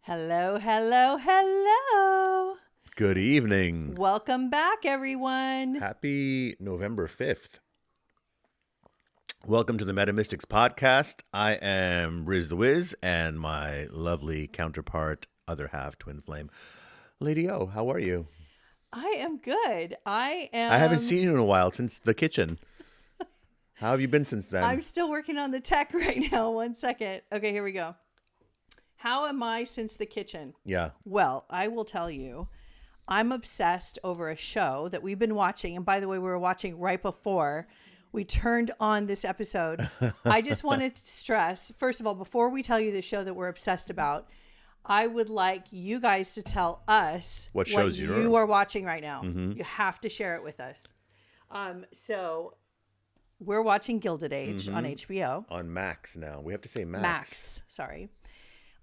Hello, hello, hello. Good evening. Welcome back, everyone. Happy November 5th. Welcome to the Metamystics Podcast. I am Riz the Wiz and my lovely counterpart, other half, twin flame, Lady O. How are you? I am good. I haven't seen you in a while since the kitchen. How have you been since then? I'm still working on the tech right now. 1 second. Okay, here we go. How am I since the kitchen? Yeah. Well, I will tell you, I'm obsessed over a show that we've been watching. And by the way, we were watching right before we turned on this episode. I just wanted to stress, first of all, before we tell you the show that we're obsessed about, I would like you guys to tell us what shows you are watching right now. Mm-hmm. You have to share it with us. So we're watching Gilded Age on HBO. On Max now. We have to say Max. Max, sorry.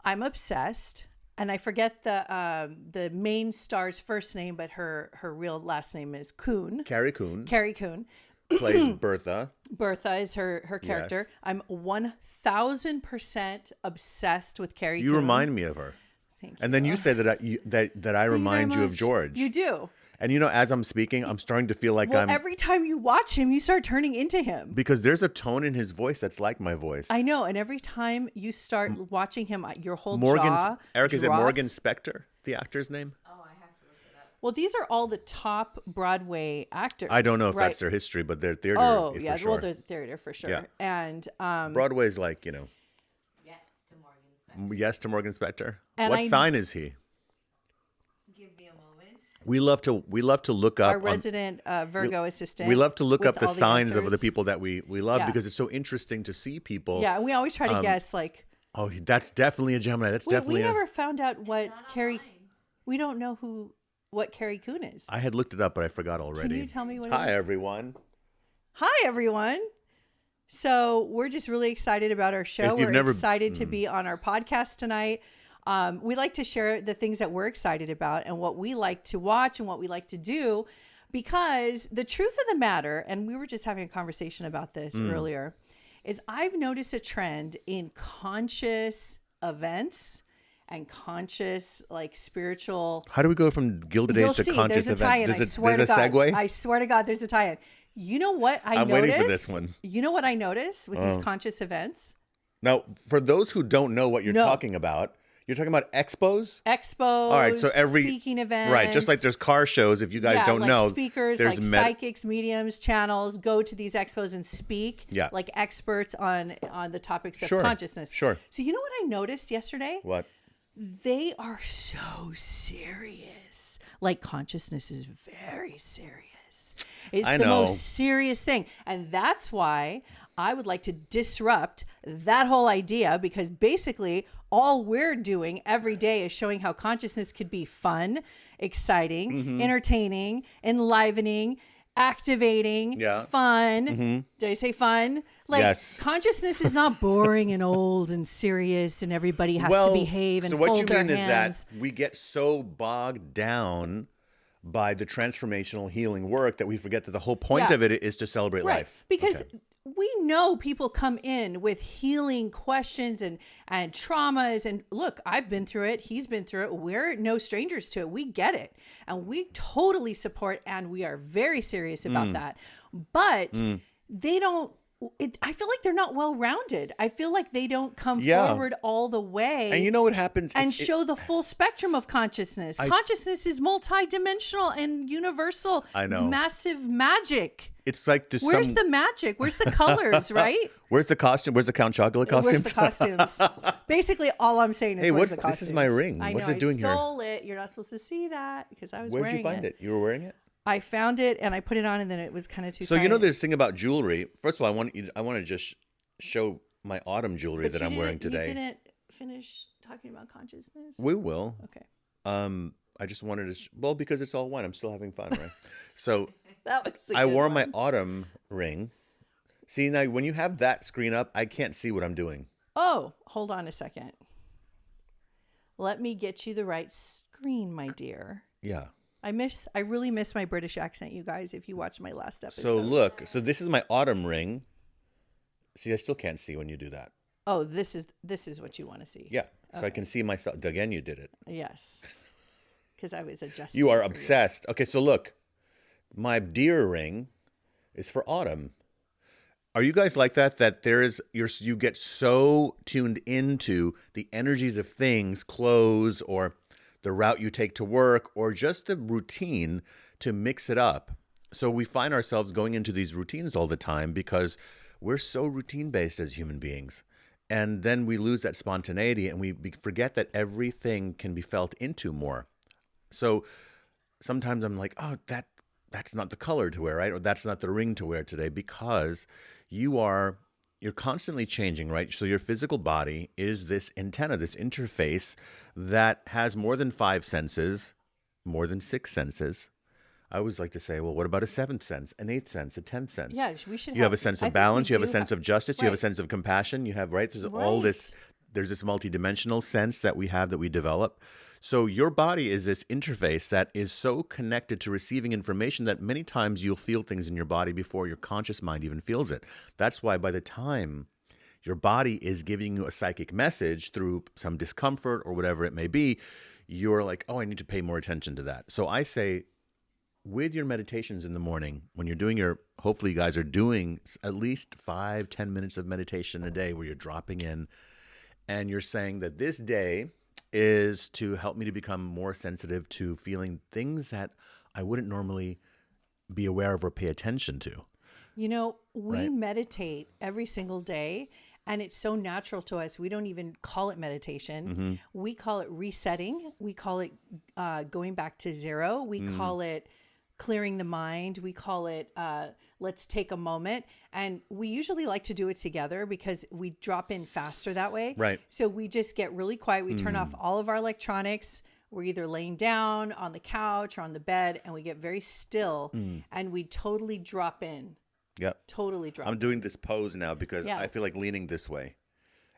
I'm obsessed, and I forget the main star's first name, but her real last name is Kuhn. Carrie Coon. Carrie Coon. Plays Bertha. Bertha is her character. Yes. I'm 1,000% obsessed with Carrie Coon. You remind me of her. Thank you. And then you say that I remind you of George. You do. And you know, as I'm speaking, I'm starting to feel like every time you watch him, you start turning into him. Because there's a tone in his voice that's like my voice. I know. And every time you start watching him, your whole Morgan, jaw Eric, drops. is it Morgan Spector, the actor's name? Oh, I have to look it up. Well, these are all the top Broadway actors. I don't know if right? that's their history, but they're theater. Oh, for yeah. sure. Well, they're theater for sure. Yeah. And Broadway's like, you know. Yes, to Morgan Spector. Yes to Morgan Spector. And What I- sign is he? Give me a moment. We love to look up our resident Virgo assistant. We love to look with up the all signs of answers. the people that we love Yeah. because it's so interesting to see people. Yeah, and we always try to guess like. Oh, that's definitely a Gemini. That's definitely we a. never found out what Not Carrie. online. We don't know what Carrie Coon is. I had looked it up, but I forgot already. Can you tell me what it Hi, is? everyone. Hi, everyone. So we're just really excited about our show. If you've We're never- excited to be on our podcast tonight. We like to share the things that we're excited about and what we like to watch and what we like to do, because the truth of the matter, and we were just having a conversation about this earlier, is I've noticed a trend in conscious events and conscious, like, spiritual. How do we go from Gilded You'll Age to see. conscious There's a event? tie-in. I swear There's to a God. segue? I swear to God, there's a tie-in. You know what I'm noticed? waiting for this one. You know what I noticed with these conscious events? Now, for those who don't know what you're No. talking about, you're talking about expos? Expos, All right, so every speaking events. Right, just like there's car shows, if you guys don't like know. speakers, there's like psychics, mediums, channels go to these expos and speak Yeah. like experts on the topics of Sure, consciousness. sure. So you know what I noticed yesterday? What? They are so serious. Like consciousness is very serious. It's I the know. most serious thing. And that's why I would like to disrupt that whole idea, because basically all we're doing every day is showing how consciousness could be fun, exciting, Mm-hmm. entertaining, enlivening, activating, Yeah. fun. Did I say fun? Like, Yes. consciousness is not boring and old and serious and everybody has to behave and so what fold you their mean hands. is that we get so bogged down by the transformational healing work that we forget that the whole point Yeah. of it is to celebrate Right. life. Because Okay. we know people come in with healing questions and traumas. And look, I've been through it. He's been through it. We're no strangers to it. We get it. And we totally support, and we are very serious about that. But they don't. I feel like they're not well-rounded. I feel like they don't come Yeah. forward all the way. And you know what happens? and It's- it- show the full spectrum of consciousness. Consciousness is multidimensional and universal. I know. Massive magic. It's like to Where's some. the magic? Where's the colors, right? Where's the costume? Where's the Count Chocula costume? Where's the costumes? Basically, all I'm saying is Hey, where's what's- the this costumes? is my ring. I What's know, it doing I here? stole it. You're not supposed to see that because I was Where'd wearing you find it? You were wearing it? I found it and I put it on, and then it was kind of too So tight. you know this thing about jewelry. First of all, I want to just show my autumn jewelry But that you I'm wearing didn't- today. You didn't finish talking about consciousness? We will. Okay. I just wanted to. Well, because it's all one. I'm still having fun, right? So That was a I good wore one. my autumn ring. See, now when you have that screen up, I can't see what I'm doing. Oh, hold on a second. Let me get you the right screen, my dear. Yeah. I really miss my British accent, you guys, if you watched my last episode. So look, so this is my autumn ring. See, I still can't see when you do that. Oh, this is what you want to see. Yeah. So I can see myself. Again, you did it. Yes. Because I was adjusting. You are for obsessed. Okay, so look. My deer ring is for autumn. Are you guys like that? That you get so tuned into the energies of things, clothes, or the route you take to work, or just the routine to mix it up. So we find ourselves going into these routines all the time because we're so routine-based as human beings. And then we lose that spontaneity and we forget that everything can be felt into more. So sometimes I'm like, oh, that's not the color to wear, right? Or that's not the ring to wear today, because you're constantly changing, right? So your physical body is this antenna, this interface that has more than 5 senses, more than 6 senses. I always like to say, well, what about a 7th sense, an 8th sense, a 10th sense? Yeah, we should. You have a sense of balance. You have a sense of justice. You have a Right. sense of compassion. You have, right? There's all this. There's this multidimensional sense that we have that we develop. So your body is this interface that is so connected to receiving information that many times you'll feel things in your body before your conscious mind even feels it. That's why by the time your body is giving you a psychic message through some discomfort or whatever it may be, you're like, oh, I need to pay more attention to that. So I say, with your meditations in the morning, when you're doing hopefully you guys are doing at least 5-10 minutes of meditation a day where you're dropping in and you're saying that this day is to help me to become more sensitive to feeling things that I wouldn't normally be aware of or pay attention to. You know, we Right. meditate every single day, and it's so natural to us. We don't even call it meditation. Mm-hmm. We call it resetting. We call it going back to zero. We call it clearing the mind. We call it let's take a moment. And we usually like to do it together because we drop in faster that way. Right. So we just get really quiet. We turn off all of our electronics. We're either laying down on the couch or on the bed, and we get very still, and we totally drop in. Yep. Totally drop I'm in. doing this pose now because Yeah. I feel like leaning this way.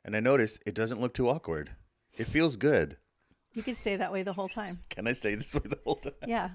And I noticed it doesn't look too awkward. It feels good. You could stay that way the whole time. Can I stay this way the whole time? Yeah.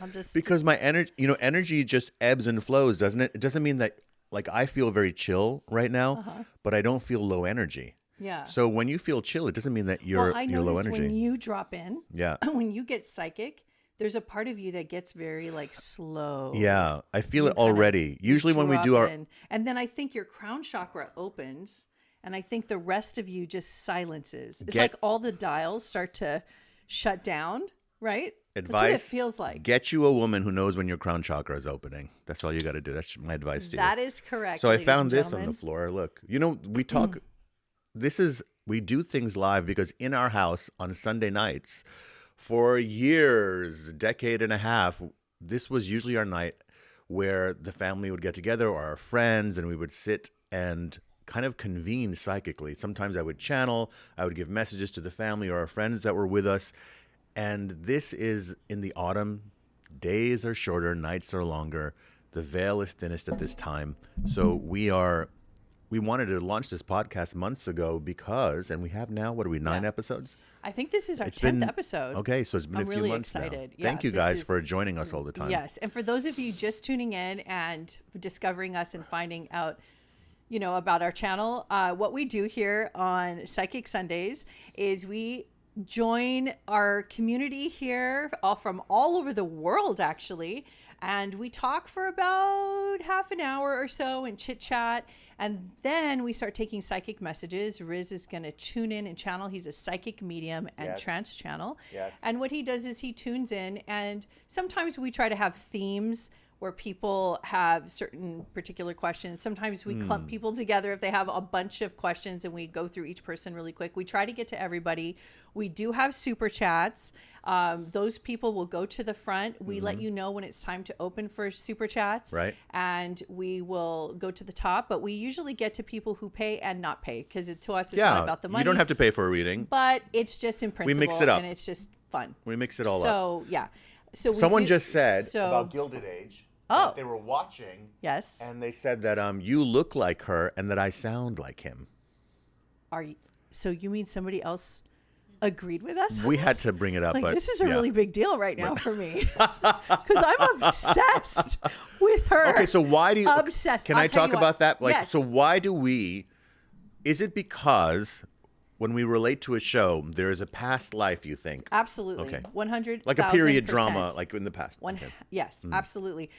I'll just. Because my energy, energy just ebbs and flows, doesn't it? It doesn't mean that, like, I feel very chill right now, but I don't feel low energy. Yeah. So when you feel chill, it doesn't mean that you're I low notice energy. when you drop in, Yeah. when you get psychic, there's a part of you that gets very like slow. Yeah, I feel You it kinda- already. Usually when we drop do our in. And then I think your crown chakra opens, and I think the rest of you just silences. It's like all the dials start to shut down, right? That's what it advice, feels like. get you a woman who knows when your crown chakra is opening. That's all you got to do. That's my advice to you. That is correct. So I ladies found and this on gentlemen. the floor. Look, we talk. We do things live because in our house on Sunday nights for years, decade and a half, this was usually our night where the family would get together or our friends, and we would sit and kind of convene psychically. Sometimes I would channel, I would give messages to the family or our friends that were with us. And this is in the autumn. Days are shorter, nights are longer. The veil is thinnest at this time. So we wanted to launch this podcast months ago because, and we have now, what are we, 9 episodes? I think this is our It's 10th been- episode. Okay, so it's been I'm a few really months excited. now. Yeah, Thank you this guys is- for joining us all the time. Yes. And for those of you just tuning in and discovering us and finding out, about our channel, what we do here on Psychic Sundays is we join our community here from all over the world, actually. And we talk for about half an hour or so and chit chat. And then we start taking psychic messages. Riz is going to tune in and channel. He's a psychic medium and Yes. trance channel. Yes. And what he does is he tunes in. And sometimes we try to have themes where people have certain particular questions. Sometimes we clump people together if they have a bunch of questions, and we go through each person really quick. We try to get to everybody. We do have super chats. Those people will go to the front. We let you know when it's time to open for super chats. Right. And we will go to the top. But we usually get to people who pay and not pay, because to us, it's not about the money. You don't have to pay for a reading. But it's just in principle. mix it up. And it's just fun. We mix it all up. So, yeah. So Someone just said about so, Gilded Age Oh. that they were watching, yes. and they said that you look like her and that I sound like him. Are you, so you mean somebody else agreed with us? on We had this? to bring it up, Like, but this is a yeah. really big deal right now for me because I'm obsessed with her. Okay, so why do you? Obsessed. Can I'll I tell talk you what. about that? Like, Yes. so why do we? Is it because when we relate to a show, there is a past life, you think? Absolutely. Okay. 100. Like a period drama, like in the past. Okay. Yes, absolutely.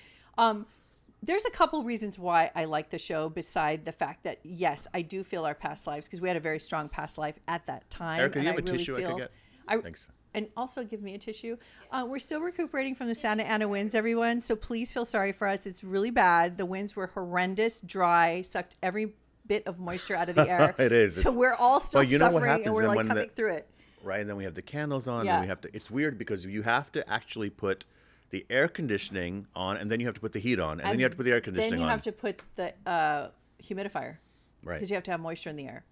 There's a couple reasons why I like the show beside the fact that, yes, I do feel our past lives because we had a very strong past life at that time. Erica, and you have I a really tissue I feel, could get? Thanks. And also give me a tissue. We're still recuperating from the Santa Ana winds, everyone. So please feel sorry for us. It's really bad. The winds were horrendous, dry, sucked every bit of moisture out of the air. It is. So we're all still you know what suffering happens and we're then like when coming through it. Right, and then we have the candles on, Yeah. and we have to. It's weird because you have to actually put the air conditioning on, and then you have to put the heat on, and then you have to put the air conditioning on. Then you have to put the humidifier. Right. Because you have to have moisture in the air.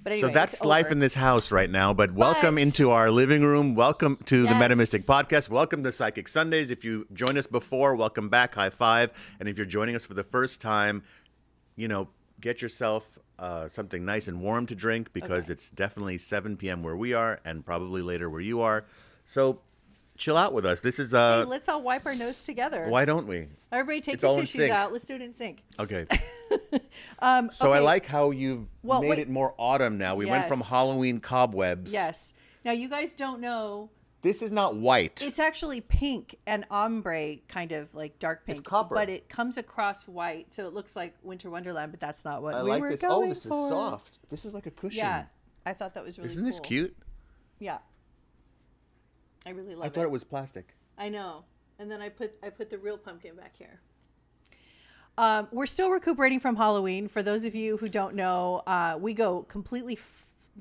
But anyway, So that's it's life over. in this house right now. But welcome But- into our living room. Welcome to the Yes. Metamystic Podcast. Welcome to Psychic Sundays. If you joined us before, welcome back. High five. And if you're joining us for the first time, get yourself something nice and warm to drink because it's definitely 7 p.m. where we are and probably later where you are. So chill out with us. This is Hey, let's all wipe our nose together. why don't we? Everybody take It's your all in tissues sync. out. Let's do it in sync. Okay. So I okay. like how you've Well, made wait. it more autumn now. We went from Yes. Halloween cobwebs. Yes. Now, you guys don't know. This is not white. It's actually pink and ombre, kind of like dark pink. copper. But it comes across white, so it looks like Winter Wonderland, but that's not what I we like were this. going Oh, this for. is soft. This is like a cushion. Yeah. I thought that was really Isn't this cool. cute? Yeah. I really love I it. thought it was plastic. I know. And then I put the real pumpkin back here. We're still recuperating from Halloween. For those of you who don't know, we go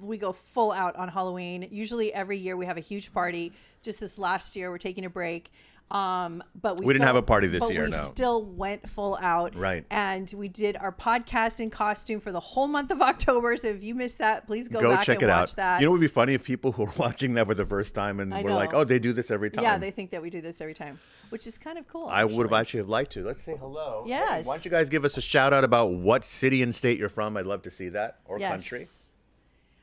we go full out on Halloween. Usually every year we have a huge party. Just this last year we're taking a break. But We didn't have a party this year, we no. still went full out. Right. And we did our podcast in costume for the whole month of October. So if you missed that, please go back check and it watch out. that. You know what would be funny if people who are watching that for the first time and I were like, know. oh, they do this every time. Yeah, they think that we do this every time, which is kind of cool. I would have actually. actually have liked to. Let's say hello. Yes. Hey, why don't you guys give us a shout out about what city and state you're from? I'd love to see that. Or country.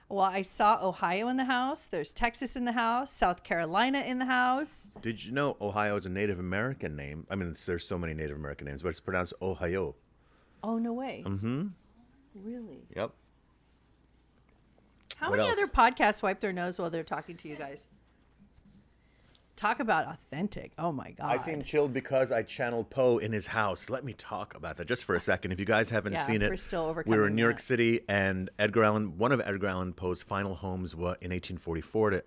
Well, I saw Ohio in the house. There's Texas in the house. South Carolina in the house. Did you know Ohio is a Native American name? I mean, there's so many Native American names, but it's pronounced Ohio. Oh, no way. Mm-hmm. Really? Yep. How What many else? other podcasts wipe their nose while they're talking to you guys? Talk about authentic. Oh, my God. I seem chilled because I channeled Poe in his house. Let me talk about that just for a second. If you guys haven't Yeah, seen it, we're still we were overcoming in New York that. City, and one of Edgar Allan Poe's final homes in 1844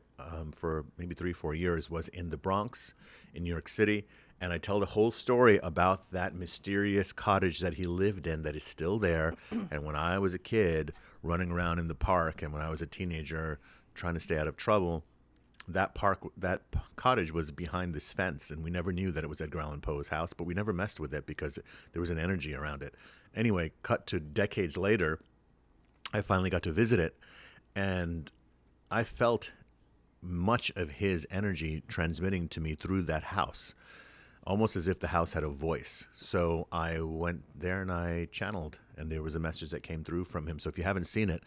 for maybe 3-4 years was in the Bronx in New York City. And I tell the whole story about that mysterious cottage that he lived in that is still there. And when I was a kid running around in the park, and when I was a teenager trying to stay out of trouble, that cottage was behind this fence, and we never knew that it was Edgar Allan Poe's house, but we never messed with it because there was an energy around it. Anyway, cut to decades later, I finally got to visit it, and I felt much of his energy transmitting to me through that house, almost as if the house had a voice. So I went there and I channeled, and there was a message that came through from him. So if you haven't seen it,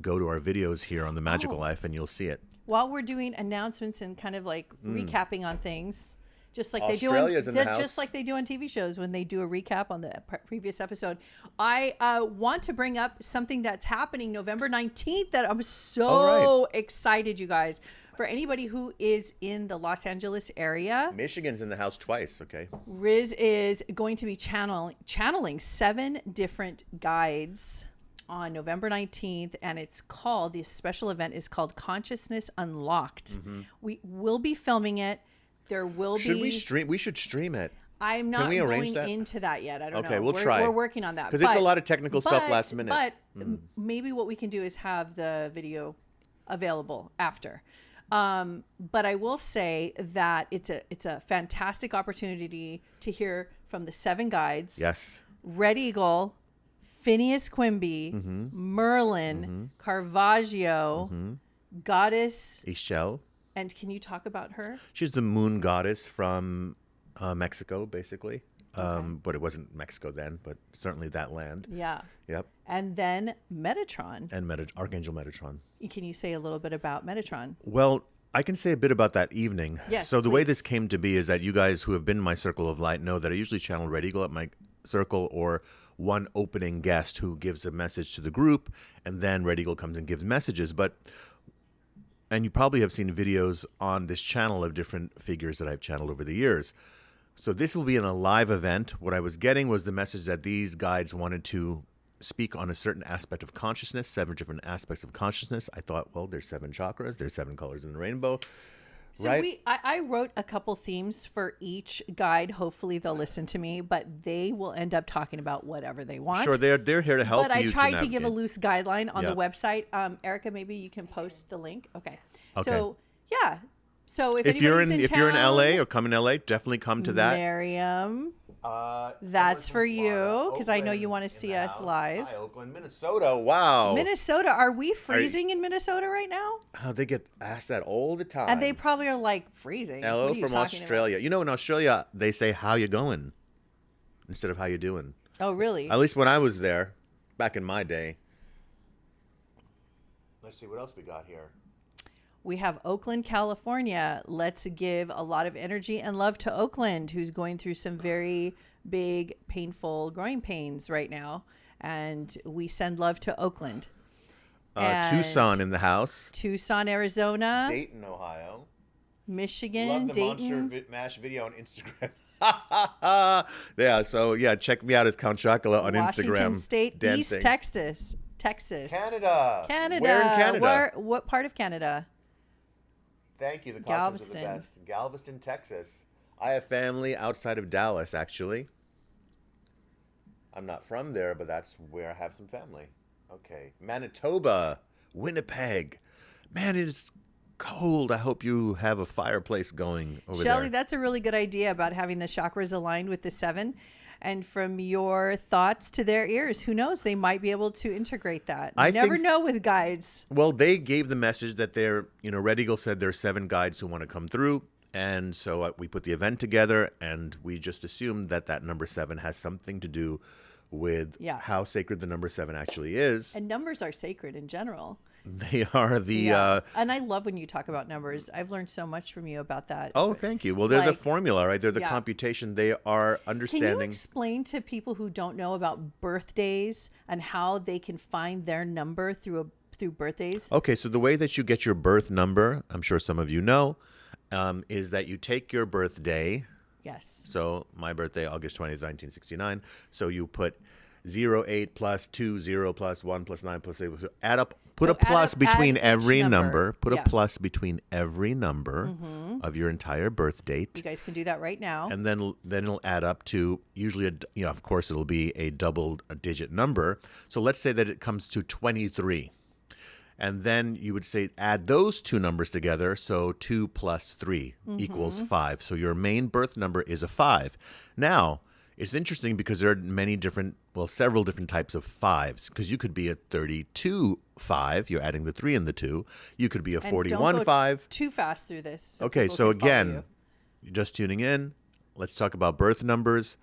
go to our videos here on The Magical Life, and you'll see it. While we're doing announcements and kind of like recapping on things, just like they do Australia's in the house. just like they do on TV shows when they do a recap on the previous episode. I want to bring up something that's happening November 19th that I'm so Oh, excited, you guys. For anybody who is in the Los Angeles area, Michigan's in the house twice, okay? Riz is going to be channeling 7 different guides on November 19th, and the special event is called Consciousness Unlocked. We will be filming it. There will Should be. we stream? We should stream it. I'm not we arrange going that? into that yet. I don't know. Okay, we'll try. We're working on that. 'Cause it's a But- lot of technical stuff last minute. But maybe what we can do is have the video available after. But I will say that it's a fantastic opportunity to hear from the 7 guides. Yes. Red Eagle, Phineas Quimby, Merlin, Caravaggio, Goddess. Ishel. And can you talk about her? She's the moon goddess from Mexico, basically. But it wasn't Mexico then, but certainly that land. Yeah. Yep. And then Metatron. And Archangel Metatron. Can you say a little bit about Metatron? Well, I can say a bit about that evening. Yes, So the way please. this came to be is that you guys who have been in my circle of light know that I usually channel Red Eagle at my circle or one opening guest who gives a message to the group, and then Red Eagle comes and gives messages. And you probably have seen videos on this channel of different figures that I've channeled over the years. So this will be in a live event. What I was getting was the message that these guides wanted to speak on a certain aspect of consciousness, 7 different aspects of consciousness. I thought, well, there's 7 chakras, there's 7 colors in the rainbow. So right? I wrote a couple themes for each guide. Hopefully they'll listen to me, but they will end up talking about whatever they want. Sure, they're here to help you. But I tried to navigate. give a loose guideline on the Yep. website. Erica, maybe you can post the link. Okay. Okay. So yeah. So if If you're anybody's in town, LA or come in LA, definitely come to that. Miriam, that's for you because I know you want to see us live. Hi, Oakland, Minnesota. Wow. Minnesota, are we freezing in Minnesota right now? Oh, they get asked that all the time. And they probably are like freezing. Hello What are you from talking Australia. You know, in Australia, they say "How you going?" instead of "How you doing." about? Oh, really? At least when I was there, back in my day. Let's see what else we got here. We have Oakland, California. Let's give a lot of energy and love to Oakland, who's going through some very big, painful growing pains right now. And we send love to Oakland. And Tucson in the house. Tucson, Arizona. Dayton, Ohio. Michigan, Love the Dayton. Monster Mash video on Instagram. Yeah, so yeah, check me out as Count Chocula on Washington Instagram. State, dancing. East Texas. Canada. Canada. Where in Canada? What part of Canada? Thank you. The costumes are the Galveston. best. Galveston, Texas. I have family outside of Dallas, actually. I'm not from there, but that's where I have some family. Okay. Manitoba. Winnipeg. Man, it is cold. I hope you have a fireplace going over Shelley, there. that's a really good idea about having the chakras aligned with the 7. And from your thoughts to their ears, who knows? They might be able to integrate that. You I never think- know with guides. Well, they gave the message that Red Eagle said there's 7 guides who want to come through. And so we put the event together, and we just assumed that that number 7 has something to do with Yeah. how sacred the number 7 actually is. And numbers are sacred in general. They are the... Yeah. And I love when you talk about numbers. I've learned so much from you about that. Oh, thank you. Well, they're the Like- formula, right? They're the Yeah. computation. They are Can you understanding. explain to people who don't know about birthdays and how they can find their number through birthdays? Okay, so the way that you get your birth number, I'm sure some of you know, is that you take your birthday. Yes. So my birthday, August 20th, 1969. So you put 08 plus 2, 0 plus 1 plus 9 plus 8. So add up, put So a plus add between each every number. number. Put Yeah. a plus between every number of your entire birth date. You guys can do that right now. And then it'll add up to usually, of course, it'll be a digit number. So let's say that it comes to 23. And then you would say add those 2 numbers together. So 2 plus 3 equals 5. So your main birth number is a 5. Now, it's interesting because there are several different types of 5s. Because you could be a 32 5. You're adding the 3 and the 2. You could be a And 41 don't go 5. too fast through this. Okay, people so can follow again, you. you're just tuning in. Let's talk about birth numbers.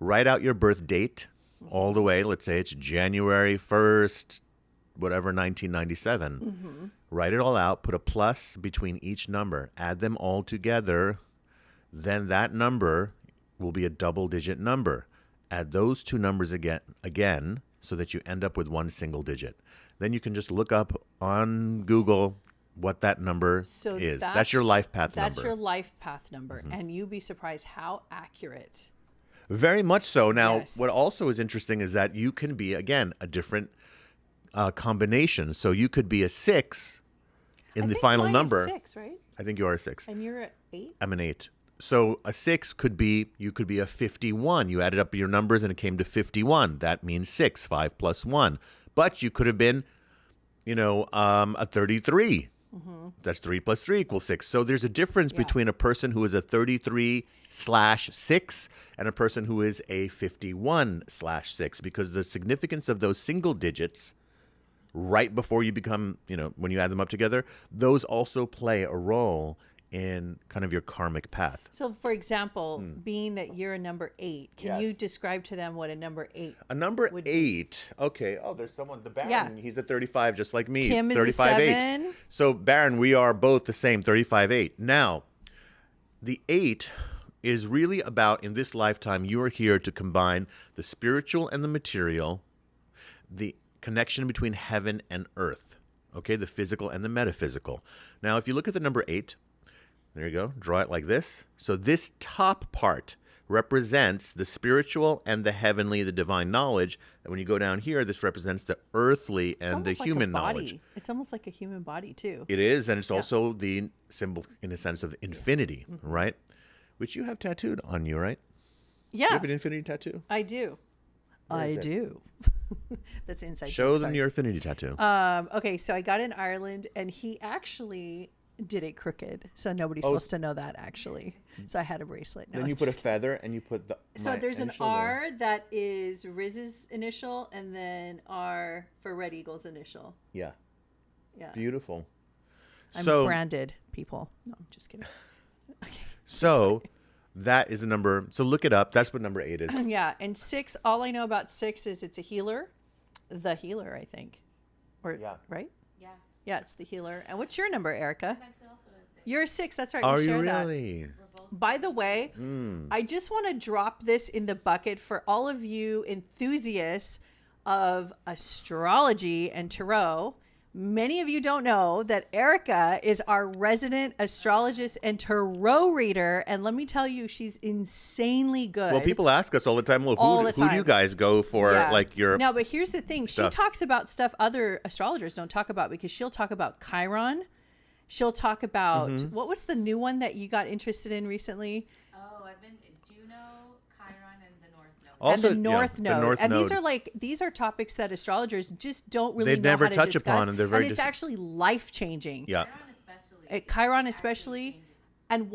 Write out your birth date all the way. Let's say it's January 1st, whatever, 1997. Write it all out. Put a plus between each number. Add them all together. Then that number will be a double-digit number. Add those 2 numbers again so that you end up with 1 single digit. Then you can just look up on Google what that number So is. That's your life path That's number. your life path number. And you'd be surprised how accurate. Very much so. Now, Yes. what also is interesting is that you can be, again, a different combination. So you could be a 6 in I the think final mine is number. 6, right? I think you are a 6. And you're at 8? I'm an 8. So a 6 you could be a 51. You added up your numbers and it came to 51. That means 6, 5 plus 1. But you could have been, a 33. That's 3 plus 3 equals 6. So there's a difference between a person who is a 33/6 and a person who is a 51/6, because the significance of those single digits right before you become, when you add them up together, those also play a role in kind of your karmic path. So, for example, being that you're a number 8, can you Yes. describe to them what a number 8? A number would be? 8. Okay. Oh, there's someone. The Baron. Yeah. He's a 35, just like me. Kim is a 35/8. 7. So Baron, we are both the same. 35/8. Now, the 8 is really about, in this lifetime, you are here to combine the spiritual and the material, the connection between heaven and earth, okay, the physical and the metaphysical. Now, if you look at the number 8, there you go, draw it like this. So this top part represents the spiritual and the heavenly, the divine knowledge. And when you go down here, this represents the earthly and the human knowledge. It's almost like a human body, too. It is, and it's also the symbol, in a sense, of infinity, right? Which you have tattooed on you, right? Do you Yeah, have an infinity tattoo? I do. Where I is it? do. That's inside. Show joke, them sorry. your infinity tattoo. Okay, so I got in Ireland, and he actually did it crooked, so nobody's Oh. supposed to know that, actually. So I had a bracelet. No, Then you I'm put a just kidding. feather and you put the. So my there's an initial there. R that is Riz's initial, and then R for Red Eagle's initial. Yeah, Yeah, beautiful. I'm So, branded, people. No, I'm just kidding. so that is a number. So look it up. That's what number 8 is. Yeah, and 6. All I know about 6 is it's a healer, the healer, I think, or Yeah. right? Yeah. Yeah, it's the healer. And what's your number, Erica? I'm actually also a 6. You're a 6. That's right. Are we you share that. really? We're both. By the way, I just want to drop this in the bucket for all of you enthusiasts of astrology and tarot. Many of you don't know that Erica is our resident astrologist and tarot reader. And let me tell you, she's insanely good. Well, people ask us all the time. Well, All who the do you time. guys go for? Yeah. Like your No, but here's the thing. stuff. She talks about stuff other astrologers don't talk about, because she'll talk about Chiron. She'll talk about, what was the new one that you got interested in recently? Oh, I've been Juno, Chiron, and the North Node. Also, and the North yeah, Node. the North and Node. these are topics that astrologers just don't really They know never how to touch discuss. upon, and they're very it's dis- actually life changing. Yeah. Chiron especially. Chiron it especially. actually changes. And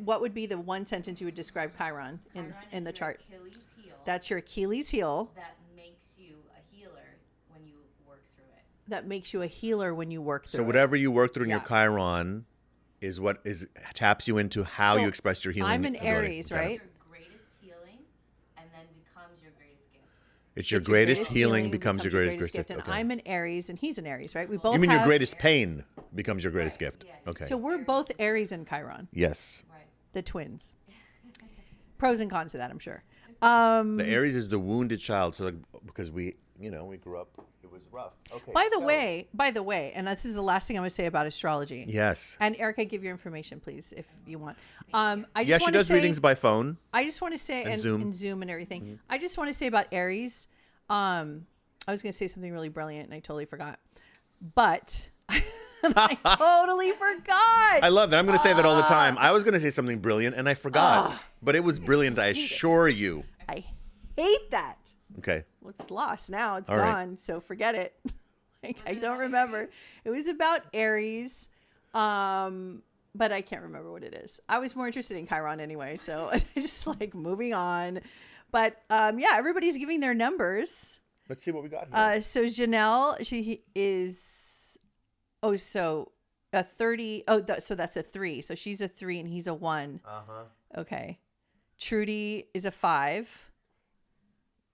what would be the one sentence you would describe Chiron in Chiron in is the your chart? Achilles heel. That's your Achilles heel. That makes you a healer when you work through it. That makes you a healer when you work through So it. whatever you work through in your Yeah. Chiron is what taps you into how So you express your healing. I'm an ability. Aries, Okay. right? Your greatest healing, and then becomes your greatest gift. It's your It's greatest healing becomes your greatest gift. And Okay. I'm an Aries and he's an Aries, right? We both You mean your have- greatest pain becomes your greatest gift? yeah. Okay. So we're both Aries and Chiron, Yes. Right. the twins. Pros and cons to that, I'm sure. The Aries is the wounded child. So like, because we grew up, it was rough. Okay. By the way, and this is the last thing I'm going to say about astrology. Yes. And Erica, give your information, please, if you want. I just Yeah, she want to does say, readings by phone. I just want to say, and Zoom and everything. I just want to say about Aries. I was going to say something really brilliant, and I totally forgot. But I totally forgot. I love that. I'm going to say that all the time. I was going to say something brilliant, and I forgot. But it was brilliant, I assure you. I hate that. Okay. Well, it's lost now. It's All right. gone. So forget it. I don't remember. It was about Aries. But I can't remember what it is. I was more interested in Chiron anyway. So just like moving on. But yeah, everybody's giving their numbers. Let's see what we got here. So Janelle, she is, so a 30. So that's a 3. So she's a 3 and he's a 1. Uh-huh. Okay. Trudy is a 5.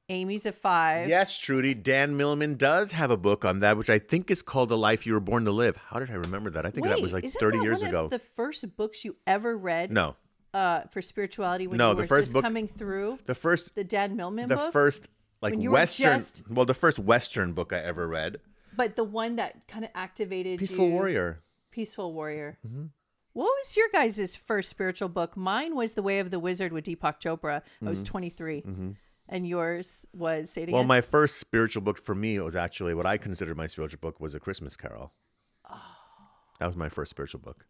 Amy's a 5. Yes, Trudy. Dan Millman does have a book on that, which I think is called The Life You Were Born to Live. How did I remember that? I think that was like isn't 30 that years one ago. of the first books you ever read? No. For spirituality when No, you the were first just book- coming through The first the Dan Millman the book? first like When you were Western just- the first Western book I ever read. But the one that kind of activated Peaceful you. Warrior. Peaceful Warrior. Mm-hmm. What was your guys' first spiritual book? Mine was The Way of the Wizard with Deepak Chopra. I was 23. And yours was, say it again? Well, my first spiritual book for me was actually what I considered my spiritual book was A Christmas Carol. That was my first spiritual book.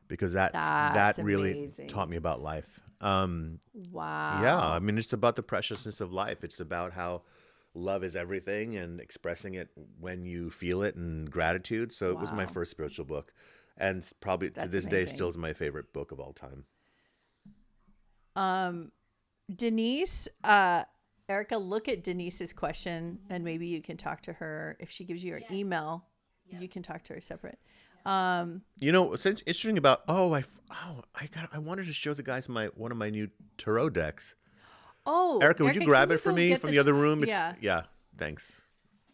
Because that That's really amazing. taught me about life. Wow. Yeah, I mean, it's about the preciousness of life. It's about how love is everything and expressing it when you feel it and gratitude. So it was my Wow. first spiritual book. And probably to That's this day amazing. still is my favorite book of all time. Denise, Erica, look at Denise's question and maybe you can talk to her. If she gives you her email, you can talk to her separate. You know, what's interesting about I wanted to show the guys one of my new tarot decks. Oh, Erica, would you grab can it for go me get from the other room? Yeah. Thanks.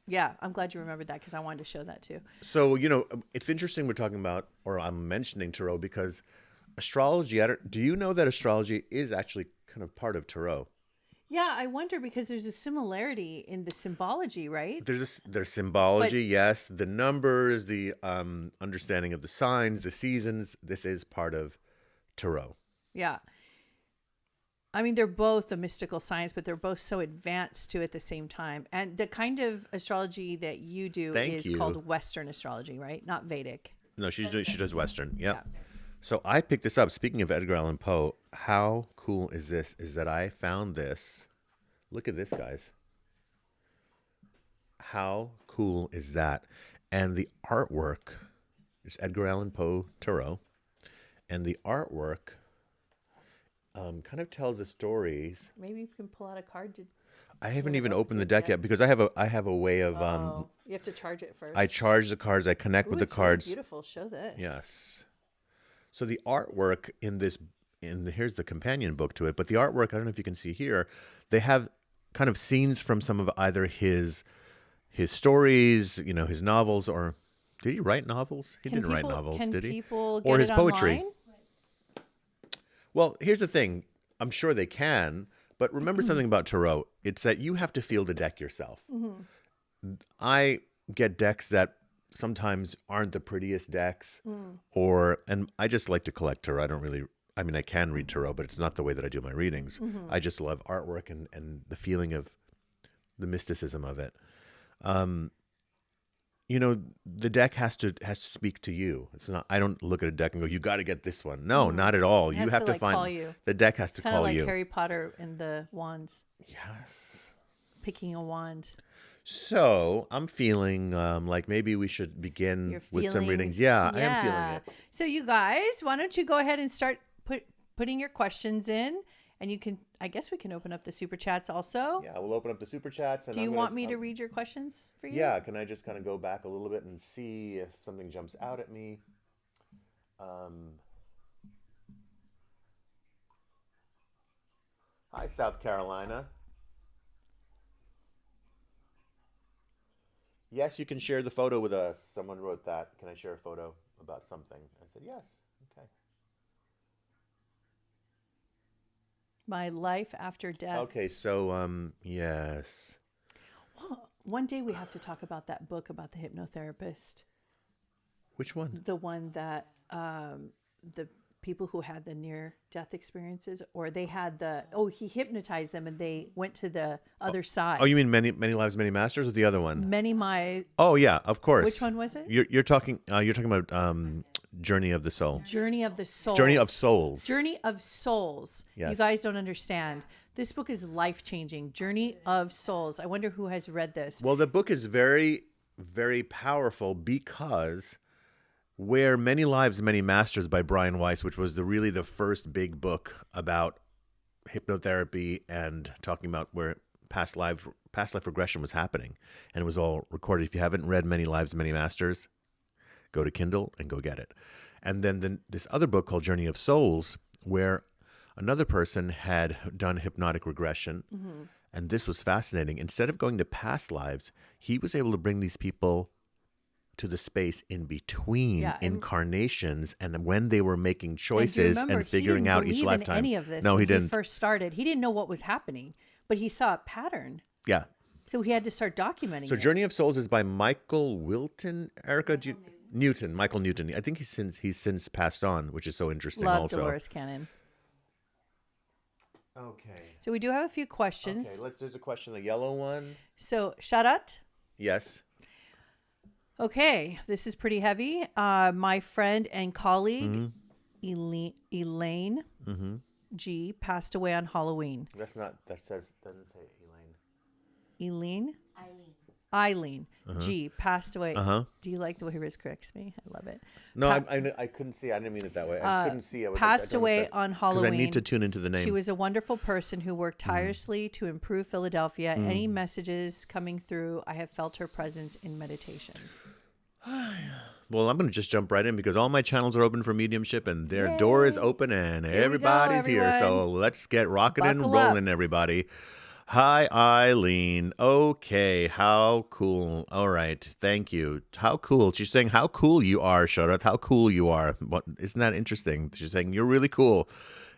Yeah, I'm glad you remembered that because I wanted to show that too. So, it's interesting we're talking about, or I'm mentioning tarot because astrology, do you know that astrology is actually kind of part of tarot? Yeah, I wonder because there's a similarity in the symbology, right? There's symbology, yes. The numbers, the understanding of the signs, the seasons. This is part of tarot. Yeah. I mean, they're both a mystical science, but they're both so advanced too at the same time. And the kind of astrology that you do is called Western astrology, right? Not Vedic. No, she does Western. Yep. Yeah. So I picked this up. Speaking of Edgar Allan Poe, how cool is this? Is that I found this. Look at this, guys. How cool is that? And the artwork is Edgar Allan Poe Tarot. And the artwork kind of tells the stories. Maybe you can pull out a card. I haven't even opened the deck yet because I have a way of. You have to charge it first. I charge the cards. I connect with the cards. Really beautiful. Show this. Yes. So the artwork here's the companion book to it, but the artwork, I don't know if you can see here, they have kind of scenes from some of either his stories, his novels, or did he write novels? He didn't write novels, did he? Or his poetry. Online? Well, here's the thing. I'm sure they can, but remember something about tarot. It's that you have to feel the deck yourself. Mm-hmm. I get decks that sometimes aren't the prettiest decks, and I just like to collect tarot. I can read tarot, but it's not the way that I do my readings. Mm-hmm. I just love artwork and the feeling of the mysticism of it. The deck has to speak to you. It's not. I don't look at a deck and go, "You got to get this one." No, not at all. You have to find. Call you. The deck has to call like you. Harry Potter and the wands. Yes. Picking a wand. So I'm feeling like maybe we should begin with some readings. Yeah, I am feeling it. So you guys, why don't you go ahead and start putting your questions in, and you can. I guess we can open up the super chats also. Yeah, we'll open up the super chats. And do you want me to read your questions for you? Yeah. Can I just kind of go back a little bit and see if something jumps out at me? Hi, South Carolina. Yes, you can share the photo with us. Someone wrote that. Can I share a photo about something? I said, yes. Okay. My life after death. Okay, so, yes. Well, one day we have to talk about that book about the hypnotherapist. Which one? The one that the people who had the near-death experiences, or they had he hypnotized them and they went to the other side. Oh, you mean Many Lives, Many Masters, or the other one? Oh, yeah, of course. Which one was it? You're talking about Journey of the Soul. Journey of the Soul. Journey of Souls. Journey of Souls. Yes. You guys don't understand. This book is life-changing. Journey of Souls. I wonder who has read this. Well, the book is very, very powerful because where Many Lives, Many Masters by Brian Weiss, which was really the first big book about hypnotherapy and talking about where past life regression was happening, and it was all recorded. If you haven't read Many Lives, Many Masters, go to Kindle and go get it. And then this other book called Journey of Souls, where another person had done hypnotic regression, and this was fascinating. Instead of going to past lives, he was able to bring these people to the space in between incarnations, and when they were making choices and figuring out each lifetime. Any of this no, he didn't. He first started. He didn't know what was happening, but he saw a pattern. Yeah. So he had to start documenting. So Journey of Souls is by Michael Wilton. Erica, Michael Newton. I think he's since passed on, which is so interesting. Love also. Dolores Cannon. Okay. So we do have a few questions. Okay, there's a question, the yellow one. So Sharat. Yes. Okay, this is pretty heavy. My friend and colleague, Elaine G, passed away on Halloween. Doesn't say Elaine? Eileen G passed away. Do you like the way Riz corrects me? I love it. No, I couldn't see. I didn't mean it that way. I couldn't see. Passed away on Halloween. Because I need to tune into the name. She was a wonderful person who worked tirelessly to improve Philadelphia. Any messages coming through, I have felt her presence in meditations. Well, I'm going to just jump right in because all my channels are open for mediumship and their door is open and everybody's here. So let's get rocking and rolling, everybody. Hi, Eileen. Okay, how cool. All right, thank you. How cool. She's saying how cool you are, Sharath. How cool you are. Isn't that interesting? She's saying you're really cool.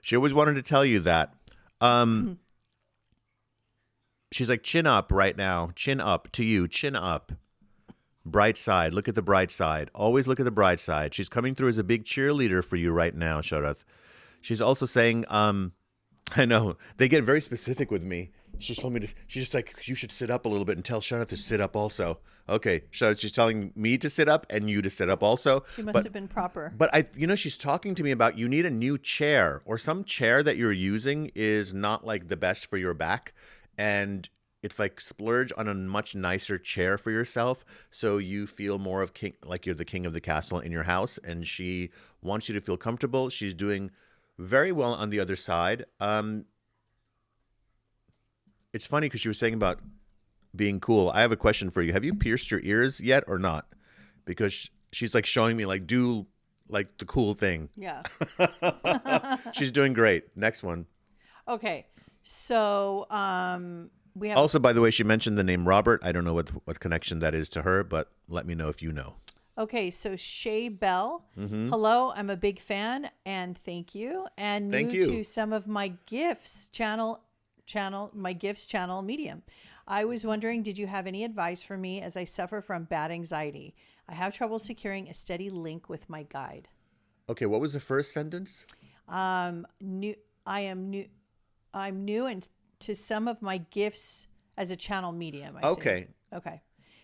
She always wanted to tell you that. She's like, chin up right now. Chin up to you. Chin up. Bright side. Look at the bright side. Always look at the bright side. She's coming through as a big cheerleader for you right now, Sharath. She's also saying, I know, they get very specific with me. She told me to, she's just like, you should sit up a little bit and tell Sharath to sit up also. Okay, Sharath, she's telling me to sit up and you to sit up also. She must have been proper. But she's talking to me about you need a new chair, or some chair that you're using is not like the best for your back. And it's like splurge on a much nicer chair for yourself so you feel more of king, like you're the king of the castle in your house. And she wants you to feel comfortable. She's doing very well on the other side. It's funny because she was saying about being cool. I have a question for you. Have you pierced your ears yet or not? Because she's like showing me like do like the cool thing. Yeah. She's doing great. Next one. Okay. So we have Also, by the way, she mentioned the name Robert. I don't know what connection that is to her, but let me know if you know. Okay, so Shay Bell. Hello, I'm a big fan and thank you. And Thank new you. to some of my gifts channel medium. I was wondering, did you have any advice for me as I suffer from bad anxiety? I have trouble securing a steady link with my guide. Okay, what was the first sentence? I'm new and to some of my gifts as a channel medium. I see. Okay. Okay.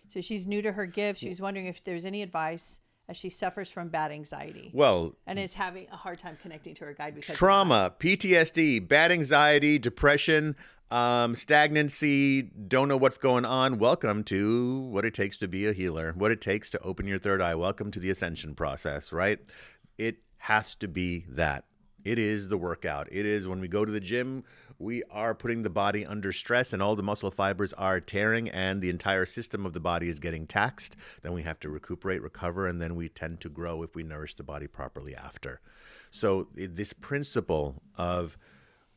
So she's new to her gifts. She's wondering if there's any advice as she suffers from bad anxiety. Well, And is having a hard time connecting to her guide because of trauma, PTSD, bad anxiety, depression, stagnancy, don't know what's going on. Welcome to what it takes to be a healer, what it takes to open your third eye. Welcome to the ascension process, right? It has to be that. It is the workout. It is when we go to the gym, we are putting the body under stress and all the muscle fibers are tearing and the entire system of the body is getting taxed. Then we have to recuperate, recover, and then we tend to grow if we nourish the body properly after. So this principle of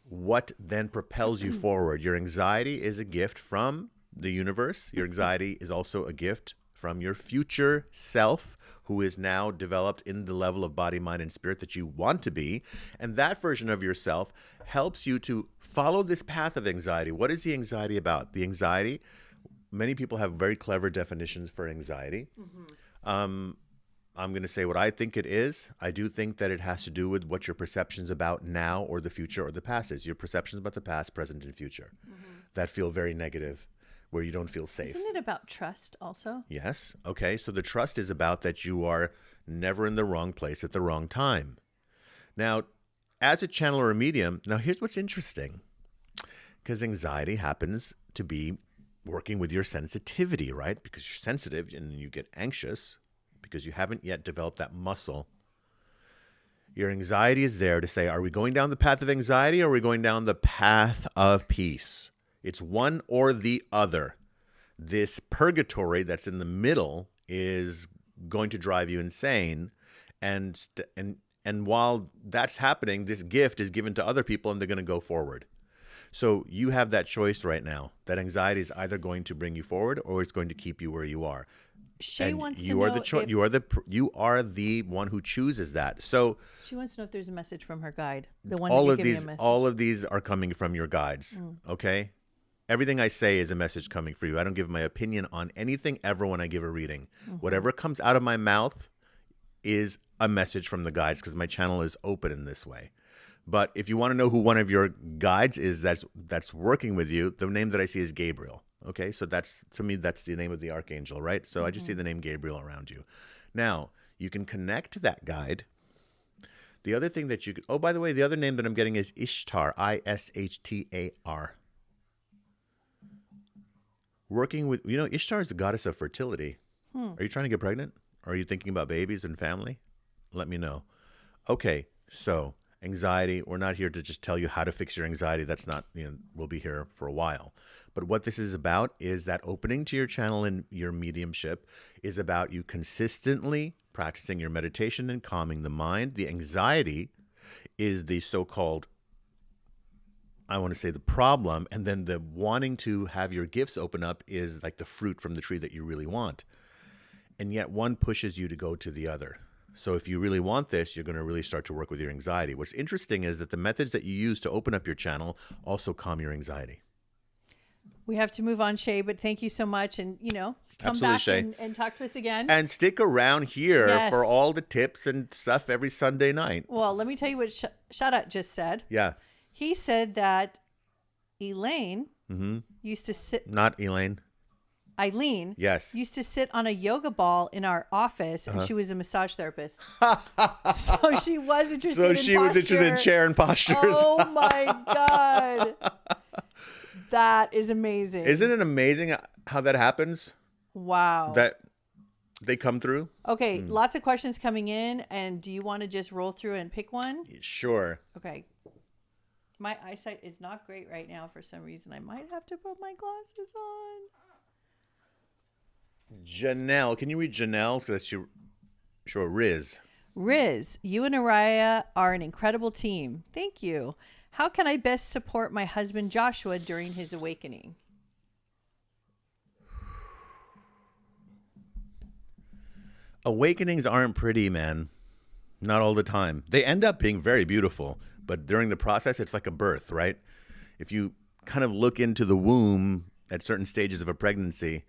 what then propels you forward. Your anxiety is a gift from the universe. Your anxiety is also a gift from your future self, who is now developed in the level of body, mind, and spirit that you want to be. And that version of yourself helps you to follow this path of anxiety. What is the anxiety about? The anxiety, many people have very clever definitions for anxiety. I'm going to say what I think it is. I do think that it has to do with what your perceptions about now or the future or the past is. Your perceptions about the past, present, and future that feel very negative, where you don't feel safe. Isn't it about trust also? Yes. Okay. So the trust is about that you are never in the wrong place at the wrong time. Now, as a channel or a medium, now here's what's interesting. Because anxiety happens to be working with your sensitivity, right? Because you're sensitive and you get anxious because you haven't yet developed that muscle. Your anxiety is there to say, are we going down the path of anxiety or are we going down the path of peace? It's one or the other. This purgatory that's in the middle is going to drive you insane. And while that's happening, this gift is given to other people and they're going to go forward. So you have that choice right now. That anxiety is either going to bring you forward or it's going to keep you where you are. Shay And wants to you know are the you are the one who chooses that. So she wants to know if there's a message from her guide. The one all that of giving these a message. all of these are coming from your guides. Okay? Everything I say is a message coming for you. I don't give my opinion on anything ever when I give a reading. Whatever comes out of my mouth is a message from the guides because my channel is open in this way. But if you want to know who one of your guides is that's working with you, the name that I see is Gabriel. Okay, so that's, to me, that's the name of the archangel, right? So I just see the name Gabriel around you. Now, you can connect to that guide. The other thing that you could, oh, by the way, the other name that I'm getting is Ishtar, Ishtar. Working with, Ishtar is the goddess of fertility. Are you trying to get pregnant? Or are you thinking about babies and family? Let me know. Okay, so anxiety, we're not here to just tell you how to fix your anxiety. That's not, we'll be here for a while. But what this is about is that opening to your channel and your mediumship is about you consistently practicing your meditation and calming the mind. The anxiety is the so-called I want to say, the problem, and then the wanting to have your gifts open up is like the fruit from the tree that you really want. And yet one pushes you to go to the other. So if you really want this, you're going to really start to work with your anxiety. What's interesting is that the methods that you use to open up your channel also calm your anxiety. We have to move on, Shay, but thank you so much. And, come Absolutely, back Shay. and talk to us again. And stick around here Yes. for all the tips and stuff every Sunday night. Well, let me tell you what Shadat just said. Yeah. He said that Elaine Mm-hmm. used to sit, Not Elaine. Eileen Yes. used to sit on a yoga ball in our office, and she was a massage therapist. So she was interested So in she was interested in posture. chair and postures. Oh my God. That is amazing. Isn't it amazing how that happens? Wow. That they come through? Okay, lots of questions coming in, and do you want to just roll through and pick one? Sure. Okay. My eyesight is not great right now for some reason. I might have to put my glasses on. Janelle. Can you read Janelle's? Because that's your sure, Riz. Riz, you and Oriah are an incredible team. Thank you. How can I best support my husband Joshua during his awakening? Awakenings aren't pretty, man. Not all the time. They end up being very beautiful, but during the process, it's like a birth, right? If you kind of look into the womb at certain stages of a pregnancy,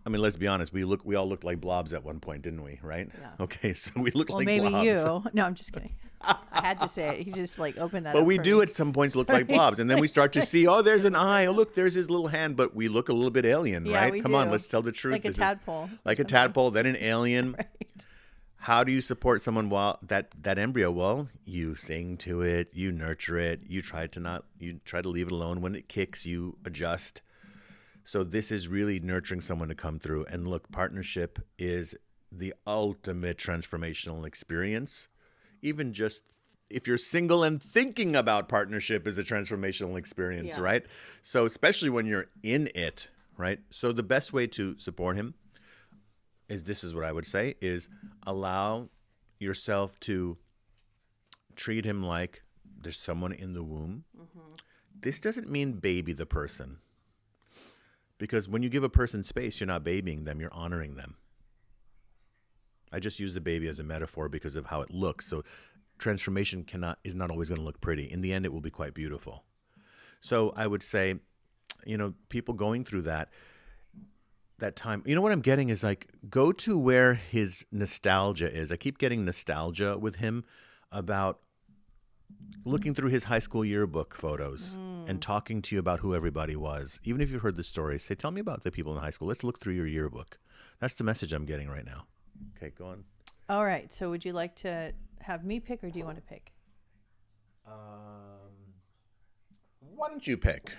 I mean, let's be honest. We all looked like blobs at one point, didn't we? Right? Yeah. Okay, so we look Well, like maybe blobs. you. No, I'm just kidding. I had to say it. He just opened that But up we for do me. at some points look like blobs, and then we start to see, oh, there's an eye. Oh, look, there's his little hand. But we look a little bit alien, Yeah, right? we Come on, do. let's tell the truth. Like a This is tadpole. like a tadpole, then an alien. Right. How do you support someone while that embryo? Well, you sing to it, you nurture it, you try to leave it alone. When it kicks, you adjust. So this is really nurturing someone to come through. And look, partnership is the ultimate transformational experience. Even just if you're single and thinking about partnership is a transformational experience, Yeah. right? So especially when you're in it, right? So the best way to support him is what I would say, is allow yourself to treat him like there's someone in the womb. Mm-hmm. This doesn't mean baby the person. Because when you give a person space, you're not babying them, you're honoring them. I just use the baby as a metaphor because of how it looks. So transformation is not always going to look pretty. In the end, it will be quite beautiful. So I would say, people going through that time, what I'm getting is go to where his nostalgia is. I keep getting nostalgia with him about looking through his high school yearbook photos and talking to you about who everybody was. Even if you've heard the stories, say, tell me about the people in high school. Let's look through your yearbook. That's the message I'm getting right now. Okay, go on. All right. So would you like to have me pick, or do you want to pick? Why don't you pick?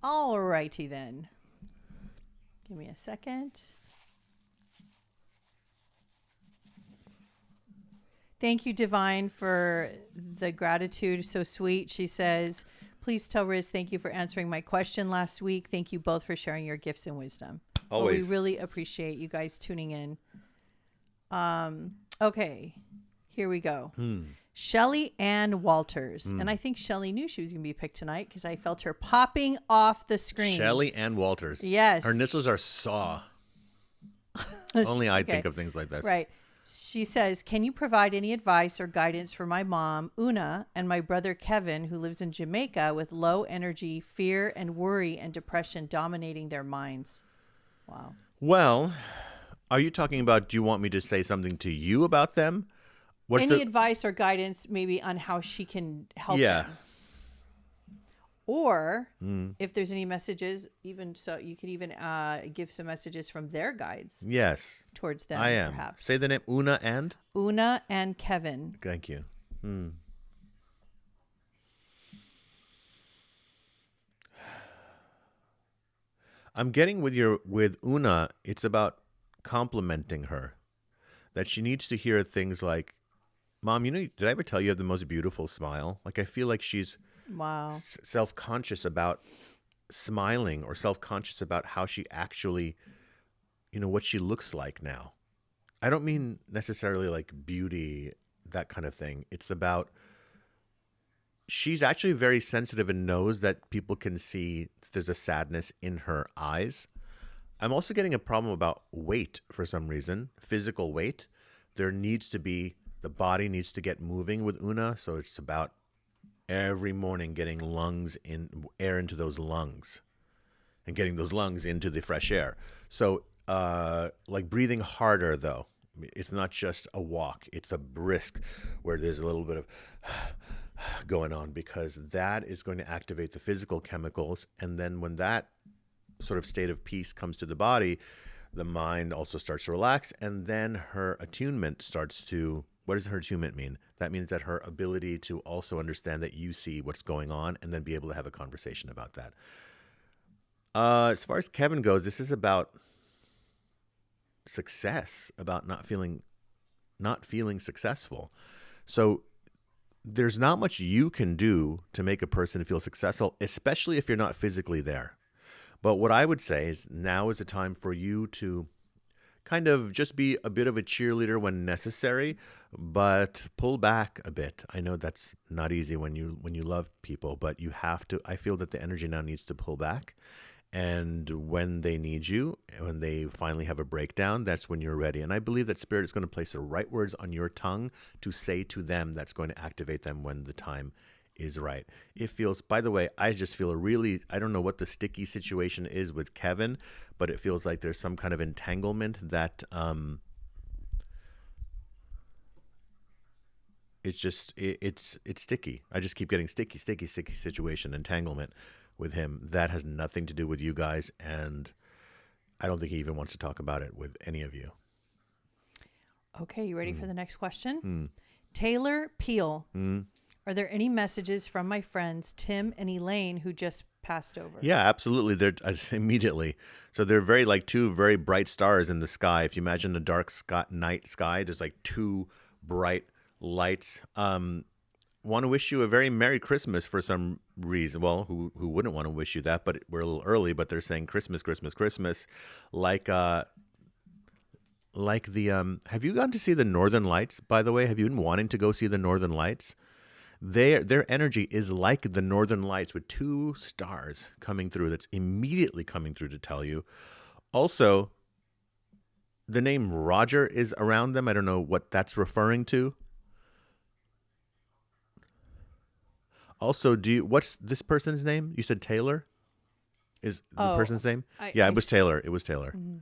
All righty then. Give me a second. Thank you, Divine, for the gratitude. So sweet. She says, please tell Riz, thank you for answering my question last week. Thank you both for sharing your gifts and wisdom. Always. Well, we really appreciate you guys tuning in. Okay, here we go. Shelly Ann Walters. And I think Shelly knew she was going to be picked tonight because I felt her popping off the screen. Shelly Ann Walters. Yes. Her initials are SAW. Only I Okay. think of things like this. Right. She says, can you provide any advice or guidance for my mom, Una, and my brother, Kevin, who lives in Jamaica with low energy, fear and worry and depression dominating their minds? Wow. Well, are you talking about, do you want me to say something to you about them? What's Any advice or guidance maybe on how she can help them? Or if there's any messages, even so, you could even give some messages from their guides Yes, towards them, I am. perhaps. Say the name, Una and? Una and Kevin. Thank you. I'm getting with Una, it's about complimenting her. That she needs to hear things like, Mom, did I ever tell you have the most beautiful smile? Like, I feel like she's Wow. self-conscious about smiling, or self-conscious about how she actually, what she looks like now. I don't mean necessarily like beauty, that kind of thing. It's about she's actually very sensitive and knows that people can see there's a sadness in her eyes. I'm also getting a problem about weight for some reason, physical weight. There needs to be, the body needs to get moving with Una. So it's about every morning getting air into those lungs and getting those lungs into the fresh air. So like breathing harder though. It's not just a walk. It's a brisk where there's a little bit of going on, because that is going to activate the physical chemicals. And then when that sort of state of peace comes to the body, the mind also starts to relax. And then her attunement starts to, what does her attunement mean? That means that her ability to also understand that you see what's going on and then be able to have a conversation about that. As far as Kevin goes, this is about success, about not feeling successful. So there's not much you can do to make a person feel successful, especially if you're not physically there. But what I would say is now is a time for you to kind of just be a bit of a cheerleader when necessary, but pull back a bit. I know that's not easy when you love people, but you have to. I feel that the energy now needs to pull back. And when they need you, when they finally have a breakdown, that's when you're ready. And I believe that Spirit is going to place the right words on your tongue to say to them that's going to activate them when the time is right. It feels, by the way, I just feel I don't know what the sticky situation is with Kevin, but it feels like there's some kind of entanglement that it's sticky. I just keep getting sticky situation, entanglement with him. That has nothing to do with you guys, and I don't think he even wants to talk about it with any of you. Okay, you ready for the next question? Taylor Peel. Are there any messages from my friends Tim and Elaine who just passed over? Yeah, absolutely. They're immediately. So they're two very bright stars in the sky. If you imagine the dark night sky, there's like two bright lights. Want to wish you a very Merry Christmas for some reason. Well, who wouldn't want to wish you that? But we're a little early. But they're saying Christmas, Christmas, Christmas, like the. Have you gone to see the Northern Lights? By the way, have you been wanting to go see the Northern Lights? Their energy is like the Northern Lights with two stars coming through. That's immediately coming through to tell you. Also, the name Roger is around them. I don't know what that's referring to. Also, what's this person's name? You said Taylor? Is the person's name? It was Taylor. It was Taylor. Mm-hmm.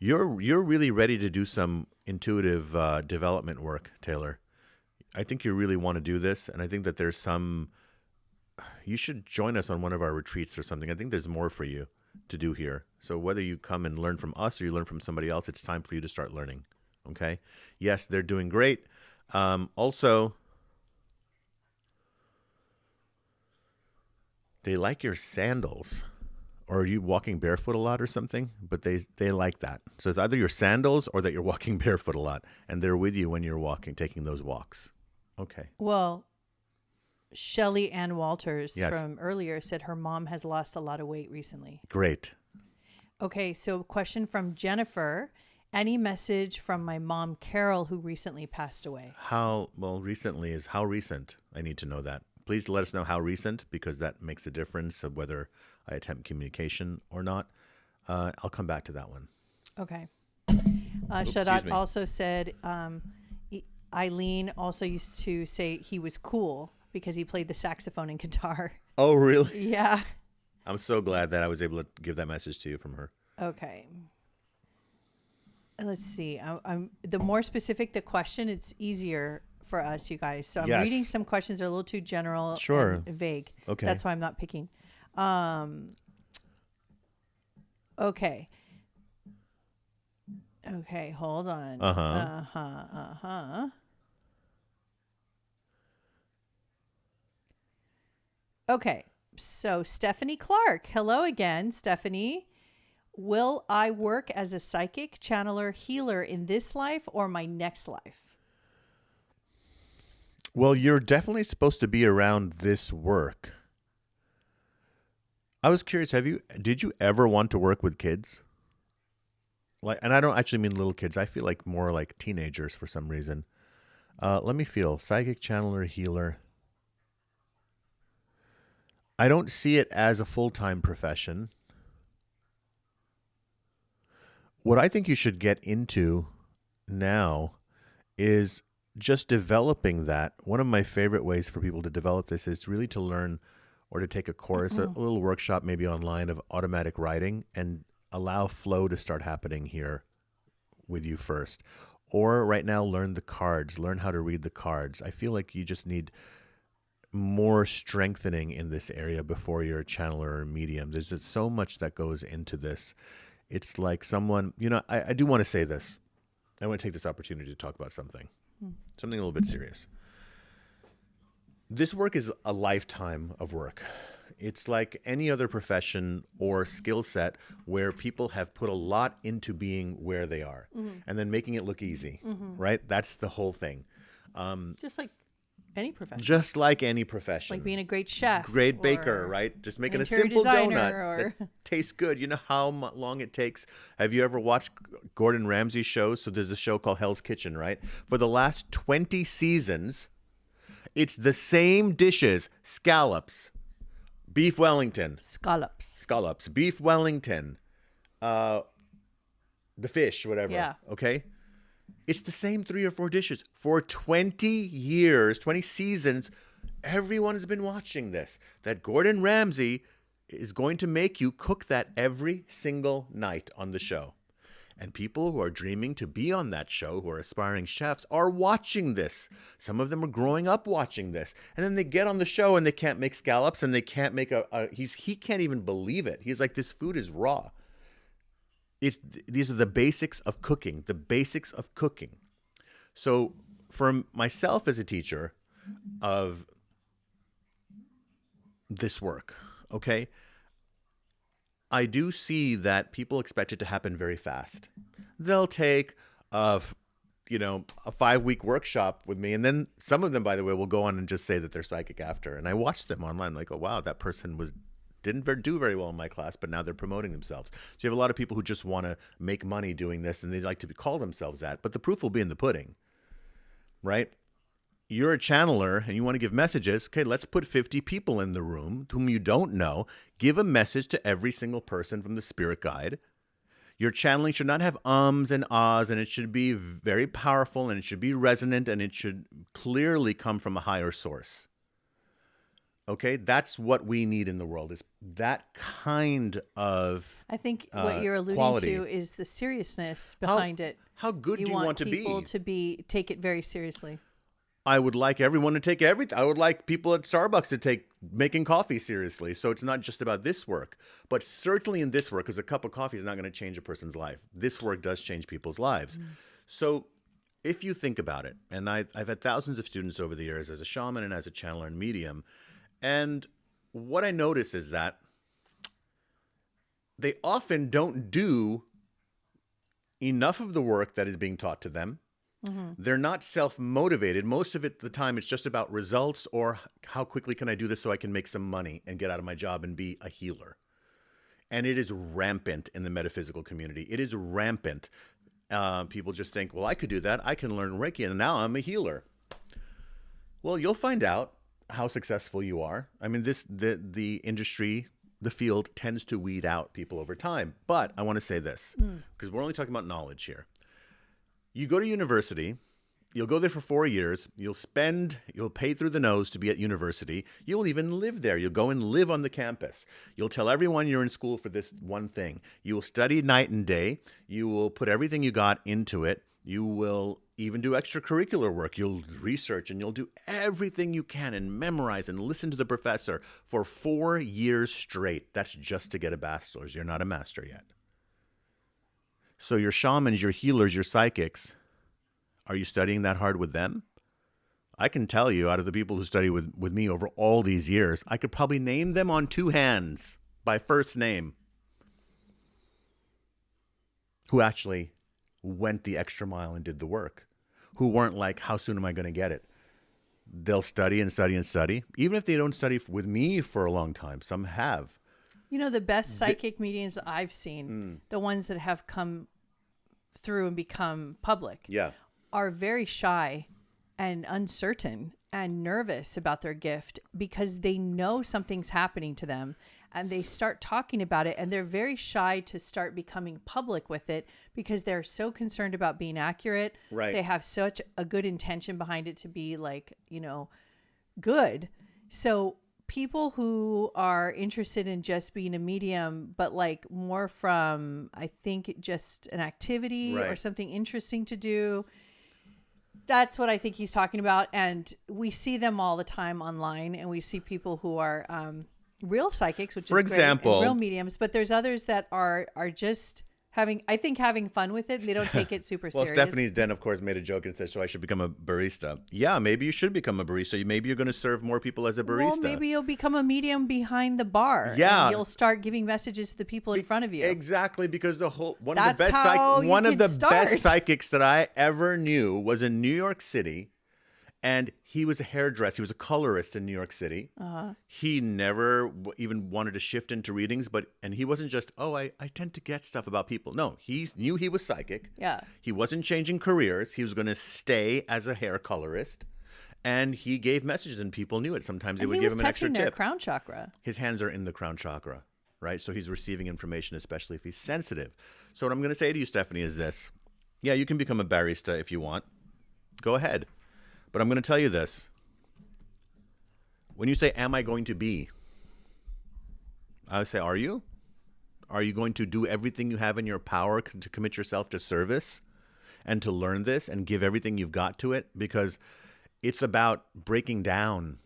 You're really ready to do some intuitive development work, Taylor. I think you really want to do this, and I think that you should join us on one of our retreats or something. I think there's more for you to do here. So whether you come and learn from us or you learn from somebody else, it's time for you to start learning, okay? Yes, they're doing great. Also, they like your sandals. Or are you walking barefoot a lot or something? But they like that. So it's either your sandals or that you're walking barefoot a lot. And they're with you when you're taking those walks. Okay. Well, Shelly Ann Walters from earlier said her mom has lost a lot of weight recently. Great. Okay, so question from Jennifer. Any message from my mom, Carol, who recently passed away? How recent? I need to know that. Please let us know how recent, because that makes a difference of whether I attempt communication or not. I'll come back to that one. Okay. Shadat also said Eileen also used to say he was cool because he played the saxophone and guitar. Oh, really? Yeah. I'm so glad that I was able to give that message to you from her. Okay. Let's see. The more specific the question, it's easier for us, you guys. So I'm reading some questions that are a little too general and vague. Okay. That's why I'm not picking. Okay. Okay, hold on. Okay, so Stephanie Clark. Hello again, Stephanie. Will I work as a psychic, channeler, healer in this life or my next life? Well, you're definitely supposed to be around this work. I was curious, did you ever want to work with kids? And I don't actually mean little kids. I feel like more like teenagers for some reason. Let me feel. Psychic, channeler, healer. I don't see it as a full-time profession. What I think you should get into now is just developing that. One of my favorite ways for people to develop this is really to learn or to take a course, a little workshop maybe online of automatic writing, and allow flow to start happening here with you first. Or right now, learn the cards, learn how to read the cards. I feel like you just need more strengthening in this area before you're a channeler or a medium. There's just so much that goes into this. It's like someone, I do want to say this. I want to take this opportunity to talk about something a little bit serious. This work is a lifetime of work. It's like any other profession or skill set where people have put a lot into being where they are and then making it look easy, right? That's the whole thing. Just like any profession. Just like any profession. Like being a great chef. Great baker, right? Just making a interior simple designer donut that tastes good. You know how long it takes? Have you ever watched Gordon Ramsay's shows? So there's a show called Hell's Kitchen, right? For the last 20 seasons, it's the same dishes. Scallops, beef Wellington. Scallops, beef Wellington, the fish, whatever. Yeah. Okay? It's the same 3 or 4 dishes for 20 years, 20 seasons. Everyone has been watching this. That Gordon Ramsay is going to make you cook that every single night on the show. And people who are dreaming to be on that show, who are aspiring chefs, are watching this. Some of them are growing up watching this. And then they get on the show and they can't make scallops and they can't make he can't even believe it. He's like, this food is raw. These are the basics of cooking, So for myself as a teacher of this work, okay, I do see that people expect it to happen very fast. They'll take a 5-week workshop with me, and then some of them, by the way, will go on and just say that they're psychic after. And I watch them online, like, oh wow, that person didn't do very well in my class, but now they're promoting themselves. So you have a lot of people who just want to make money doing this, and they like to call themselves that. But the proof will be in the pudding, right? You're a channeler and you want to give messages. Okay, let's put 50 people in the room whom you don't know. Give a message to every single person from the spirit guide. Your channeling should not have ums and ahs, and it should be very powerful, and it should be resonant, and it should clearly come from a higher source. Okay, that's what we need in the world, is that kind of I think what you're alluding quality. to is the seriousness behind it. How good do you want to be? People to take it very seriously. I would like everyone to take everything. I would like people at Starbucks to take making coffee seriously. So it's not just about this work, but certainly in this work, because a cup of coffee is not going to change a person's life. This work does change people's lives. So if you think about it, and I've had thousands of students over the years as a shaman and as a channeler and medium, and what I notice is that they often don't do enough of the work that is being taught to them. They're not self-motivated. Most of it, the time, it's just about results or how quickly can I do this so I can make some money and get out of my job and be a healer. And it is rampant in the metaphysical community. It is rampant. People just think, well, I could do that. I can learn Reiki and now I'm a healer. Well, you'll find out how successful you are. I mean, the industry, the field tends to weed out people over time. But I want to say this, because we're only talking about knowledge here. You go to university, you'll go there for 4 years, you'll pay through the nose to be at university, you'll even live there, you'll go and live on the campus. You'll tell everyone you're in school for this one thing. You will study night and day, you will put everything you got into it, you will even do extracurricular work, you'll research, and you'll do everything you can and memorize and listen to the professor for 4 years straight. That's just to get a bachelor's. You're not a master yet. So your shamans, your healers, your psychics, are you studying that hard with them? I can tell you, out of the people who study with me over all these years, I could probably name them on 2 hands by first name who actually went the extra mile and did the work, who weren't like, how soon am I going to get it? They'll study and study and study, even if they don't study with me for a long time. Some have. You know, the best psychic mediums I've seen, the ones that have come through and become public, Yeah. are very shy and uncertain and nervous about their gift because they know something's happening to them, and they start talking about it, and they're very shy to start becoming public with it because they're so concerned about being accurate. Right. They have such a good intention behind it to be like, good. So people who are interested in just being a medium, but like more from, I think, just an activity or something interesting to do. That's what I think he's talking about. And we see them all the time online, and we see people who are real psychics, which For is great, example, and real mediums, but there's others that are just having fun with it. They don't take it super Well, serious. Stephanie then, of course, made a joke and said, so I should become a barista. Yeah, maybe you should become a barista. Maybe you're going to serve more people as a barista. Well, maybe you'll become a medium behind the bar. Yeah. And you'll start giving messages to the people in front of you. Exactly, because one That's of the best how you one of can the start. best psychics that I ever knew was in New York City. And he was a hairdresser. He was a colorist in New York City. He never even wanted to shift into readings, and he wasn't just, I tend to get stuff about people. No, he knew he was psychic. Yeah. He wasn't changing careers. He was going to stay as a hair colorist. And he gave messages, and people knew it. Sometimes they would give him an extra touching their tip. crown chakra. His hands are in the crown chakra, right? So he's receiving information, especially if he's sensitive. So what I'm going to say to you, Stephanie, is this. Yeah, you can become a barista if you want. Go ahead. But I'm going to tell you this. When you say, am I going to be? I would say, are you? Are you going to do everything you have in your power to commit yourself to service and to learn this and give everything you've got to it? Because it's about breaking down.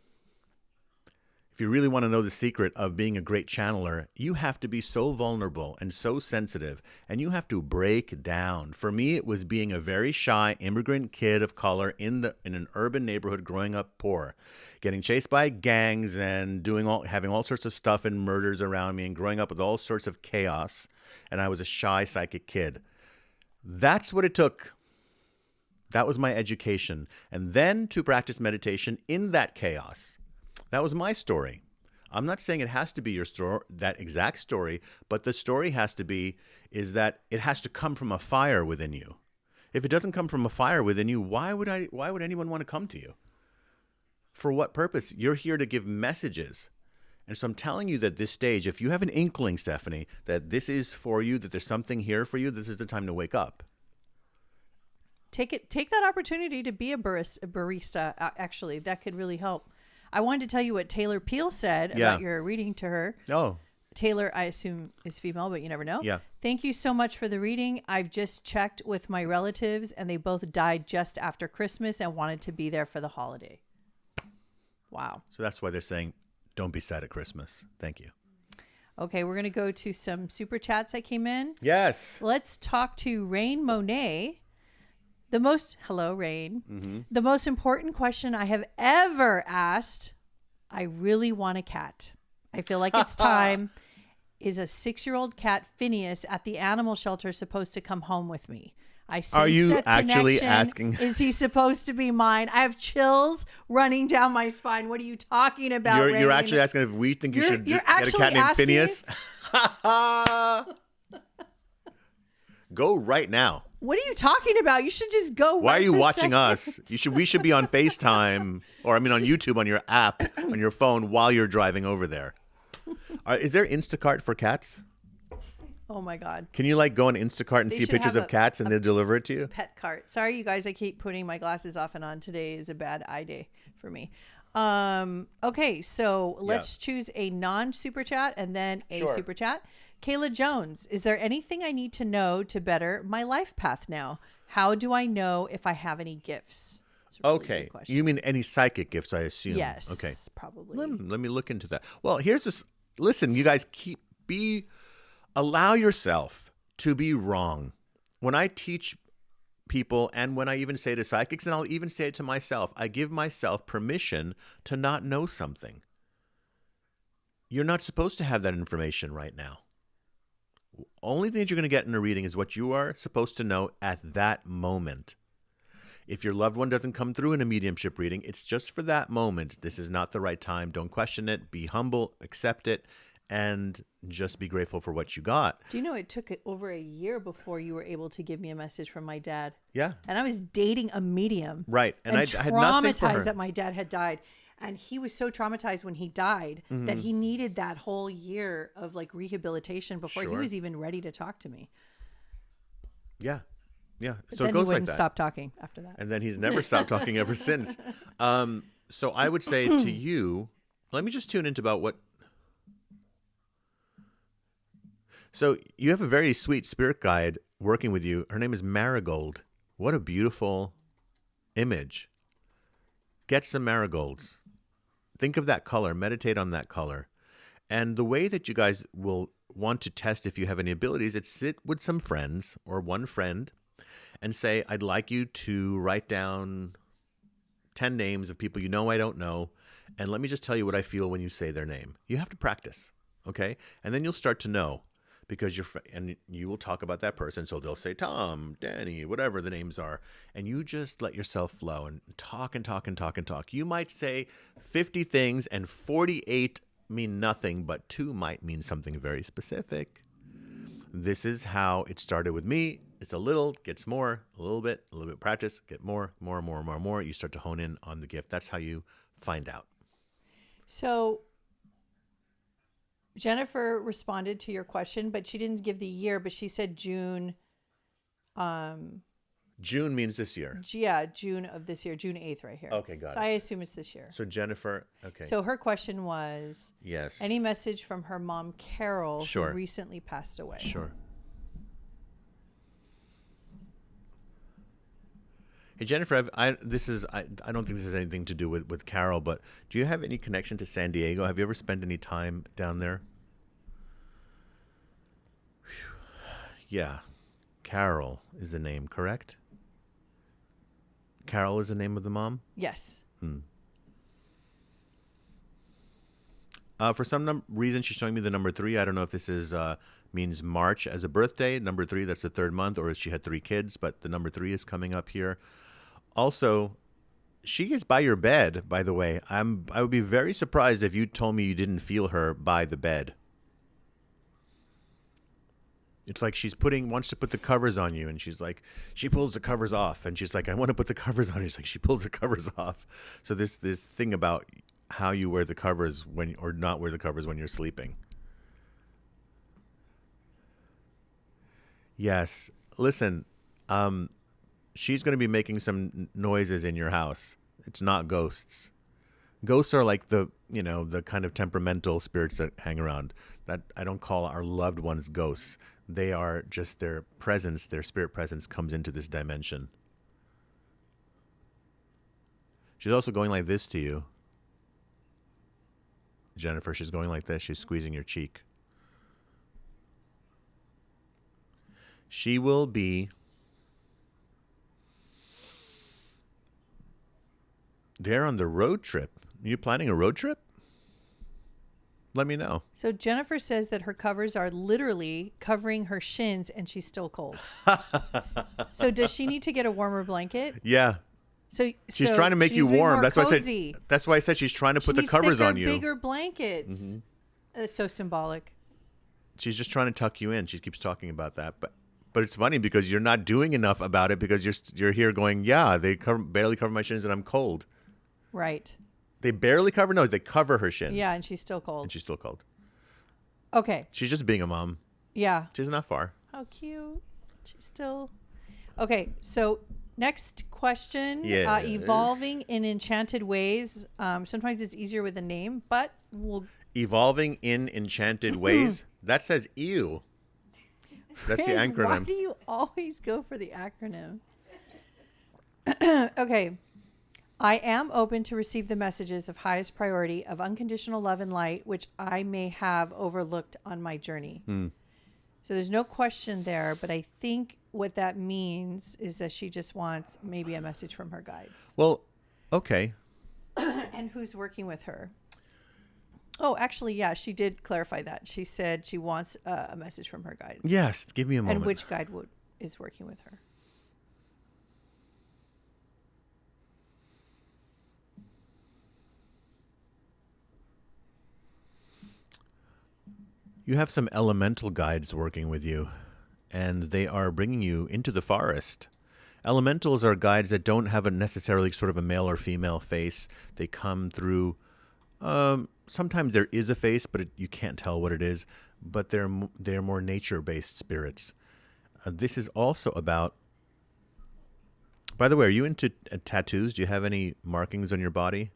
If you really want to know the secret of being a great channeler, you have to be so vulnerable and so sensitive, and you have to break down. For me, it was being a very shy immigrant kid of color in an urban neighborhood growing up poor, getting chased by gangs and having all sorts of stuff and murders around me and growing up with all sorts of chaos. And I was a shy psychic kid. That's what it took. That was my education. And then to practice meditation in that chaos. That was my story. I'm not saying it has to be your story, that exact story, but the story has to be is that it has to come from a fire within you. If it doesn't come from a fire within you, why would anyone want to come to you? For what purpose? You're here to give messages. And so I'm telling you that this stage, if you have an inkling, Stephanie, that this is for you, that there's something here for you, this is the time to wake up. Take that opportunity to be a barista. Actually, that could really help. I wanted to tell you what Taylor Peel said about your reading to her. Oh. Taylor, I assume, is female, but you never know. Yeah. Thank you so much for the reading. I've just checked with my relatives, and they both died just after Christmas and wanted to be there for the holiday. Wow. So that's why they're saying, don't be sad at Christmas. Thank you. Okay, we're going to go to some super chats that came in. Yes. Let's talk to Rain Monet. Hello, Rain. Mm-hmm. The most important question I have ever asked, I really want a cat. I feel like it's time. Is a 6-year-old cat, Phineas, at the animal shelter supposed to come home with me? I sensed Are you a actually connection. asking? Is he supposed to be mine? I have chills running down my spine. What are you talking about, You're Rain? actually asking if we think you should You're get a actually cat named asking? Phineas? Go right now. What are you talking about? You should just go. Why are right you this watching second. us? We should be on FaceTime, or on YouTube on your app, on your phone while you're driving over there. Is there Instacart for cats? Oh my God. Can you go on Instacart and They see should pictures have of cats and they'll deliver it to you? Pet cart. Sorry, you guys. I keep putting my glasses off and on. Today is a bad eye day for me. Okay, so let's choose a non-super chat and then a super chat. Kayla Jones, is there anything I need to know to better my life path now? How do I know if I have any gifts? That's a really good question. You mean any psychic gifts, I assume? Yes. Okay. Probably. Let me look into that. Well, here's this. Listen, you guys, allow yourself to be wrong. When I teach people, and when I even say to psychics, and I'll even say it to myself, I give myself permission to not know something. You're not supposed to have that information right now. Only thing that you're going to get in a reading is what you are supposed to know at that moment. If your loved one doesn't come through in a mediumship reading, it's just for that moment. This is not the right time. Don't question it. Be humble, accept it, and just be grateful for what you got. Do you know it took over a year before you were able to give me a message from my dad? Yeah. And I was dating a medium. Right. And I had nothing for her. Traumatized that my dad had died. And he was so traumatized when he died that he needed that whole year of like rehabilitation before he was even ready to talk to me. Yeah. Yeah. But so then it goes he like wouldn't that. stop talking after that. And then he's never stopped talking ever since. So I would say to you, let me just tune into about what. So you have a very sweet spirit guide working with you. Her name is Marigold. What a beautiful image. Get some marigolds. Think of that color. Meditate on that color. And the way that you guys will want to test if you have any abilities, is sit with some friends or one friend and say, I'd like you to write down 10 names of people you know I don't know, and let me just tell you what I feel when you say their name. You have to practice, okay? And then you'll start to know, because and you will talk about that person. So they'll say Tom, Danny, whatever the names are, and you just let yourself flow and talk and talk and talk and talk. You might say 50 things and 48 mean nothing, but 2 might mean something very specific. This is how it started with me. It's a little, gets more, a little bit practice, get more. You start to hone in on the gift. That's how you find out. So Jennifer responded to your question, but she didn't give the year, but she said June. June means this year. Yeah, June of this year, June 8th right here. Okay, got it. So I assume it's this year. So Jennifer, okay. So her question was, yes. Any message from her mom, Carol, Sure. who recently passed away? Sure. Hey Jennifer, I don't think this has anything to do with Carol, but do you have any connection to San Diego? Have you ever spent any time down there? Whew. Yeah, Carol is the name, correct? Carol is the name of the mom? Yes. For some reason, she's showing me the number 3. I don't know if this is means March as a birthday. Number 3, that's the 3rd month, or if she had 3 kids, but the number 3 is coming up here. Also, she is by your bed, by the way. I would be very surprised if you told me you didn't feel her by the bed. It's like wants to put the covers on you, and she pulls the covers off, and she's like, I want to put the covers on you. It's like she pulls the covers off. So this thing about how you wear the covers or not wear the covers when you're sleeping. Yes. Listen, she's going to be making some noises in your house. It's not ghosts. Ghosts are like the kind of temperamental spirits that hang around. That I don't call our loved ones ghosts. They are just their presence, their spirit presence comes into this dimension. She's also going like this to you. Jennifer, she's going like this. She's squeezing your cheek. She will be there on the road trip. Are you planning a road trip? Let me know. So Jennifer says that her covers are literally covering her shins and she's still cold. So does she need to get a warmer blanket? Yeah. So she's trying to make you warm. That's cozy. why I said she's trying to put the covers on you. Bigger blankets. Mm-hmm. That's so symbolic. She's just trying to tuck you in. She keeps talking about that, but it's funny because you're not doing enough about it because you're here going, yeah, they barely cover my shins and I'm cold. Right. They barely cover? No, they cover her shins. Yeah, and she's still cold. Okay. She's just being a mom. Yeah. She's not far. How cute. She's still... Okay, so next question. Yes. Evolving in enchanted ways. Sometimes it's easier with a name, but we'll... Evolving in enchanted ways? That says ew. That's the acronym. Why do you always go for the acronym? Okay. I am open to receive the messages of highest priority of unconditional love and light, which I may have overlooked on my journey. So there's no question there, but I think what that means is that she just wants maybe a message from her guides. Well, okay. And who's working with her? Oh, actually, yeah, she did clarify that. She said she wants a message from her guides. Yes, give me a moment. And which guide is working with her? You have some elemental guides working with you, and they are bringing you into the forest. Elementals are guides that don't have a necessarily sort of a male or female face. They come through. Sometimes there is a face, but you can't tell what it is. But they're more nature-based spirits. This is also about. By the way, are you into tattoos? Do you have any markings on your body?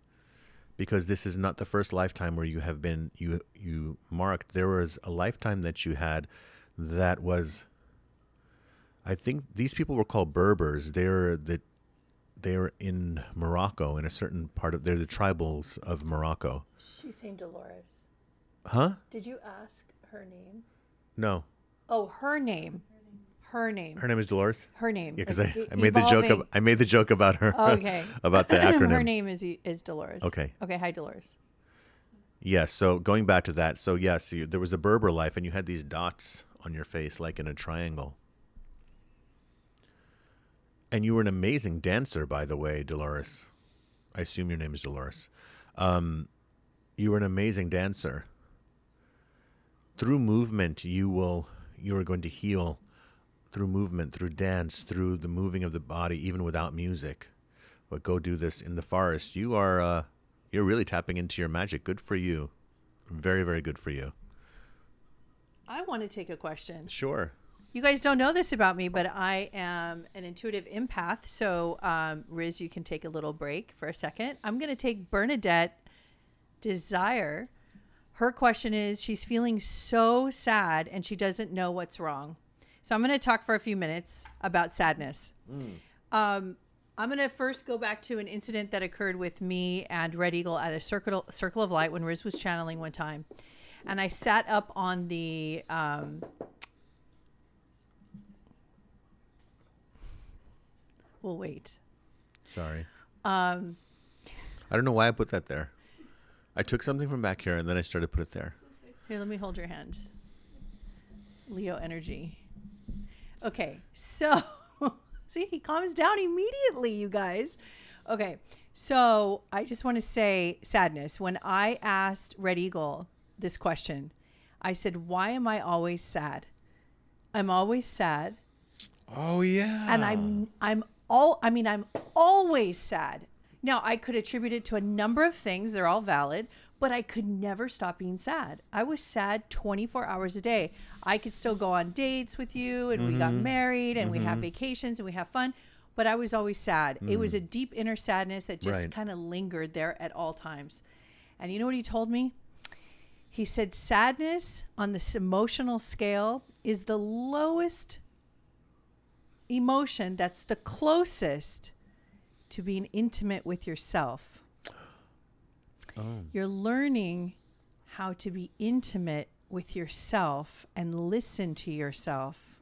Because this is not the first lifetime where you have been you marked. There was a lifetime that you had that was. I think these people were called Berbers. They're in Morocco, in a certain part of. They're the tribals of Morocco. She's saying Dolores. Huh? Did you ask her name? No. Oh, her name. Her name. Her name is Dolores. Her name. Yeah, because I made the joke. I made the joke about her. Okay. About the acronym. Her name is Dolores. Okay. Okay. Hi, Dolores. Yes. So going back to that. So yes, there was a Berber life, and you had these dots on your face, like in a triangle. And you were an amazing dancer, by the way, Dolores. I assume your name is Dolores. You were an amazing dancer. Through movement, you are going to heal. Through movement, through dance, through the moving of the body, even without music. But go do this in the forest. You're really tapping into your magic. Good for you. Very, very good for you. I want to take a question. Sure. You guys don't know this about me, but I am an intuitive empath. So, Riz, you can take a little break for a second. I'm going to take Bernadette Desire. Her question is, she's feeling so sad and she doesn't know what's wrong. So I'm going to talk for a few minutes about sadness. I'm going to first go back to an incident that occurred with me and Red Eagle at a circle of light when Riz was channeling one time. And I sat up on the... we'll wait. Sorry. I don't know why I put that there. I took something from back here and then I started to put it there. Here, let me hold your hand. Leo energy. Okay, so see, he calms down immediately, you guys. Okay, so I just want to say sadness. When I asked Red Eagle this question, I said, why am I always sad? I'm always sad. Oh, yeah. And I'm always sad. Now, I could attribute it to a number of things. They're all valid, but I could never stop being sad. I was sad 24 hours a day. I could still go on dates with you, and we got married, and we have vacations, and we have fun, but I was always sad. It was a deep inner sadness that just kind of lingered there at all times. And you know what he told me? He said, sadness on this emotional scale is the lowest emotion that's the closest to being intimate with yourself. You're learning how to be intimate with yourself and listen to yourself.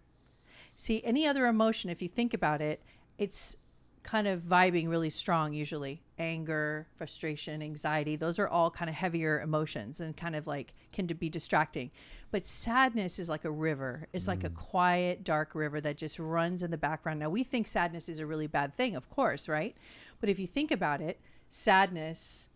See, any other emotion, if you think about it, it's kind of vibing really strong usually. Anger, frustration, anxiety, those are all kind of heavier emotions and kind of like can be distracting. But sadness is like a river. It's like a quiet, dark river that just runs in the background. Now, we think sadness is a really bad thing, of course, right? But if you think about it, sadness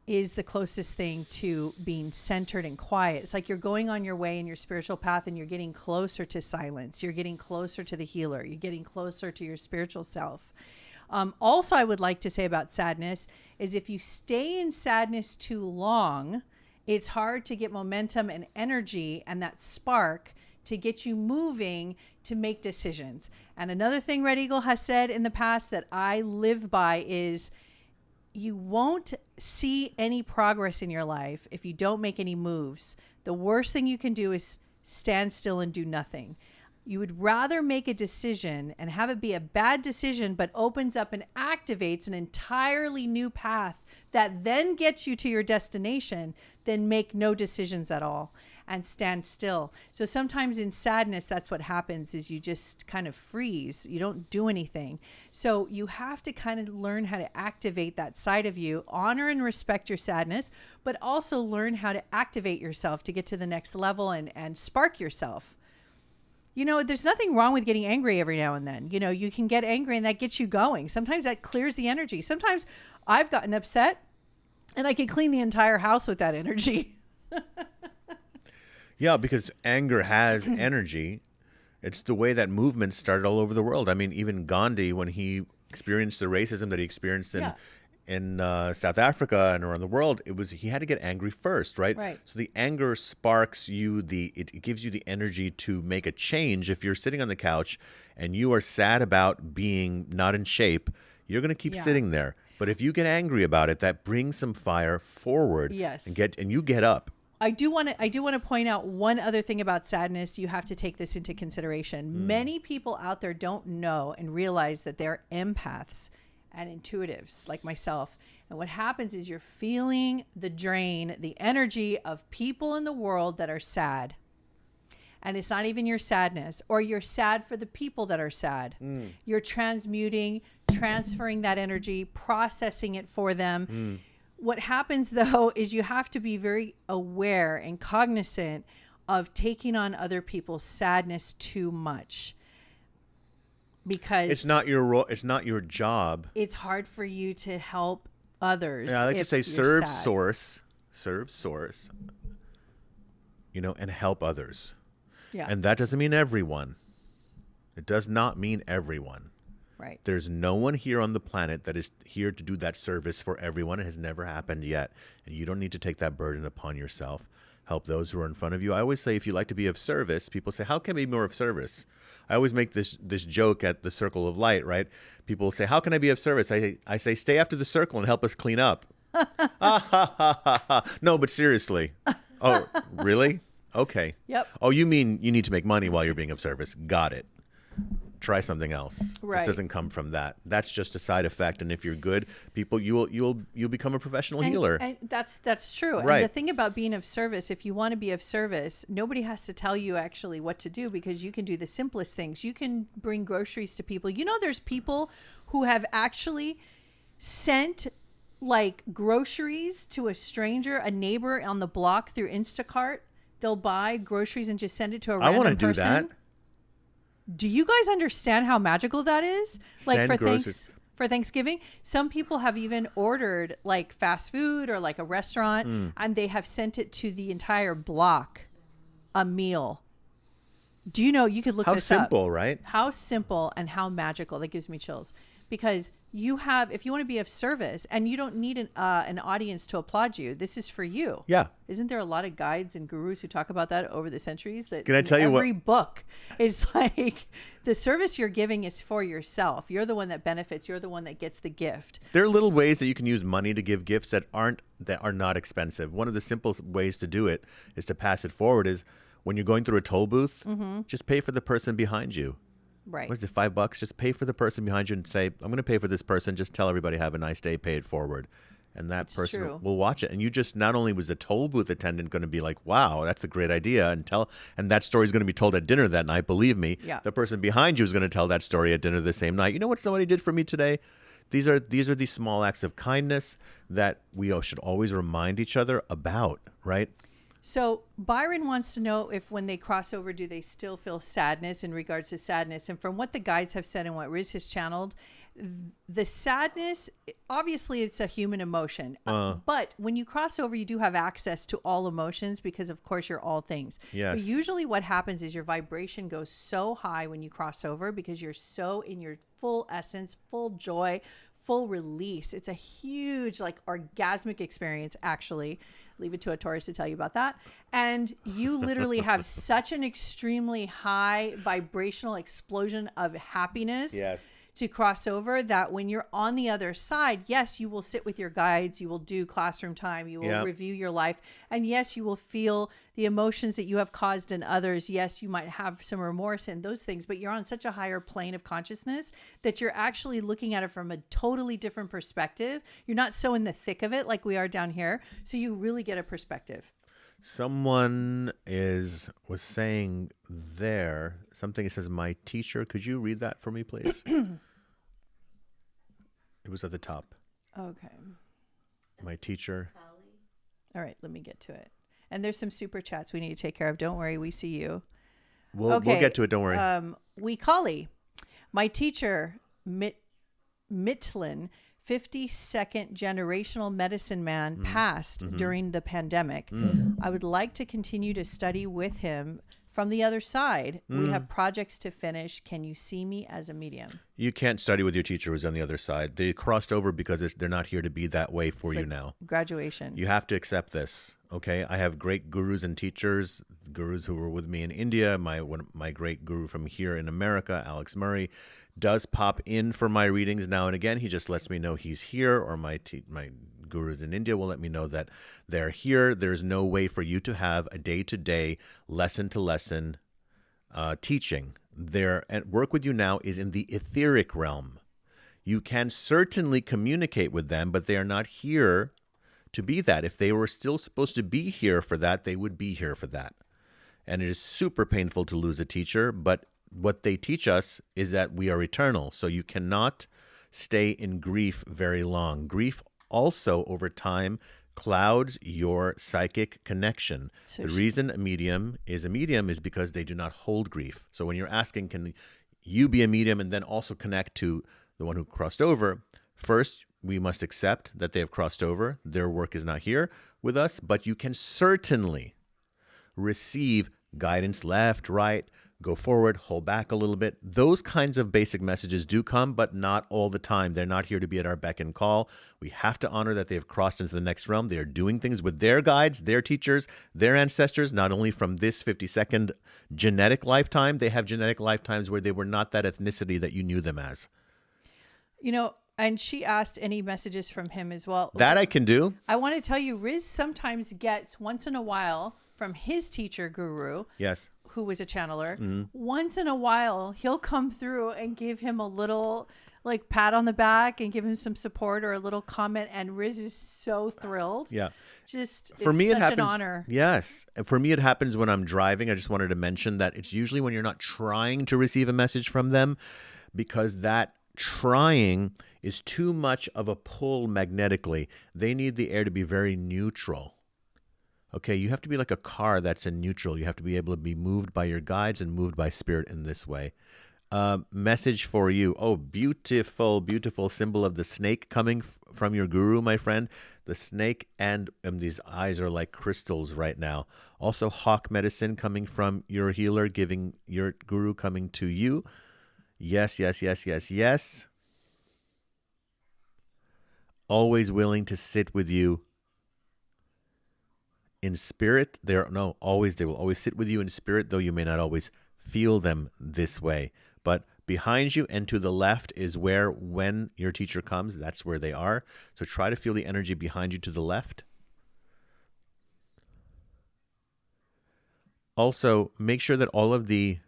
is the closest thing to being centered and quiet. It's like you're going on your way in your spiritual path and you're getting closer to silence. You're getting closer to the healer. You're getting closer to your spiritual self. Also, I would like to say about sadness is if you stay in sadness too long, it's hard to get momentum and energy and that spark to get you moving to make decisions. And another thing Red Eagle has said in the past that I live by is you won't see any progress in your life if you don't make any moves. The worst thing you can do is stand still and do nothing. You would rather make a decision and have it be a bad decision, but opens up and activates an entirely new path that then gets you to your destination than make no decisions at all and stand still. So sometimes in sadness, that's what happens is you just kind of freeze. You don't do anything. So you have to kind of learn how to activate that side of you, honor and respect your sadness, but also learn how to activate yourself to get to the next level and spark yourself. You know, there's nothing wrong with getting angry every now and then. You know, you can get angry and that gets you going. Sometimes that clears the energy. Sometimes I've gotten upset and I can clean the entire house with that energy. Yeah, because anger has energy. It's the way that movement started all over the world. I mean, even Gandhi, when he experienced the racism that he experienced Yeah. in South Africa and around the world, he had to get angry first, right? Right. So the anger sparks you, it gives you the energy to make a change. If you're sitting on the couch and you are sad about being not in shape, you're going to keep Yeah. sitting there. But if you get angry about it, that brings some fire forward. Yes. And you get up. I do want to point out one other thing about sadness. You have to take this into consideration. Many people out there don't know and realize that they're empaths and intuitives like myself. And what happens is you're feeling the drain, the energy of people in the world that are sad. And it's not even your sadness, or you're sad for the people that are sad. You're transferring that energy, processing it for them. What happens, though, is you have to be very aware and cognizant of taking on other people's sadness too much, because It's not your role. It's not your job. it's hard for you to help others. Yeah, I like to if say you're serve sad. source, and help others. Yeah, And that doesn't mean everyone. It does not mean everyone. right. There's no one here on the planet that is here to do that service for everyone. It has never happened yet. And you don't need to take that burden upon yourself. Help those who are in front of you. I always say, if you like to be of service, people say, how can I be more of service? I always make this joke at the Circle of Light, right? People say, how can I be of service? I say, stay after the circle and help us clean up. No, but seriously. Oh, really? Okay. Yep. Oh, you mean you need to make money while you're being of service. Got it. Try something else. Right. It doesn't come from that. That's just a side effect. And if you're good, people, you'll become a professional healer. And that's true. Right. And the thing about being of service, if you want to be of service, nobody has to tell you actually what to do, because you can do the simplest things. You can bring groceries to people. You know, there's people who have actually sent like groceries to a stranger, a neighbor on the block through Instacart. They'll buy groceries and just send it to a I random want to do person. that. Do you guys understand how magical that is? Like Send for groceries. for Thanksgiving, some people have even ordered like fast food or like a restaurant, and they have sent it to the entire block, a meal. Do you know, you could look How this up. simple, right? How simple and how magical. That gives me chills, because you have, if you want to be of service, and you don't need an audience to applaud you, this is for you. Yeah. Isn't there a lot of guides and gurus who talk about that over the centuries? That Can I in tell you what- every book is like, the service you're giving is for yourself. You're the one that benefits. You're the one that gets the gift. There are little ways that you can use money to give gifts that are not expensive. One of the simplest ways to do it is to pass it forward. Is when you're going through a toll booth, just pay for the person behind you. Right. What is it, $5? Just pay for the person behind you and say, I'm going to pay for this person. Just tell everybody, have a nice day, pay it forward. And that person true. will watch it. And you just, not only was the toll booth attendant going to be like, wow, that's a great idea. And that story is going to be told at dinner that night. Believe me, Yeah. the person behind you is going to tell that story at dinner the same night. You know what somebody did for me today? These are the small acts of kindness that we should always remind each other about, right? So Byron wants to know if when they cross over, do they still feel sadness in regards to sadness? And from what the guides have said and what Riz has channeled, the sadness, obviously it's a human emotion. But when you cross over, you do have access to all emotions, because of course you're all things. Yes. But usually what happens is your vibration goes so high when you cross over, because you're so in your full essence, full joy, full release. It's a huge, like, orgasmic experience, actually. Leave it to a Taurus to tell you about that. And you literally have such an extremely high vibrational explosion of happiness to cross over, that when you're on the other side, yes, you will sit with your guides, you will do classroom time, you will review your life, and yes, you will feel the emotions that you have caused in others. Yes, you might have some remorse and those things, but you're on such a higher plane of consciousness that you're actually looking at it from a totally different perspective. You're not so in the thick of it like we are down here, so you really get a perspective. Someone was saying there something. It says, my teacher. Could you read that for me, please? It was at the top. Okay. My teacher. All right, let me get to it. And there's some super chats we need to take care of. Don't worry, we see you. We'll get to it. Don't worry. We Kali, my teacher, Mitlin, 52nd generational medicine man passed during the pandemic. I would like to continue to study with him from the other side. We have projects to finish. Can you see me as a medium? You can't study with your teacher who's on the other side. They crossed over because they're not here to be that way for you now. Graduation. You have to accept this, okay? I have great gurus and teachers, gurus who were with me in India. My great guru from here in America, Alex Murray, does pop in for my readings now and again. He just lets me know he's here, or my gurus in India will let me know that they're here. There's no way for you to have a day-to-day, lesson-to-lesson teaching. Their work with you now is in the etheric realm. You can certainly communicate with them, but they are not here to be that. If they were still supposed to be here for that, they would be here for that. And it is super painful to lose a teacher, but what they teach us is that we are eternal. So you cannot stay in grief very long. Grief also, over time, clouds your psychic connection. So the reason a medium is because they do not hold grief. So when you're asking, can you be a medium and then also connect to the one who crossed over? First, we must accept that they have crossed over. Their work is not here with us, but you can certainly receive guidance left, right, go forward, hold back a little bit. Those kinds of basic messages do come, but not all the time. They're not here to be at our beck and call. We have to honor that they have crossed into the next realm. They are doing things with their guides, their teachers, their ancestors, not only from this 52nd genetic lifetime. They have genetic lifetimes where they were not that ethnicity that you knew them as. You know, and she asked any messages from him as well. That I can do. I want to tell you, Riz sometimes gets once in a while from his teacher guru. Yes. Who was a channeler. Once in a while, he'll come through and give him a little like pat on the back and give him some support or a little comment. And Riz is so thrilled. Yeah. Just for me, such it happens. An honor. Yes. For me, it happens when I'm driving. I just wanted to mention that it's usually when you're not trying to receive a message from them, because that trying is too much of a pull magnetically. They need the air to be very neutral. Okay, you have to be like a car that's in neutral. You have to be able to be moved by your guides and moved by spirit in this way. Message for you. Oh, beautiful, beautiful symbol of the snake coming from your guru, my friend. The snake and these eyes are like crystals right now. Also, hawk medicine coming from your healer, giving your guru coming to you. Yes, yes, yes, yes, yes. Always willing to sit with you in spirit. They will always sit with you in spirit, though you may not always feel them this way. But behind you and to the left is where, when your teacher comes, that's where they are. So try to feel the energy behind you to the left. Also, make sure that all of the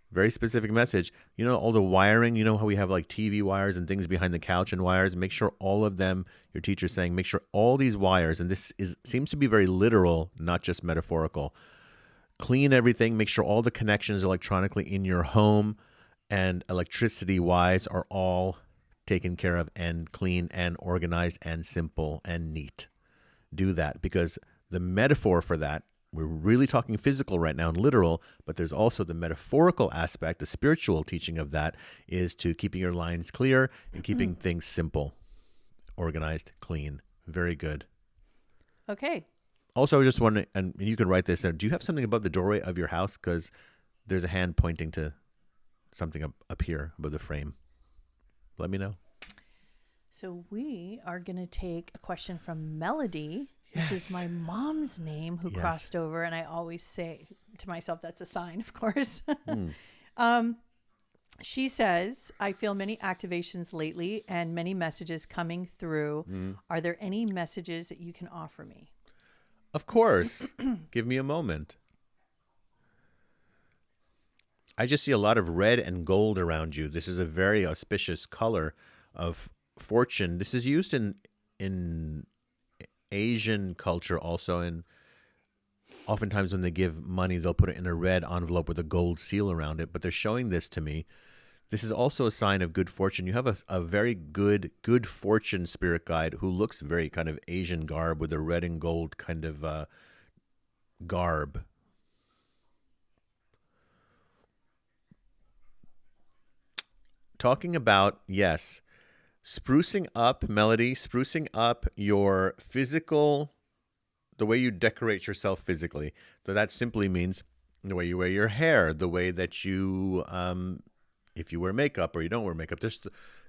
very specific message, all the wiring, how we have like TV wires and things behind the couch and wires, make sure all of them, your teacher's saying, make sure all these wires, and this seems to be very literal, not just metaphorical. Clean everything, make sure all the connections electronically in your home and electricity-wise are all taken care of and clean and organized and simple and neat. Do that, because the metaphor for that, we're really talking physical right now and literal, but there's also the metaphorical aspect, the spiritual teaching of that is to keeping your lines clear and keeping things simple, organized, clean. Very good. Okay. Also, I was just wondering, and you can write this down, do you have something above the doorway of your house? Because there's a hand pointing to something up here above the frame. Let me know. So we are going to take a question from Melody, which is my mom's name, who crossed over. And I always say to myself, that's a sign, of course. She says, I feel many activations lately and many messages coming through. Are there any messages that you can offer me? Of course. Give me a moment. I just see a lot of red and gold around you. This is a very auspicious color of fortune. This is used in Asian culture also, and oftentimes when they give money, they'll put it in a red envelope with a gold seal around it, but they're showing this to me. This is also a sign of good fortune. You have a very good fortune spirit guide who looks very kind of Asian garb with a red and gold kind of garb. Talking about, yes. sprucing up, Melody, sprucing up your physical, the way you decorate yourself physically. So that simply means the way you wear your hair, the way that you, if you wear makeup or you don't wear makeup, there's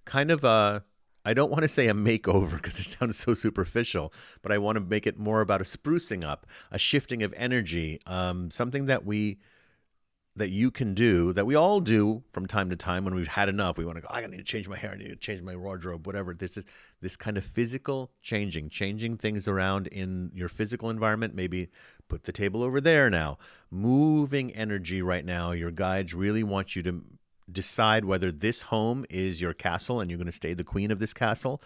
kind of a, I don't want to say a makeover because it sounds so superficial, but I want to make it more about a sprucing up, a shifting of energy, something that you can do, that we all do from time to time when we've had enough. We want to go, I need to change my hair, I need to change my wardrobe, whatever. This is this kind of physical changing things around in your physical environment. Maybe put the table over there now. Moving energy right now. Your guides really want you to decide whether this home is your castle and you're going to stay the queen of this castle,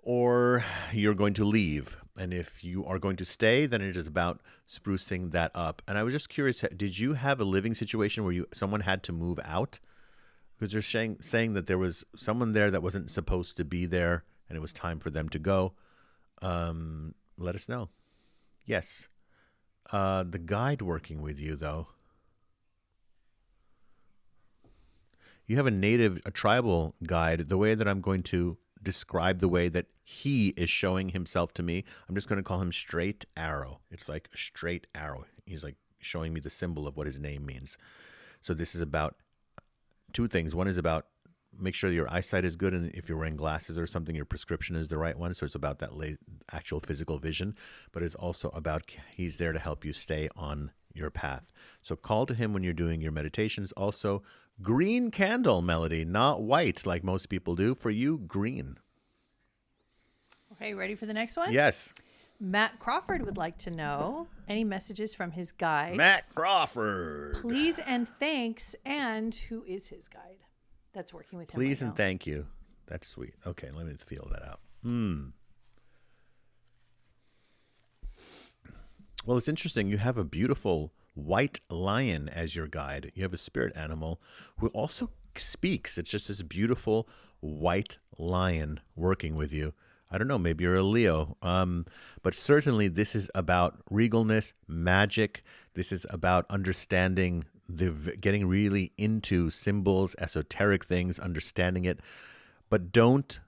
or you're going to leave. And if you are going to stay, then it is about sprucing that up. And I was just curious, did you have a living situation where someone had to move out? Because they're saying that there was someone there that wasn't supposed to be there and it was time for them to go. Let us know. Yes. The guide working with you, though. You have a tribal guide. The way that I'm going to describe the way that he is showing himself to me, I'm just going to call him Straight Arrow. It's like a straight arrow. He's like showing me the symbol of what his name means. So this is about two things. One is about make sure your eyesight is good, and if you're wearing glasses or something, your prescription is the right one. So it's about that actual physical vision, but it's also about he's there to help you stay on your path. So call to him when you're doing your meditations. Also, green candle, Melody, not white like most people do. For you, green. Okay, ready for the next one? Yes. Matt Crawford would like to know any messages from his guides. Matt Crawford. Please and thanks. And who is his guide that's working with him? Please right and now? thank you. That's sweet. Okay, let me feel that out. Well, it's interesting. You have a beautiful white lion as your guide. You have a spirit animal who also speaks. It's just this beautiful white lion working with you. I don't know, maybe you're a Leo, but certainly this is about regalness, magic. This is about understanding, getting really into symbols, esoteric things, understanding it. But don't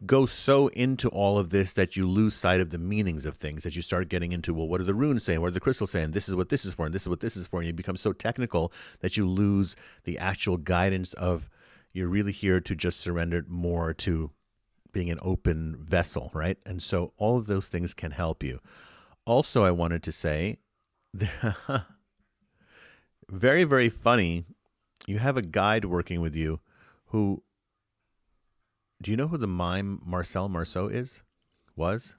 go so into all of this that you lose sight of the meanings of things, that you start getting into, well, what are the runes saying? What are the crystals saying? This is what this is for, and this is what this is for. And you become so technical that you lose the actual guidance of you're really here to just surrender more to being an open vessel, right? And so all of those things can help you. Also, I wanted to say, very, very funny, you have a guide working with you who, do you know who the mime Marcel Marceau was?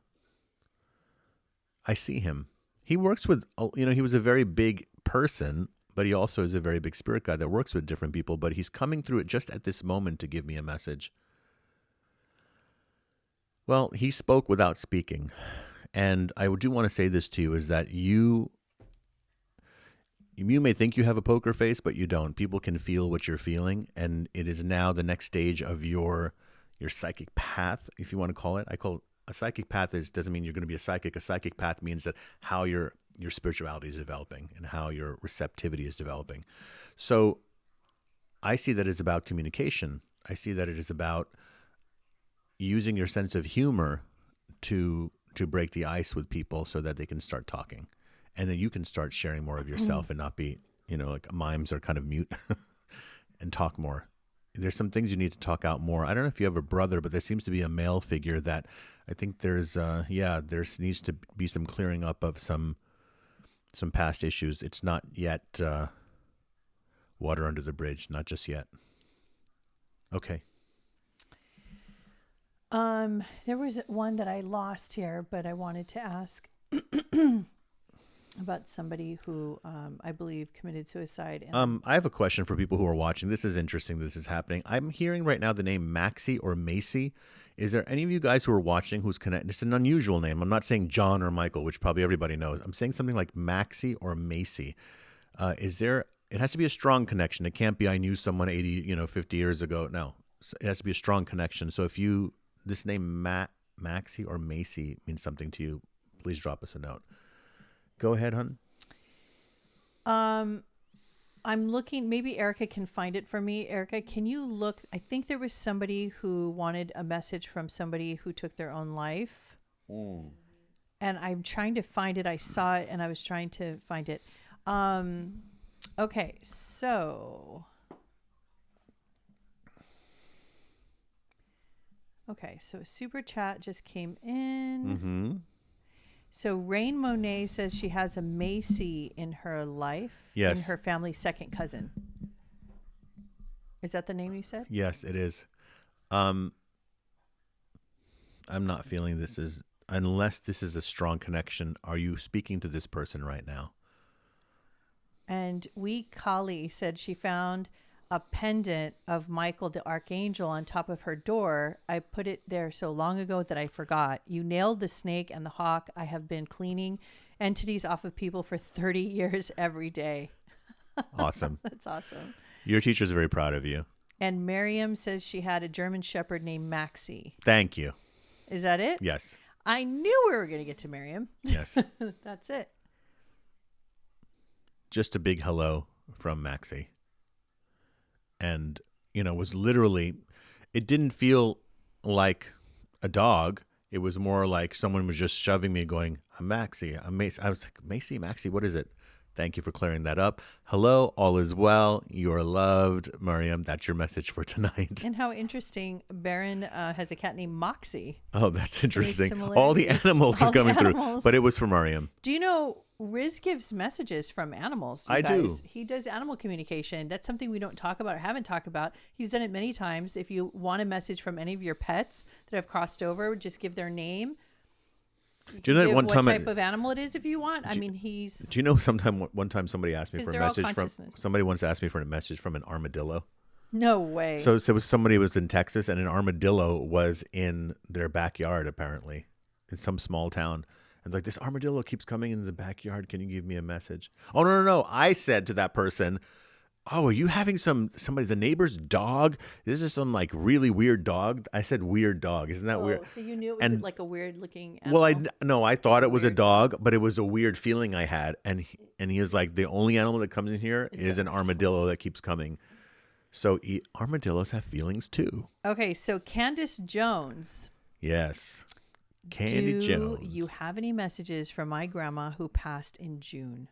I see him. He works with, he was a very big person, but he also is a very big spirit guide that works with different people, but he's coming through it just at this moment to give me a message. Well, he spoke without speaking. And I do want to say this to you, is that you may think you have a poker face, but you don't. People can feel what you're feeling, and it is now the next stage of your psychic path, if you want to call it. I call it a psychic path doesn't mean you're going to be a psychic. A psychic path means that how your spirituality is developing and how your receptivity is developing. So I see that it's about communication. I see that it is about using your sense of humor to break the ice with people so that they can start talking. And then you can start sharing more of yourself and not be, like mimes are kind of mute and talk more. There's some things you need to talk out more. I don't know if you have a brother, but there seems to be a male figure that I think there needs to be some clearing up of some past issues. It's not yet water under the bridge, not just yet. Okay. There was one that I lost here, but I wanted to ask about somebody who I believe committed suicide. And I have a question for people who are watching. This is interesting that this is happening. I'm hearing right now the name Maxie or Macy. Is there any of you guys who are watching who's connected? It's an unusual name. I'm not saying John or Michael, which probably everybody knows. I'm saying something like Maxie or Macy. It has to be a strong connection. It can't be I knew someone 50 years ago. No, it has to be a strong connection. So if this name Maxie or Macy means something to you, please drop us a note. Go ahead, hon. I'm looking, maybe Erica can find it for me. Erica, can you look? I think there was somebody who wanted a message from somebody who took their own life. And I'm trying to find it. I saw it and I was trying to find it. Okay, so. Okay, so a super chat just came in. Mm-hmm. So Rain Monet says she has a Macy in her life. Yes. In her family's second cousin. Is that the name you said? Yes, it is. I'm not feeling this is, unless this is a strong connection. Are you speaking to this person right now? And Kali said she found a pendant of Michael the Archangel on top of her door. I put it there so long ago that I forgot. You nailed the snake and the hawk. I have been cleaning entities off of people for 30 years every day. Awesome. That's awesome. Your teacher's very proud of you. And Miriam says she had a German Shepherd named Maxie. Thank you. Is that it? Yes. I knew we were going to get to Miriam. Yes. That's it. Just a big hello from Maxie. And, was literally, it didn't feel like a dog. It was more like someone was just shoving me going, I'm Maxie. I'm Macy. I was like, Maxie, what is it? Thank you for clearing that up. Hello, all is well. You're loved, Miriam. That's your message for tonight. And how interesting, Baron has a cat named Moxie. Oh, that's interesting. similarities. All the animals are coming through, but it was for Miriam. Do you know Riz gives messages from animals? I do. He does animal communication. That's something we don't talk about or haven't talked about. He's done it many times. If you want a message from any of your pets that have crossed over, just give their name. Do you know what type of animal it is if you want? I mean, he's. Do you know one time somebody asked me for a message from somebody once asked me for a message from an armadillo? No way. So it was somebody was in Texas and an armadillo was in their backyard apparently in some small town. And like, this armadillo keeps coming into the backyard. Can you give me a message? Oh, no. I said to that person, oh, are you having the neighbor's dog? This is some like really weird dog. I said weird dog. Isn't that weird? So you knew it was like a weird looking animal? Well, I thought it was a dog, but it was a weird feeling I had. And he was like, the only animal that comes in here is an armadillo that keeps coming. So armadillos have feelings too. Okay, so Candace Jones. Yes. Candy Jones. Do you have any messages from my grandma who passed in June?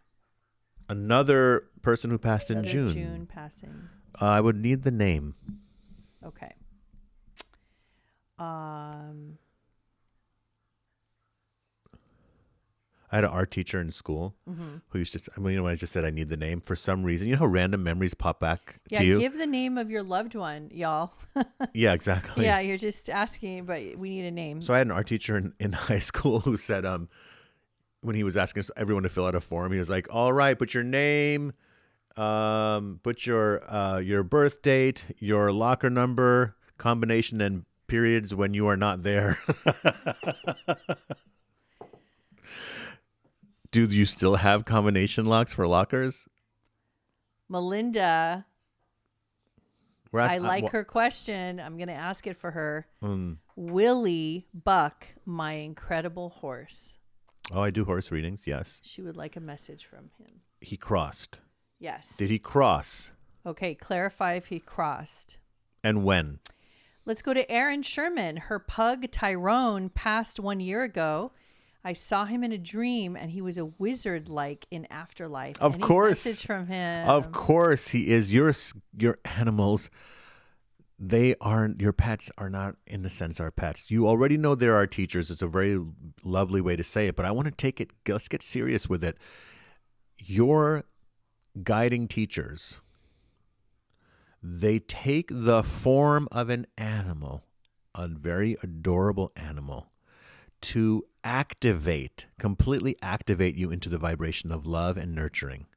Another person who passed in June. June passing. I would need the name. Okay. I had an art teacher in school who used to, when I just said I need the name, for some reason, you know how random memories pop back to you? Yeah, give the name of your loved one, y'all. Yeah, exactly. Yeah, you're just asking, but we need a name. So I had an art teacher in high school who said, when he was asking everyone to fill out a form, he was like, all right, put your name, put your birth date, your locker number, combination, and periods when you are not there. Do you still have combination locks for lockers? Melinda, I like her question. I'm going to ask it for her. Willie Buck, my incredible horse. Oh, I do horse readings, yes. She would like a message from him. He crossed. Yes. Did he cross? Okay, clarify if he crossed. And when? Let's go to Erin Sherman. Her pug, Tyrone, passed 1 year ago. I saw him in a dream, and he was a wizard-like in Afterlife. Of course. Message from him? Of course he is. Your animals, your pets are not, in a sense, our pets. You already know they're our teachers. It's a very lovely way to say it, but I want to take it, let's get serious with it. Your guiding teachers, they take the form of an animal, a very adorable animal, to completely activate you into the vibration of love and nurturing,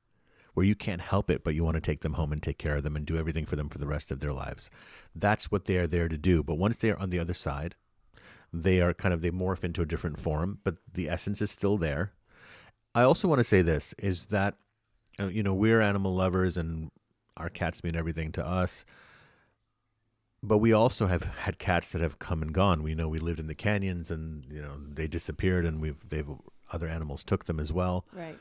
where you can't help it, but you want to take them home and take care of them and do everything for them for the rest of their lives. That's what they're there to do. But once they're on the other side, they morph into a different form, but the essence is still there. I also want to say this, is that, we're animal lovers and our cats mean everything to us. But we also have had cats that have come and gone. We know we lived in the canyons and, they disappeared and other animals took them as well. Right.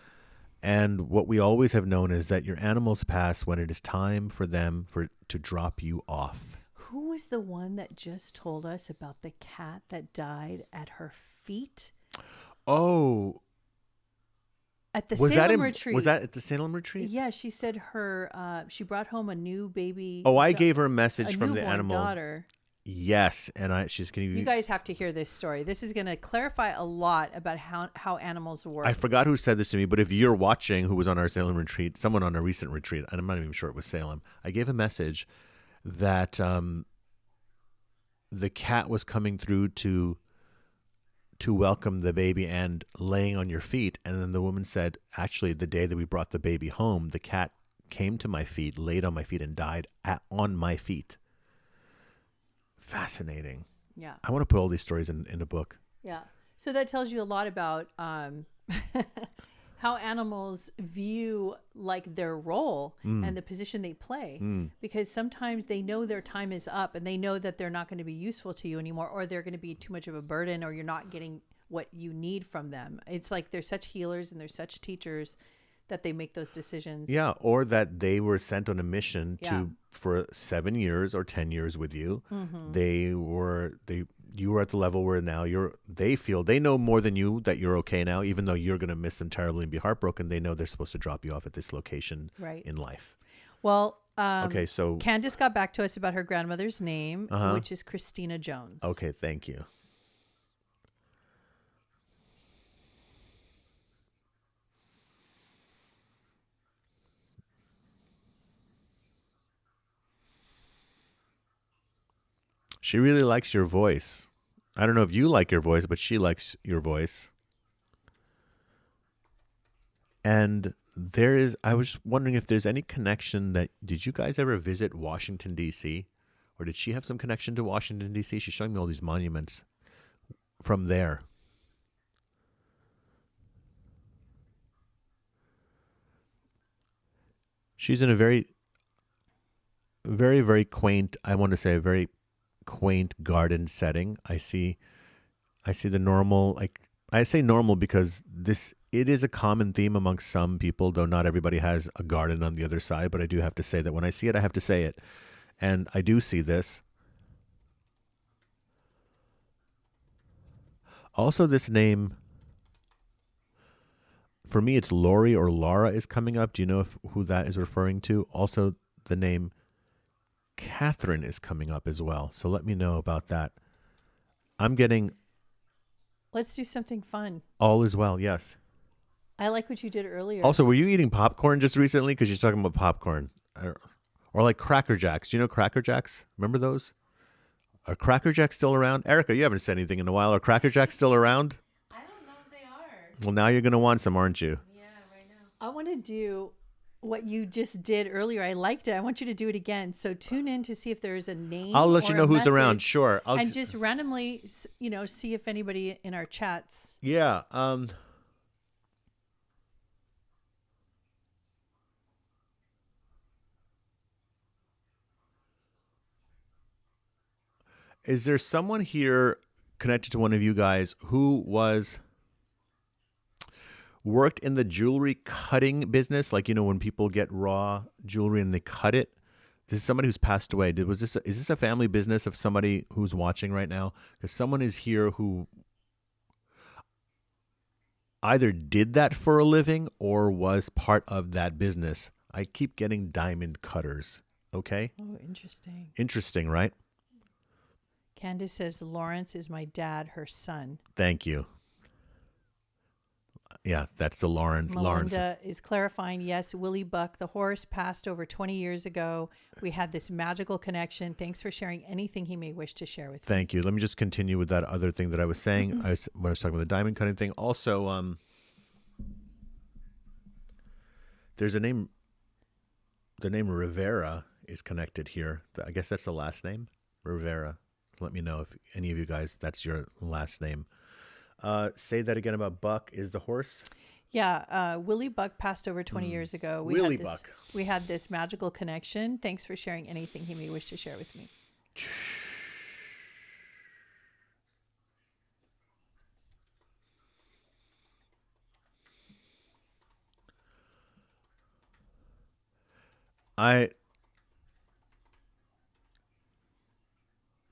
And what we always have known is that your animals pass when it is time for them to drop you off. Who was the one that just told us about the cat that died at her feet? Oh, At the Salem retreat. Was that at the Salem retreat? Yeah, she said she brought home a new baby. Oh, I gave her a message a from the newborn animal. Daughter. Yes, and she's going to. You guys have to hear this story. This is going to clarify a lot about how animals work. I forgot who said this to me, but if you're watching, who was on our Salem retreat, someone on a recent retreat, and I'm not even sure it was Salem, I gave a message that the cat was coming through to welcome the baby and laying on your feet, and then the woman said, actually, the day that we brought the baby home, the cat came to my feet, laid on my feet, and died on my feet. Fascinating. Yeah. I want to put all these stories in a book. Yeah. So that tells you a lot about how animals view like their role and the position they play, because sometimes they know their time is up and they know that they're not going to be useful to you anymore, or they're going to be too much of a burden, or you're not getting what you need from them. It's like they're such healers and they're such teachers that they make those decisions. Yeah, or that they were sent on a mission for 7 years or 10 years with you. You were at the level where now they know more than you that you're okay now, even though you're going to miss them terribly and be heartbroken. They know they're supposed to drop you off at this location in life. Well, okay, so Candace got back to us about her grandmother's name, which is Christina Jones. Okay, thank you. She really likes your voice. I don't know if you like your voice, but she likes your voice. And I was wondering if there's any connection did you guys ever visit Washington, D.C.? Or did she have some connection to Washington, D.C.? She's showing me all these monuments from there. She's in a very, very, very quaint, I want to say a very quaint garden setting. I see the normal, I say normal because it is a common theme amongst some people, though not everybody has a garden on the other side. But I do have to say that when I see it, I have to say it. And I do see this. Also, this name, for me, it's Lori or Laura is coming up. Do you know who that is referring to? Also, the name Catherine is coming up as well. So let me know about that. I'm getting... Let's do something fun. All is well, yes. I like what you did earlier. Also, were you eating popcorn just recently? Because you're talking about popcorn. Or like Cracker Jacks. Do you know Cracker Jacks? Remember those? Are Cracker Jacks still around? Erica, you haven't said anything in a while. Are Cracker Jacks still around? I don't know if they are. Well, now you're going to want some, aren't you? Yeah, right now. I want to do what you just did earlier. I liked it. I want you to do it again. So tune in to see if there's a name. I'll let you know who's around. message, Sure. and just randomly, see if anybody in our chats. Yeah. Is there someone here connected to one of you guys who worked in the jewelry cutting business? Like, when people get raw jewelry and they cut it. This is somebody who's passed away. Is this a family business of somebody who's watching right now? Because someone is here who either did that for a living or was part of that business. I keep getting diamond cutters. Okay? Oh, interesting. Interesting, right? Candace says, Lawrence is my dad, her son. Thank you. Yeah, that's the Lawrence. Melinda is clarifying, yes, Willie Buck, the horse, passed over 20 years ago. We had this magical connection. Thanks for sharing anything he may wish to share with you. Thank you. Let me just continue with that other thing that I was saying. When I was talking about the diamond cutting thing. Also, there's a name. The name Rivera is connected here. I guess that's the last name, Rivera. Let me know if any of you guys, that's your last name. Say that again about Buck is the horse. Yeah. Willie Buck passed over 20 years ago. Buck. We had this magical connection. Thanks for sharing anything he may wish to share with me.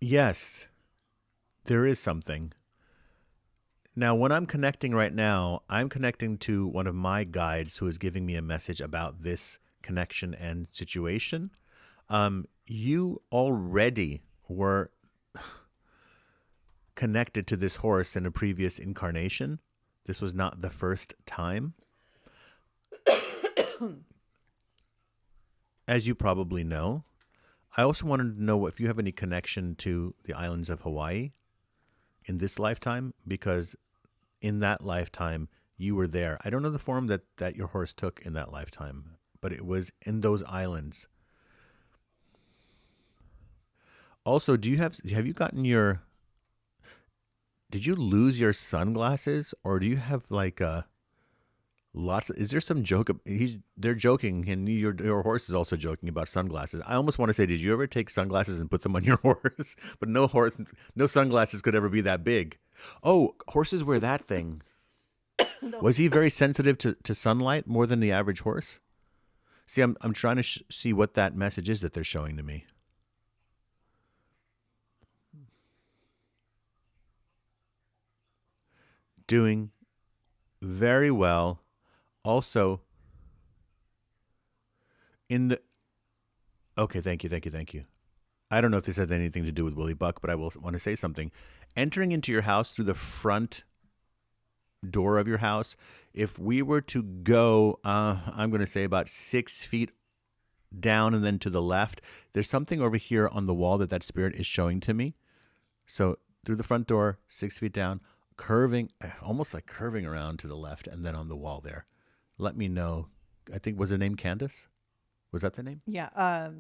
Yes, there is something. Now, when I'm connecting right now, I'm connecting to one of my guides who is giving me a message about this connection and situation. You already were connected to this horse in a previous incarnation. This was not the first time. As you probably know. I also wanted to know if you have any connection to the islands of Hawaii in this lifetime, because in that lifetime you were there. I don't know the form that your horse took in that lifetime, but it was in those islands. Also, have you gotten did you lose your sunglasses, or do you have like is there some joke? They're joking, and your horse is also joking about sunglasses. I almost want to say, did you ever take sunglasses and put them on your horse? But no sunglasses could ever be that big. Oh, horses wear that thing. No. Was he very sensitive to sunlight more than the average horse? See, I'm trying to see what that message is that they're showing to me. Doing very well. Also, okay, thank you. I don't know if this has anything to do with Willie Buck, but I will want to say something. Entering into your house through the front door of your house, if we were to go, I'm going to say about 6 feet down and then to the left, there's something over here on the wall that spirit is showing to me. So through the front door, 6 feet down, almost like curving around to the left, and then on the wall there. Let me know. I think, was her name Candace? Was that the name? Yeah.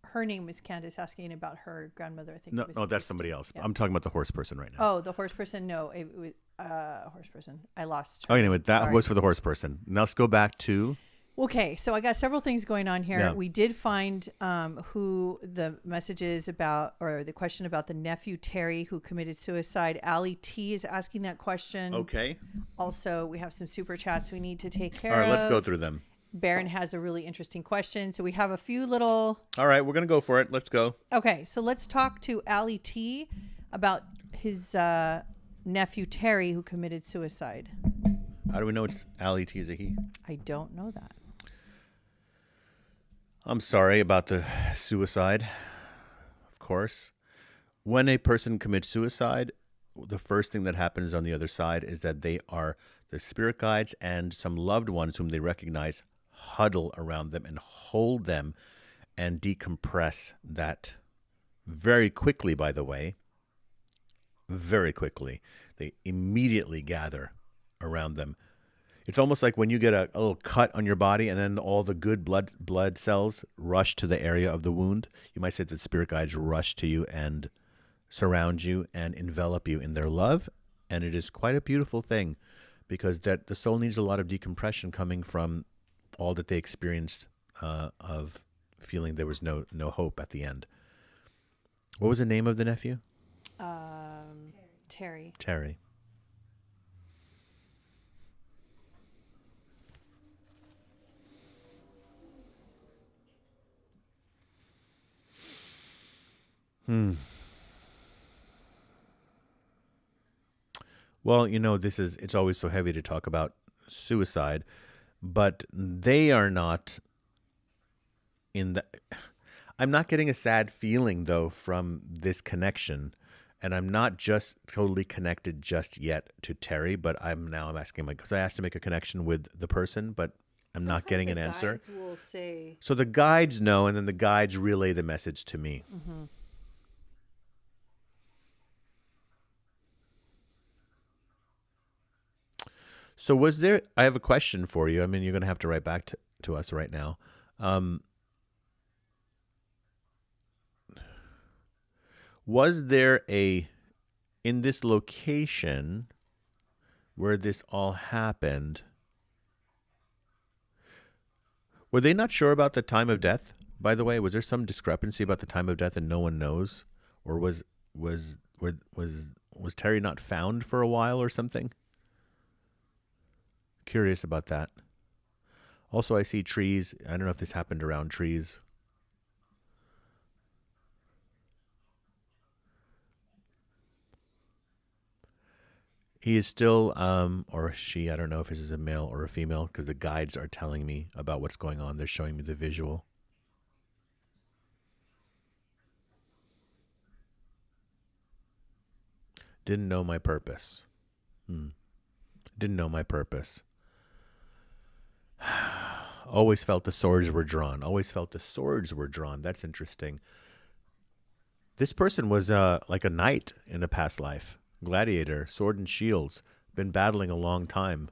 Her name was Candace, asking about her grandmother. I think. No, that's somebody else. Yeah. I'm talking about the horse person right now. Oh, the horse person? No, it was horse person. I lost her. Oh, anyway, that was for the horse person. Now let's go back to... Okay, so I got several things going on here. Yeah. We did find who the message is about, or the question about the nephew Terry who committed suicide. Allie T is asking that question. Okay. Also, we have some super chats we need to take care of. All right, let's go through them. Baron has a really interesting question. So we have a few little... All right, we're going to go for it. Let's go. Okay, so let's talk to Allie T about his nephew Terry who committed suicide. How do we know it's Allie T is a he? I don't know that. I'm sorry about the suicide, of course. When a person commits suicide, the first thing that happens on the other side is that the spirit guides and some loved ones whom they recognize huddle around them and hold them and decompress that very quickly, by the way. Very quickly. They immediately gather around them. It's almost like when you get a little cut on your body and then all the good blood cells rush to the area of the wound. You might say that spirit guides rush to you and surround you and envelop you in their love. And it is quite a beautiful thing, because that the soul needs a lot of decompression coming from all that they experienced of feeling there was no hope at the end. What was the name of the nephew? Terry. Terry. Well, it's always so heavy to talk about suicide, but they are not I'm not getting a sad feeling, though, from this connection, and I'm not just totally connected just yet to Terry, but I'm asking because I asked to make a connection with the person, but I'm not getting an answer. Will say... So the guides know, and then the guides relay the message to me. Mm-hmm. So I have a question for you. I mean, you're going to have to write back to us right now. Was there in this location where this all happened, were they not sure about the time of death, by the way? Was there some discrepancy about the time of death and no one knows? Or was Terry not found for a while or something? Curious about that. Also, I see trees. I don't know if this happened around trees. He is still, or she, I don't know if this is a male or a female, because the guides are telling me about what's going on. They're showing me the visual. Didn't know my purpose. Didn't know my purpose. Always felt the swords were drawn. Always felt the swords were drawn. That's interesting. This person was like a knight in a past life. Gladiator, sword and shields. Been battling a long time.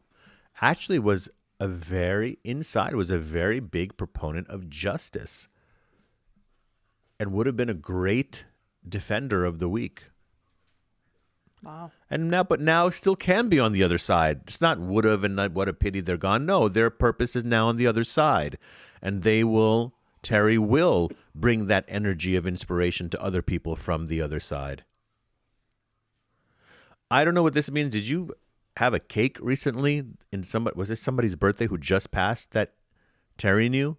Actually was a very big proponent of justice. And would have been a great defender of the weak. Wow. And now still can be on the other side. It's not would have and not what a pity they're gone. No, their purpose is now on the other side. And Terry will bring that energy of inspiration to other people from the other side. I don't know what this means. Did you have a cake recently? Was this somebody's birthday who just passed that Terry knew?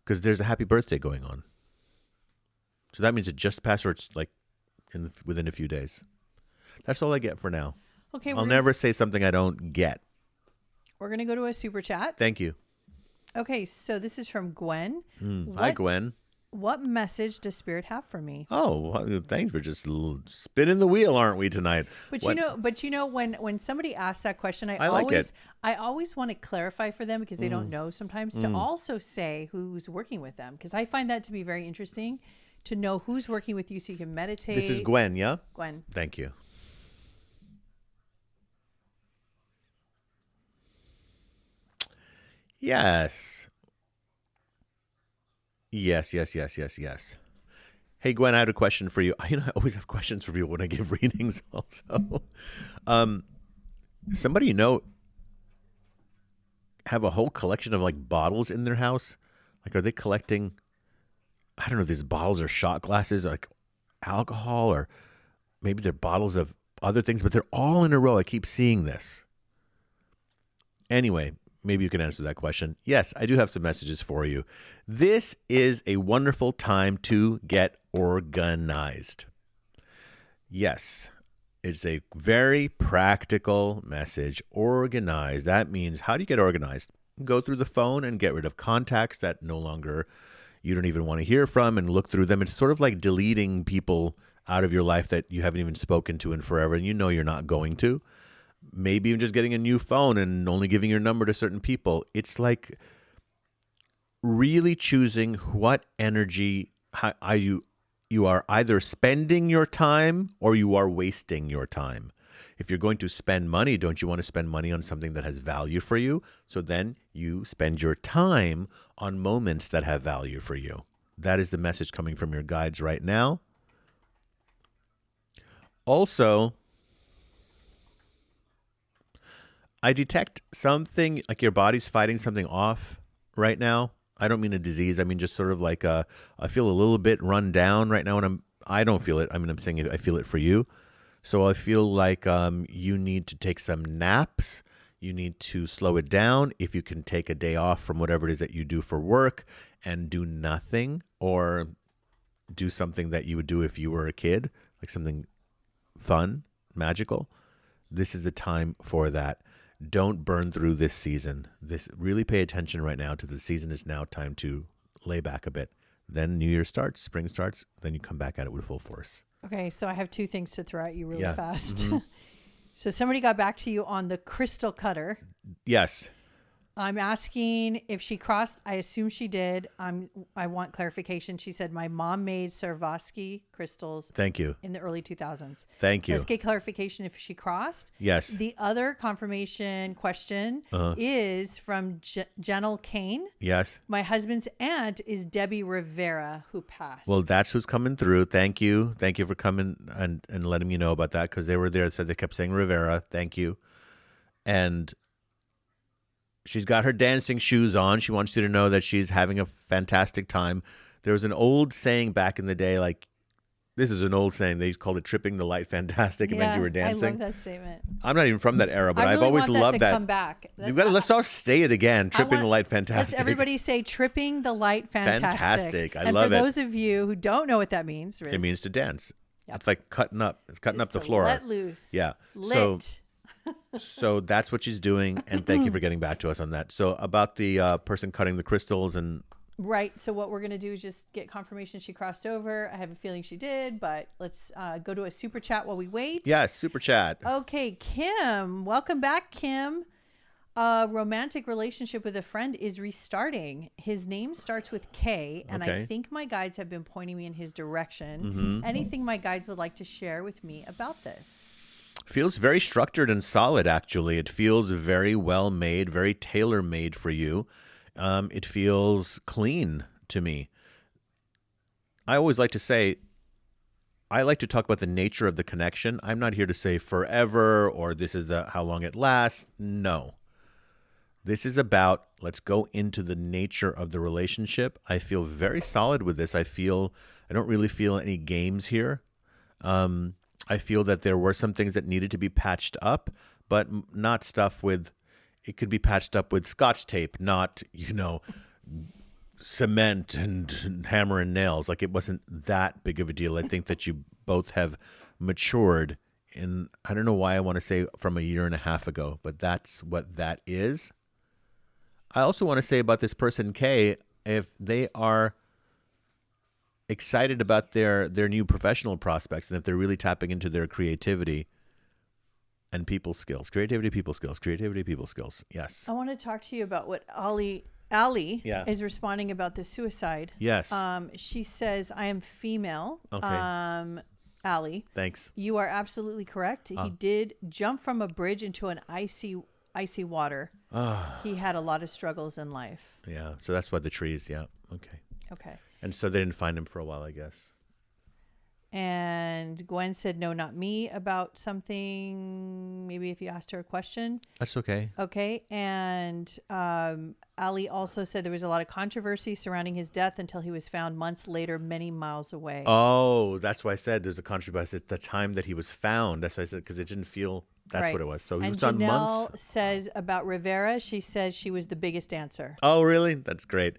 Because there's a happy birthday going on. So that means it just passed, or it's like within a few days. That's all I get for now. Okay. I'll never say something I don't get. We're going to go to a super chat. Thank you. Okay. So this is from Gwen. Hi, Gwen. What message does Spirit have for me? Oh, well, thanks for just spinning the wheel, aren't we, tonight? But you know, when somebody asks that question, I always want to clarify for them, because they don't know sometimes, to also say who's working with them, because I find that to be very interesting to know who's working with you so you can meditate. This is Gwen, yeah? Gwen. Thank you. Yes. Yes. Hey, Gwen, I had a question for you. I always have questions for people when I give readings also. Somebody have a whole collection of like bottles in their house. Like, are they collecting, I don't know if these bottles are shot glasses, like alcohol, or maybe they're bottles of other things, but they're all in a row. I keep seeing this. Anyway, maybe you can answer that question. Yes, I do have some messages for you. This is a wonderful time to get organized. Yes, it's a very practical message. Organize. That means, how do you get organized? Go through the phone and get rid of contacts that no longer you don't even want to hear from, and look through them. It's sort of like deleting people out of your life that you haven't even spoken to in forever, and you know you're not going to. Maybe even just getting a new phone and only giving your number to certain people. It's like really choosing what energy you are either spending your time or you are wasting your time. If you're going to spend money, don't you want to spend money on something that has value for you? So then you spend your time on moments that have value for you. That is the message coming from your guides right now. Also, I detect something like your body's fighting something off right now. I don't mean a disease. I mean just sort of like I feel a little bit run down right now, and I don't feel it. I mean, I'm saying I feel it for you. So I feel like you need to take some naps. You need to slow it down. If you can take a day off from whatever it is that you do for work and do nothing, or do something that you would do if you were a kid, like something fun, magical. This is the time for that. Don't burn through this season. Really pay attention right now to the season. Is now time to lay back a bit. Then New Year starts, spring starts, then you come back at it with full force. Okay, so I have two things to throw at you really fast. Mm-hmm. So somebody got back to you on the crystal cutter. Yes. I'm asking if she crossed. I assume she did. I want clarification. She said, my mom made Swarovski crystals. Thank you. In the early 2000s. Thank you. Let's get clarification if she crossed. Yes. The other confirmation question is from Jenel Kane. Yes. My husband's aunt is Debbie Rivera, who passed. Well, that's who's coming through. Thank you. Thank you for coming and letting me know about that, because they were there. So they kept saying Rivera. Thank you. And she's got her dancing shoes on. She wants you to know that she's having a fantastic time. There was an old saying back in the day, like, This is an old saying. They called it tripping the light fantastic. It meant you were dancing. I love that statement. I'm not even from that era, but I I've really always want that loved to that. come back. Let's all say it again. Tripping the light fantastic. Let's everybody say tripping the light fantastic. Fantastic. I and love for it. those of you who don't know what that means, Riz, It means to dance. Yep. It's like cutting up. It's cutting just up the to floor. let loose. Yeah. Lit. So that's what she's doing, and thank you for getting back to us on that. So about the person cutting the crystals and. Right. So what we're going to do is just get confirmation she crossed over. I have a feeling she did, but let's go to a super chat while we wait. Yes, super chat. Okay, Kim. Welcome back, Kim. A romantic relationship with a friend is restarting. His name starts with K, and I think my guides have been pointing me in his direction. Anything my guides would like to share with me about this? Feels very structured and solid, actually. It feels very well made, very tailor-made for you. It feels clean to me. I always like to say, I like to talk about the nature of the connection. I'm not here to say forever or this is how long it lasts. No. This is about, let's go into the nature of the relationship. I feel very solid with this. I don't really feel any games here. I feel that there were some things that needed to be patched up, but not stuff with, it could be patched up with Scotch tape, not, cement and hammer and nails. Like, it wasn't that big of a deal. I think that you both have matured in, I don't know why I want to say from a year and a half ago, but that's what that is. I also want to say about this person, Kay, if they are excited about their new professional prospects and if they're really tapping into their creativity and people skills, creativity, people skills. Yes. I want to talk to you about what Ali is responding about the suicide. Yes. She says, I am female. Okay. Ali. Thanks. You are absolutely correct. He did jump from a bridge into an icy water. He had a lot of struggles in life. Yeah. So that's why the trees. Yeah. Okay. And so they didn't find him for a while, I guess. And Gwen said, no, not me, about something. Maybe if you asked her a question. That's okay. Okay. And Ali also said there was a lot of controversy surrounding his death until he was found months later, many miles away. Oh, that's why I said there's a controversy at the time that he was found. That's why I said, because it didn't feel, that's what it was. So he was on months. And Janelle says about Rivera, she says she was the biggest dancer. Oh, really? That's great.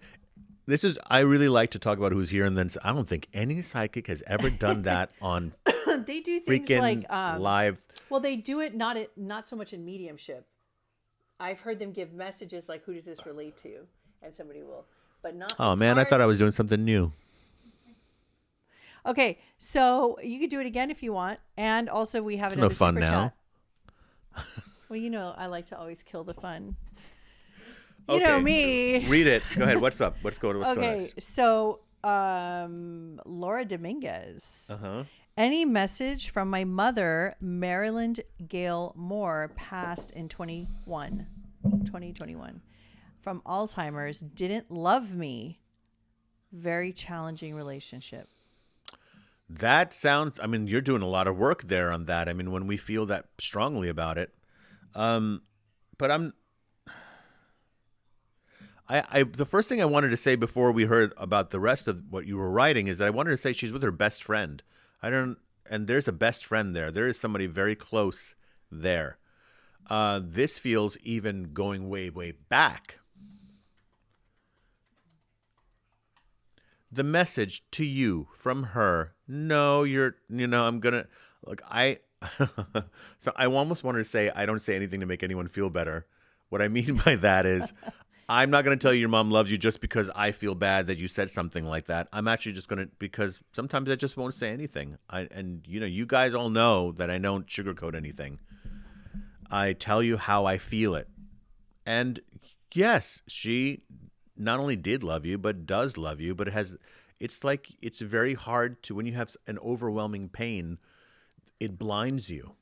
I really like to talk about who's here, and then I don't think any psychic has ever done that on they do things freaking like live. Well, they do it not so much in mediumship. I've heard them give messages like, who does this relate to? And somebody will, but not. Oh man, I thought I was doing something new. Okay, so you could do it again if you want, and also we have another super chat. Well, I like to always kill the fun. You know me. Read it. Go ahead. What's up? What's going on? Okay, so Laura Dominguez. Any message from my mother, Maryland Gail Moore, passed in 2021 from Alzheimer's, didn't love me. Very challenging relationship. That sounds, you're doing a lot of work there on that. When we feel that strongly about it. But the first thing I wanted to say before we heard about the rest of what you were writing is that I wanted to say she's with her best friend. And there's a best friend there. There is somebody very close there. This feels even going way, way back. The message to you from her, no, I'm going to, look, so I almost wanted to say, I don't say anything to make anyone feel better. What I mean by that is, I'm not going to tell you your mom loves you just because I feel bad that you said something like that. I'm actually just going to, because sometimes I just won't say anything. You guys all know that I don't sugarcoat anything. I tell you how I feel it. And yes, she not only did love you, but does love you, but it's very hard to, when you have an overwhelming pain, it blinds you.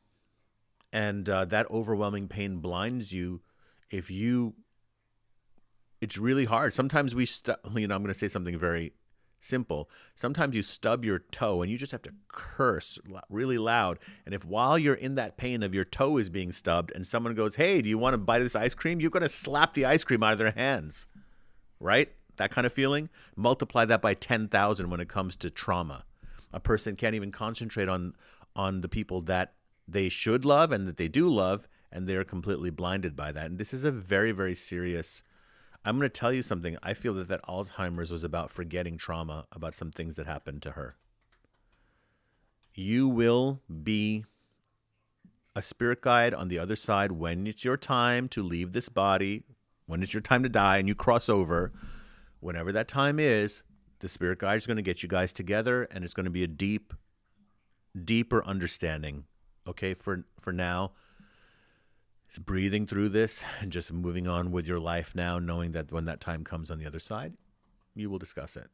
And that overwhelming pain blinds you it's really hard. Sometimes I'm going to say something very simple. Sometimes you stub your toe and you just have to curse really loud. And if while you're in that pain of your toe is being stubbed and someone goes, hey, do you want to buy this ice cream? You're going to slap the ice cream out of their hands, right? That kind of feeling. Multiply that by 10,000 when it comes to trauma. A person can't even concentrate on the people that they should love and that they do love, and they're completely blinded by that. And this is a very, very serious. I'm going to tell you something. I feel that Alzheimer's was about forgetting trauma, about some things that happened to her. You will be a spirit guide on the other side when it's your time to leave this body, when it's your time to die and you cross over. Whenever that time is, the spirit guide is going to get you guys together, and it's going to be a deeper understanding. Okay, for now, just breathing through this and just moving on with your life now, knowing that when that time comes on the other side, you will discuss it.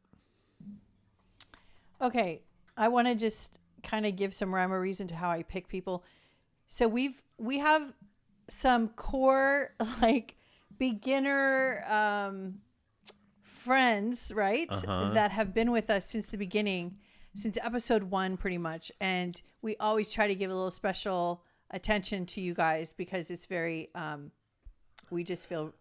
Okay, I want to just kind of give some rhyme or reason to how I pick people. So we have some core like beginner friends, right? That have been with us since the beginning, since episode 1 pretty much. And we always try to give a little special attention to you guys because it's very, we just feel,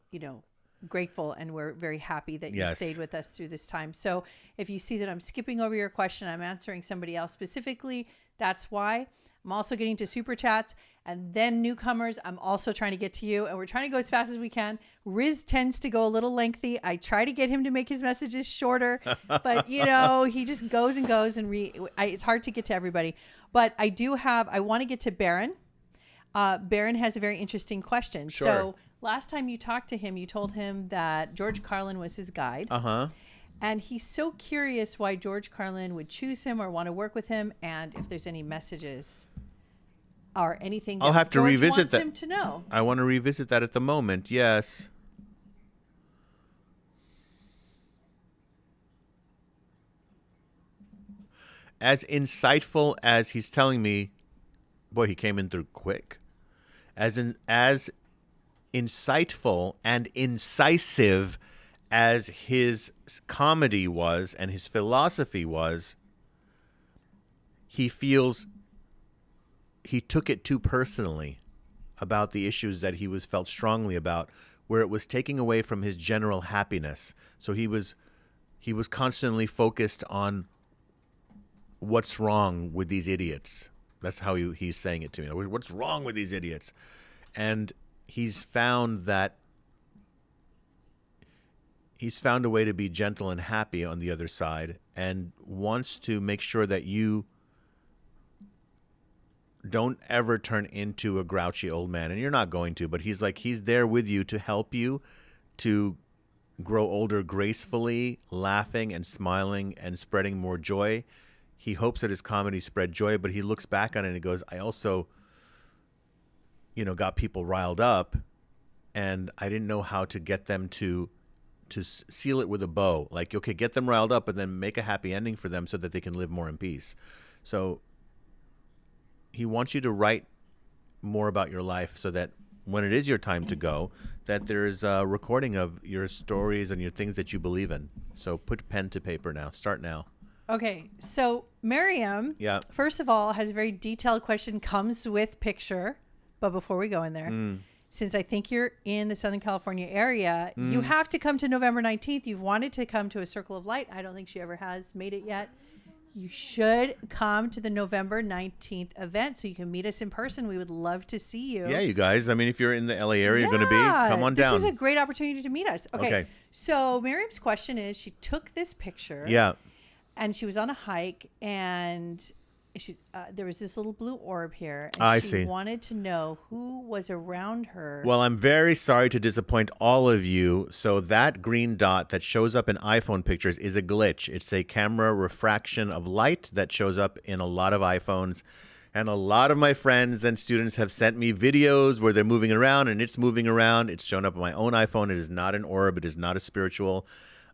grateful, and we're very happy that you stayed with us through this time. So if you see that I'm skipping over your question, I'm answering somebody else specifically, that's why. I'm also getting to super chats, and then newcomers. I'm also trying to get to you, and we're trying to go as fast as we can. Riz tends to go a little lengthy. I try to get him to make his messages shorter, but he just goes and goes, and it's hard to get to everybody. But I want to get to Baron. Baron has a very interesting question. Sure. So last time you talked to him, you told him that George Carlin was his guide. And he's so curious why George Carlin would choose him or want to work with him, and if there's any messages or anything that I'll have to George revisit wants that. him to know. I want to revisit that at the moment. Yes. As insightful as he's telling me, boy, he came in through quick. As insightful and incisive as his comedy was and his philosophy was, he feels he took it too personally about the issues that he felt strongly about, where it was taking away from his general happiness. So he was constantly focused on what's wrong with these idiots. That's how he's saying it to me. What's wrong with these idiots? And he's found a way to be gentle and happy on the other side, and wants to make sure that you don't ever turn into a grouchy old man. And you're not going to, but he's there with you to help you to grow older gracefully, laughing and smiling and spreading more joy. He hopes that his comedy spread joy, but he looks back on it and he goes, I also, got people riled up, and I didn't know how to get them to seal it with a bow. Like, okay, get them riled up, but then make a happy ending for them so that they can live more in peace. So he wants you to write more about your life so that when it is your time to go, that there's a recording of your stories and your things that you believe in. So put pen to paper now. Start now. Okay, so Miriam, first of all, has a very detailed question, comes with picture. But before we go in there, since I think you're in the Southern California area, you have to come to November 19th. You've wanted to come to a Circle of Light. I don't think she ever has made it yet. You should come to the November 19th event so you can meet us in person. We would love to see you. Yeah, you guys. I mean, if you're in the LA area, you're going to be, come on down. This is a great opportunity to meet us. Okay. So Miriam's question is, she took this picture. Yeah. And she was on a hike, and there was this little blue orb here. And she wanted to know who was around her. Well, I'm very sorry to disappoint all of you. So that green dot that shows up in iPhone pictures is a glitch. It's a camera refraction of light that shows up in a lot of iPhones. And a lot of my friends and students have sent me videos where they're moving around, and it's moving around. It's shown up on my own iPhone. It is not an orb. It is not a spiritual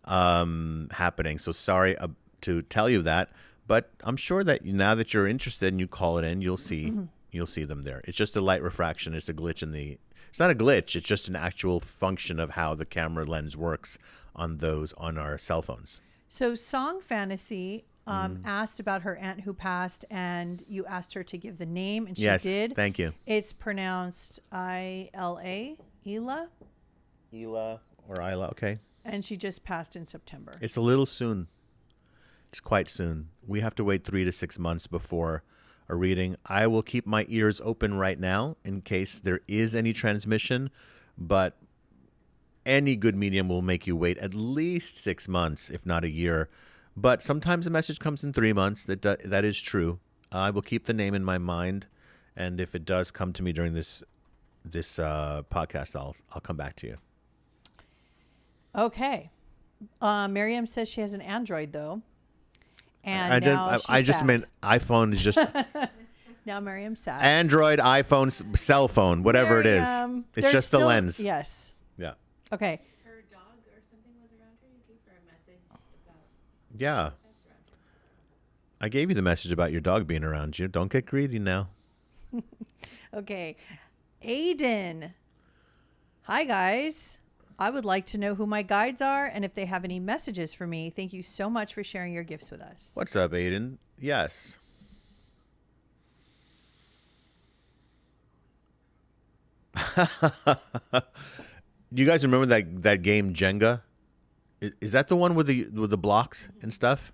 happening. So sorry to tell you that, but I'm sure that now that you're interested and you call it in, you'll see them there. It's just a light refraction. It's a glitch it's not a glitch. It's just an actual function of how the camera lens works on our cell phones. So Song Fantasy asked about her aunt who passed, and you asked her to give the name, and she did. Thank you. It's pronounced Ila. Ila or Isla. Okay. And she just passed in September. It's a little soon. quite soon. We have to wait 3 to 6 months before a reading. I will keep my ears open right now in case there is any transmission, but any good medium will make you wait at least 6 months, if not a year. But sometimes a message comes in 3 months. That is true. I will keep the name in my mind, and if it does come to me during this podcast, I'll come back to you. Okay. Miriam says she has an Android though, and I just meant iPhone is just now Miriam's sad. Android, iPhone, cell phone, whatever it is. It's just the lens. Yes. Yeah. Okay. Her dog or something was around her. You gave her a message about. Yeah. I gave you the message about your dog being around you. Don't get greedy now. Okay. Aiden. Hi, guys. I would like to know who my guides are and if they have any messages for me. Thank you so much for sharing your gifts with us. What's up, Aiden? Yes. Do you guys remember that game Jenga? Is that the one with the blocks and stuff?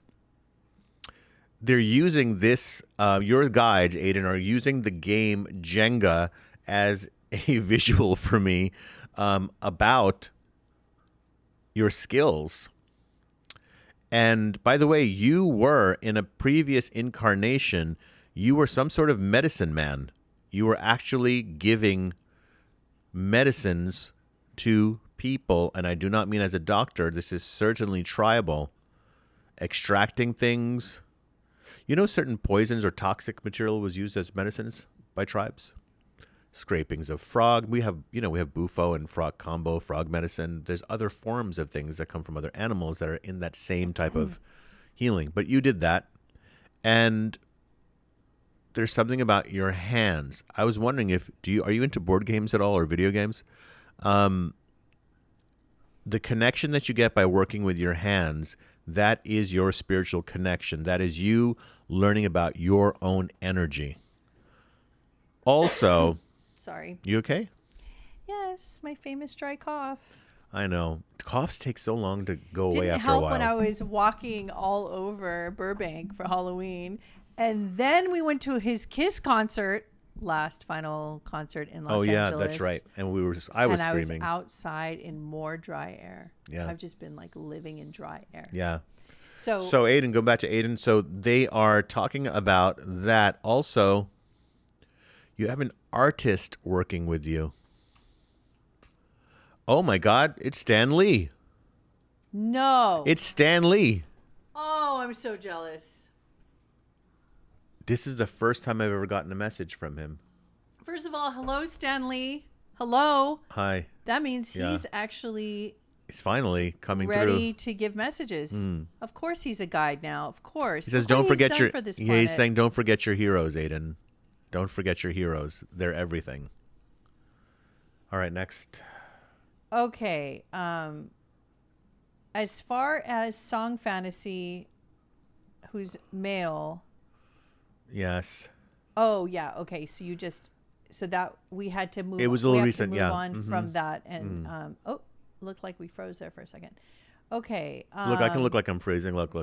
They're using this. Your guides, Aiden, are using the game Jenga as a visual for me about your skills. And by the way, you were in a previous incarnation, you were some sort of medicine man. You were actually giving medicines to people, and I do not mean as a doctor. This is certainly tribal. Extracting things. You know, certain poisons or toxic material was used as medicines by tribes. Scrapings of frog. We have bufo and frog combo, frog medicine. There's other forms of things that come from other animals that are in that same type of healing. But you did that. And there's something about your hands. I was wondering are you into board games at all or video games? The connection that you get by working with your hands, that is your spiritual connection. That is you learning about your own energy. Also, sorry. You okay? Yes, my famous dry cough. I know. Coughs take so long to go away Didn't after a help while. when I was walking all over Burbank for Halloween. And then we went to his Kiss concert, last final concert in Los Angeles. Oh yeah, that's right. And I was screaming. I was outside in more dry air. Yeah. I've just been like living in dry air. Yeah. So Aiden, go back to Aiden. So they are talking about that. Also, you have an artist working with you. Oh my God, it's Stan Lee. No. It's Stan Lee. Oh, I'm so jealous. This is the first time I've ever gotten a message from him. First of all, hello, Stan Lee. Hello. Hi. That means Yeah. he's actually He's finally coming ready through. to give messages. Of course he's a guide now. Of course. He says, Look what "Don't he's forget done your." for this Yeah, he's planet. saying, "Don't forget your heroes, Aiden. Don't forget your heroes. They're everything." All right, next. Okay. As far as Song Fantasy, who's male. Yes. Oh yeah. Okay. So that we had to move. It was a little we have recent, To move yeah. on from that, and looked like we froze there for a second. Okay. Look, I can look like I'm freezing. Look.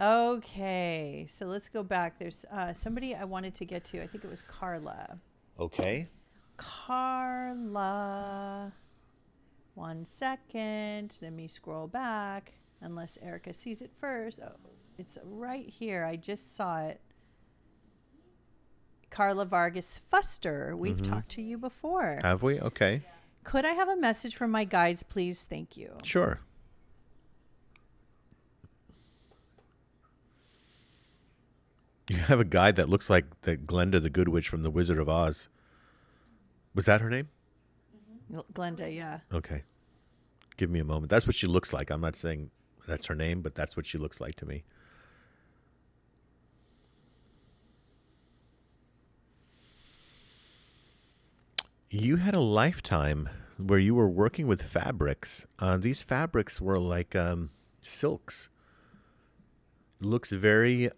Okay. So let's go back. There's somebody I wanted to get to. I think it was Carla. Okay. Carla. 1 second. Let me scroll back. Unless Erica sees it first. Oh, it's right here. I just saw it. Carla Vargas Fuster. We've talked to you before. Have we? Okay. Could I have a message from my guides, please? Thank you. Sure. You have a guide that looks like the Glenda the Good Witch from The Wizard of Oz. Was that her name? Glenda, yeah. Okay. Give me a moment. That's what she looks like. I'm not saying that's her name, but that's what she looks like to me. You had a lifetime where you were working with fabrics. These fabrics were like silks. Looks very...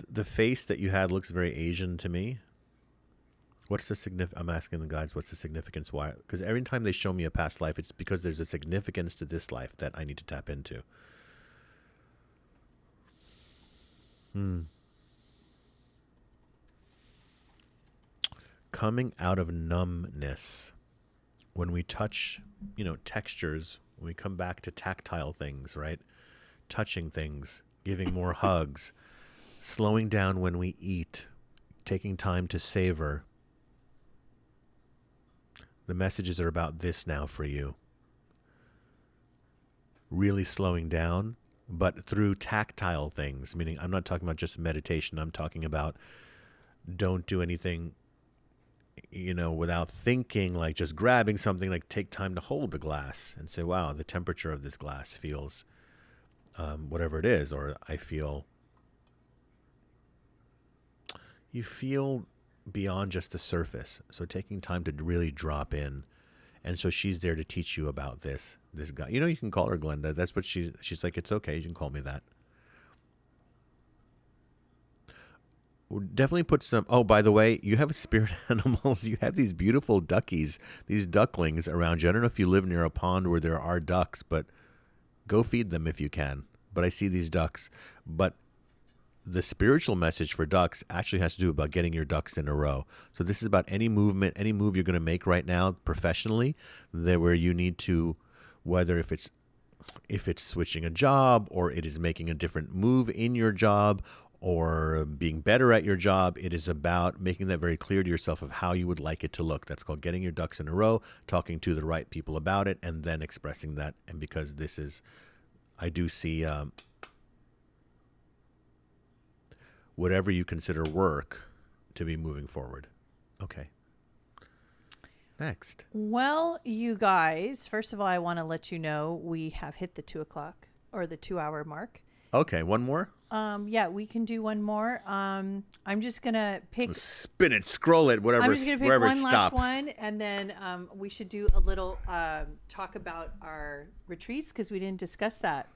the face that you had looks very Asian to me. What's the I'm asking the guides, what's the significance? Why? Because every time they show me a past life, it's because there's a significance to this life that I need to tap into. Coming out of numbness. When we touch, textures, when we come back to tactile things, right? Touching things, giving more hugs, slowing down when we eat, taking time to savor. The messages are about this now for you. Really slowing down, but through tactile things, meaning I'm not talking about just meditation. I'm talking about don't do anything, without thinking, like just grabbing something, like take time to hold the glass and say, wow, the temperature of this glass feels whatever it is, or you feel beyond just the surface. So taking time to really drop in. And so she's there to teach you about this guy. You can call her Glenda. That's what she's like, it's okay. You can call me that. We'll definitely put some, oh, by the way, you have spirit animals. You have these beautiful duckies, these ducklings around you. I don't know if you live near a pond where there are ducks, but go feed them if you can. But I see these ducks. But the spiritual message for ducks actually has to do about getting your ducks in a row. So this is about any movement, any move you're going to make right now professionally, where you need to, whether if it's switching a job, or it is making a different move in your job, or being better at your job, it is about making that very clear to yourself of how you would like it to look. That's called getting your ducks in a row, talking to the right people about it, and then expressing that. And because this is, I do see whatever you consider work to be moving forward. Okay. Next. Well, you guys, first of all, I want to let you know we have hit the 2 o'clock or the 2 hour mark. Okay. One more? Yeah, we can do one more. I'm just going to pick. Spin it, scroll it, whatever. I'm just going to pick one stops. last one. And then we should do a little talk about our retreats, because we didn't discuss that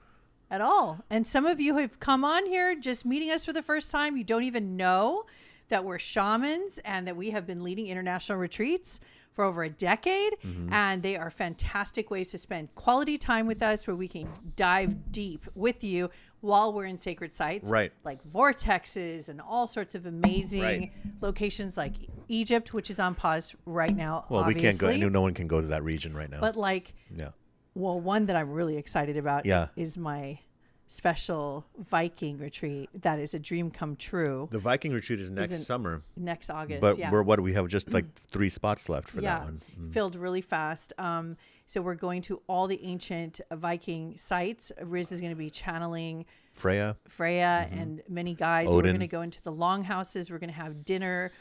at all. And some of you have come on here just meeting us for the first time. You don't even know that we're shamans and that we have been leading international retreats for over a decade. Mm-hmm. And they are fantastic ways to spend quality time with us, where we can dive deep with you while we're in sacred sites, right? Like vortexes and all sorts of amazing locations, like Egypt, which is on pause right now. Well, obviously. We can't go. No one can go to that region right now. But well, one that I'm really excited about is my special Viking retreat. That is a dream come true. The Viking retreat is next summer. Next August, but we have just like 3 spots left for that one. Filled really fast. So we're going to all the ancient Viking sites. Riz is going to be channeling Freya and many guides. Odin. We're going to go into the longhouses. We're going to have dinner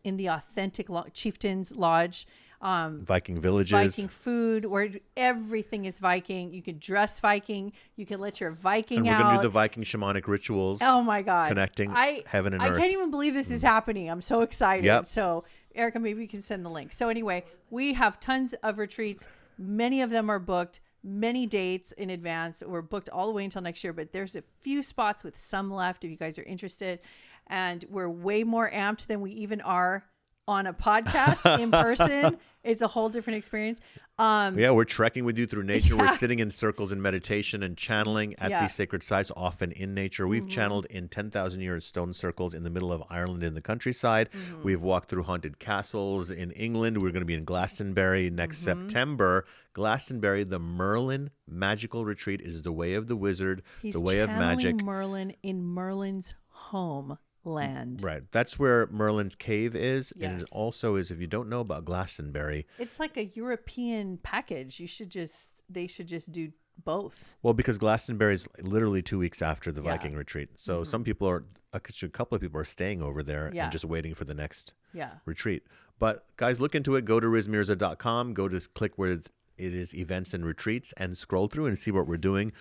in the authentic chieftain's lodge. Viking villages, Viking food, where everything is Viking. You can dress Viking. You can let your Viking out. And we're going to do the Viking shamanic rituals. Oh my God. Connecting heaven and earth. I can't even believe this is happening. I'm so excited. Yep. So Erica, maybe you can send the link. So anyway, we have tons of retreats. Many of them are booked, many dates in advance. We're booked all the way until next year, but there's a few spots with some left if you guys are interested. And we're way more amped than we even are on a podcast in person. It's a whole different experience. We're trekking with you through nature. We're sitting in circles in meditation and channeling at these sacred sites, often in nature. We've channeled in 10,000 year stone circles in the middle of Ireland in the countryside. We've walked through haunted castles in England. We're going to be in Glastonbury next September. Glastonbury, the Merlin magical retreat, is the way of the wizard, the way of magic. He's Merlin in Merlin's home land. Right. That's where Merlin's cave is. Yes. And it also is, if you don't know about Glastonbury, it's like a European package. They should just do both. Well, because Glastonbury is literally 2 weeks after the Viking retreat. So some people a couple of people are staying over there and just waiting for the next retreat. But guys, look into it. Go to rizmirza.com. Go to click where it is events and retreats and scroll through and see what we're doing.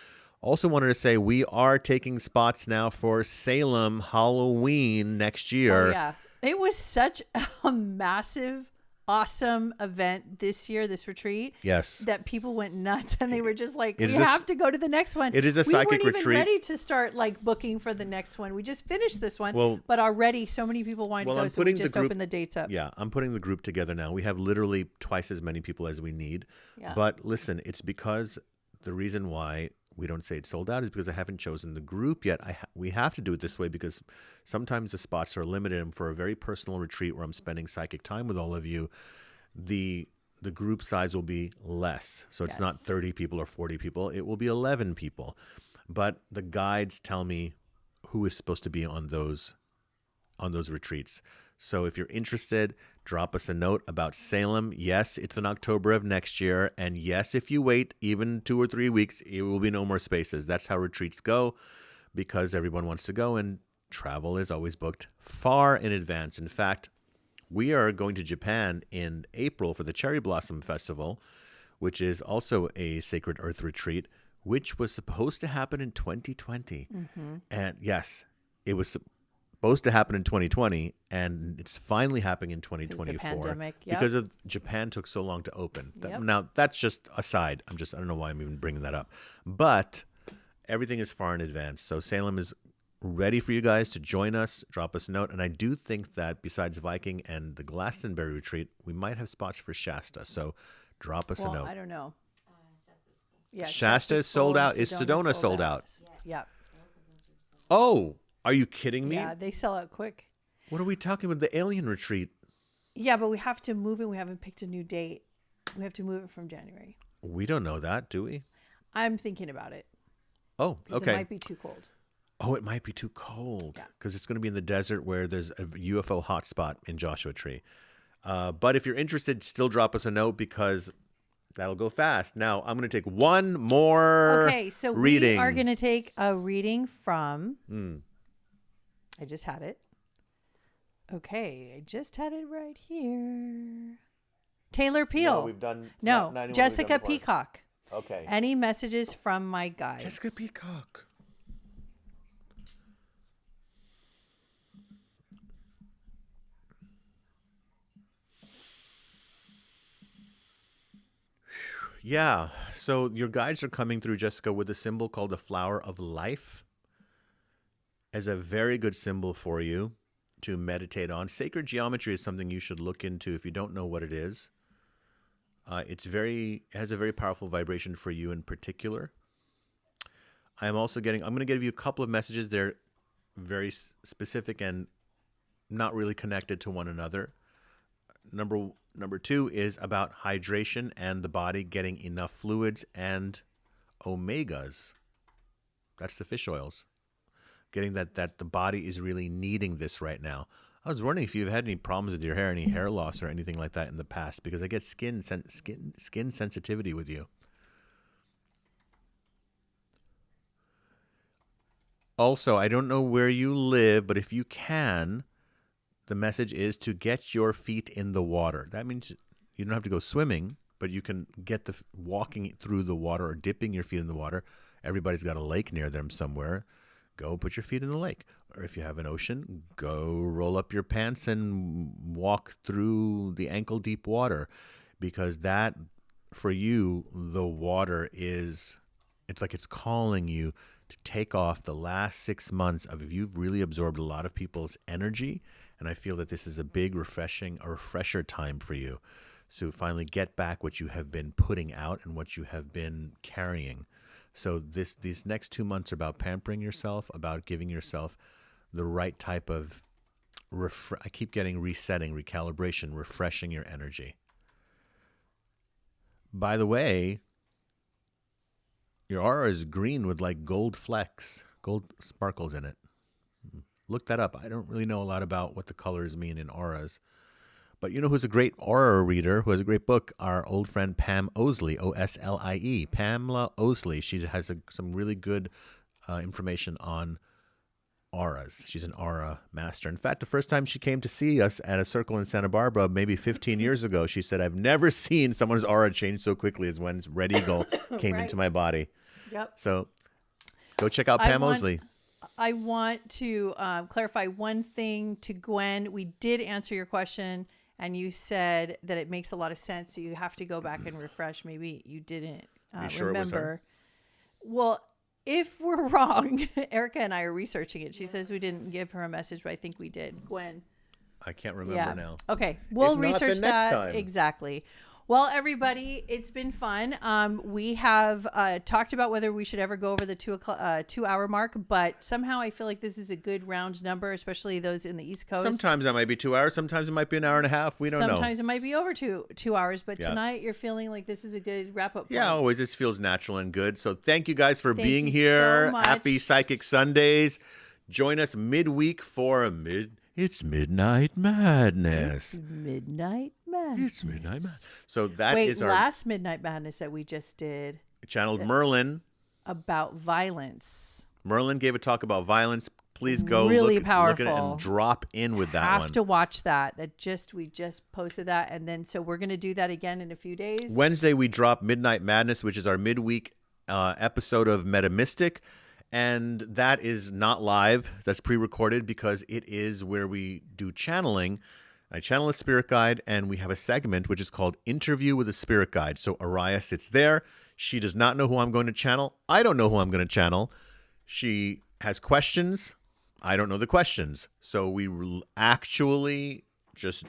Also wanted to say we are taking spots now for Salem Halloween next year. Oh, yeah. It was such a massive awesome event this year, this retreat. Yes. That people went nuts and they were just like, It we is a- have to go to the next one. it is a psychic We weren't even retreat. ready to start like booking for the next one. We just finished this one, Well- but already so many people wanted Well, to go, I'm so we putting the just group- opened the dates up. Yeah, I'm putting the group together now. We have literally twice as many people as we need. Yeah. But listen, it's because the reason why we don't say it's sold out is because I haven't chosen the group yet. We have to do it this way because sometimes the spots are limited. And for a very personal retreat where I'm spending psychic time with all of you, the group size will be less. So it's not Yes. 30 people or 40 people. It will be 11 people. But the guides tell me who is supposed to be on those retreats. So if you're interested, drop us a note about Salem. Yes, it's in October of next year. And yes, if you wait even 2 or 3 weeks, it will be no more spaces. That's how retreats go because everyone wants to go and travel is always booked far in advance. In fact, we are going to Japan in April for the Cherry Blossom Festival, which is also a Sacred Earth retreat, which was supposed to happen in 2020. And yes, it was supposed to happen in 2020, and it's finally happening in 2024 pandemic, yep. because of Japan took so long to open. Yep. Now, that's just aside. I don't know why I'm even bringing that up. But everything is far in advance. So Salem is ready for you guys to join us. Drop us a note. And I do think that besides Viking and the Glastonbury retreat, we might have spots for Shasta. So drop us a Well, note. I don't know. Yeah, Shasta is sold out. Is Sedona sold out? Yeah. Oh, are you kidding me? Yeah, they sell out quick. What are we talking about? The alien retreat. Yeah, but we have to move it. We haven't picked a new date. We have to move it from January. We don't know that, do we? I'm thinking about it. Oh, 'Cause okay. It might be too cold. Oh, it might be too cold Yeah. because it's going to be in the desert where there's a UFO hotspot in Joshua Tree. But if you're interested, still drop us a note because that'll go fast. Now, I'm going to take one more Okay, so reading. we are going to take a reading from. I just had it. Okay, I just had it right here. Taylor Peel. No, Jessica Peacock. Okay. Any messages from my guides? Jessica Peacock. Yeah. So your guides are coming through, Jessica, with a symbol called the Flower of Life as a very good symbol for you to meditate on. Sacred geometry is something you should look into if you don't know what it is. It has a very powerful vibration for you in particular. I'm going to give you a couple of messages. They're very specific and not really connected to one another. Number 2 is about hydration and the body getting enough fluids and omegas. That's the fish oils. Getting that the body is really needing this right now. I was wondering if you've had any problems with your hair, any hair loss or anything like that in the past, because I get skin sensitivity with you. Also, I don't know where you live, but if you can, the message is to get your feet in the water. That means you don't have to go swimming, but you can get walking through the water or dipping your feet in the water. Everybody's got a lake near them somewhere. Go put your feet in the lake. Or if you have an ocean, go roll up your pants and walk through the ankle deep water, because that, for you, the water it's like it's calling you to take off the last 6 months of, if you've really absorbed a lot of people's energy. And I feel that this is a big refresher time for you. So finally get back what you have been putting out and what you have been carrying. So these next 2 months are about pampering yourself, about giving yourself the right type of, I keep getting resetting, recalibration, refreshing your energy. By the way, your aura is green with like gold flecks, gold sparkles in it. Look that up. I don't really know a lot about what the colors mean in auras. But you know who's a great aura reader, who has a great book? Our old friend Pam Osley, Oslie. Pamela Osley. She has some really good information on auras. She's an aura master. In fact, the first time she came to see us at a circle in Santa Barbara, maybe 15 years ago, she said, I've never seen someone's aura change so quickly as when Red Eagle came into my body. Yep. So go check out Pam Osley. I want to clarify one thing to Gwen. We did answer your question, and you said that it makes a lot of sense. So you have to go back and refresh. Maybe you didn't You sure it was her? remember. Well, if we're wrong, Erica and I are researching it. She says we didn't give her a message, but I think we did. Gwen. I can't remember now. Okay. We'll If not, then research next that. time. Exactly. Well, everybody, it's been fun. We have talked about whether we should ever go over the 2 hour mark, but somehow I feel like this is a good round number, especially those in the East Coast. Sometimes that might be 2 hours. Sometimes it might be an hour and a half. We don't know. Sometimes it might be over 2 hours, but Yeah. tonight you're feeling like this is a good wrap up. Yeah, always. This feels natural and good. So thank you guys for Thank being you here. so much. Happy Psychic Sundays. Join us midweek for It's Midnight Madness. Midnight Madness. It's Midnight Madness. So that Wait, is our last Midnight Madness that we just did channeled Merlin. about violence. Merlin gave a talk about violence. Please go Really look at it powerful. and drop in with that Have one. to watch that. We just posted that, and then so we're gonna do that again in a few days. Wednesday we drop Midnight Madness, which is our midweek episode of Metamystic. And that is not live. That's pre-recorded because it is where we do channeling. I channel a spirit guide, and we have a segment which is called Interview with a Spirit Guide. So Oriah sits there. She does not know who I'm going to channel. I don't know who I'm going to channel. She has questions. I don't know the questions. So we actually just,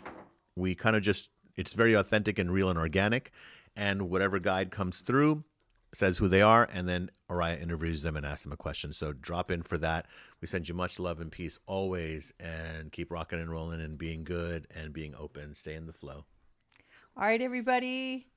it's very authentic and real and organic. And whatever guide comes through says who they are, and then Oriah interviews them and asks them a question. So drop in for that. We send you much love and peace always, and keep rocking and rolling and being good and being open. Stay in the flow. All right, everybody.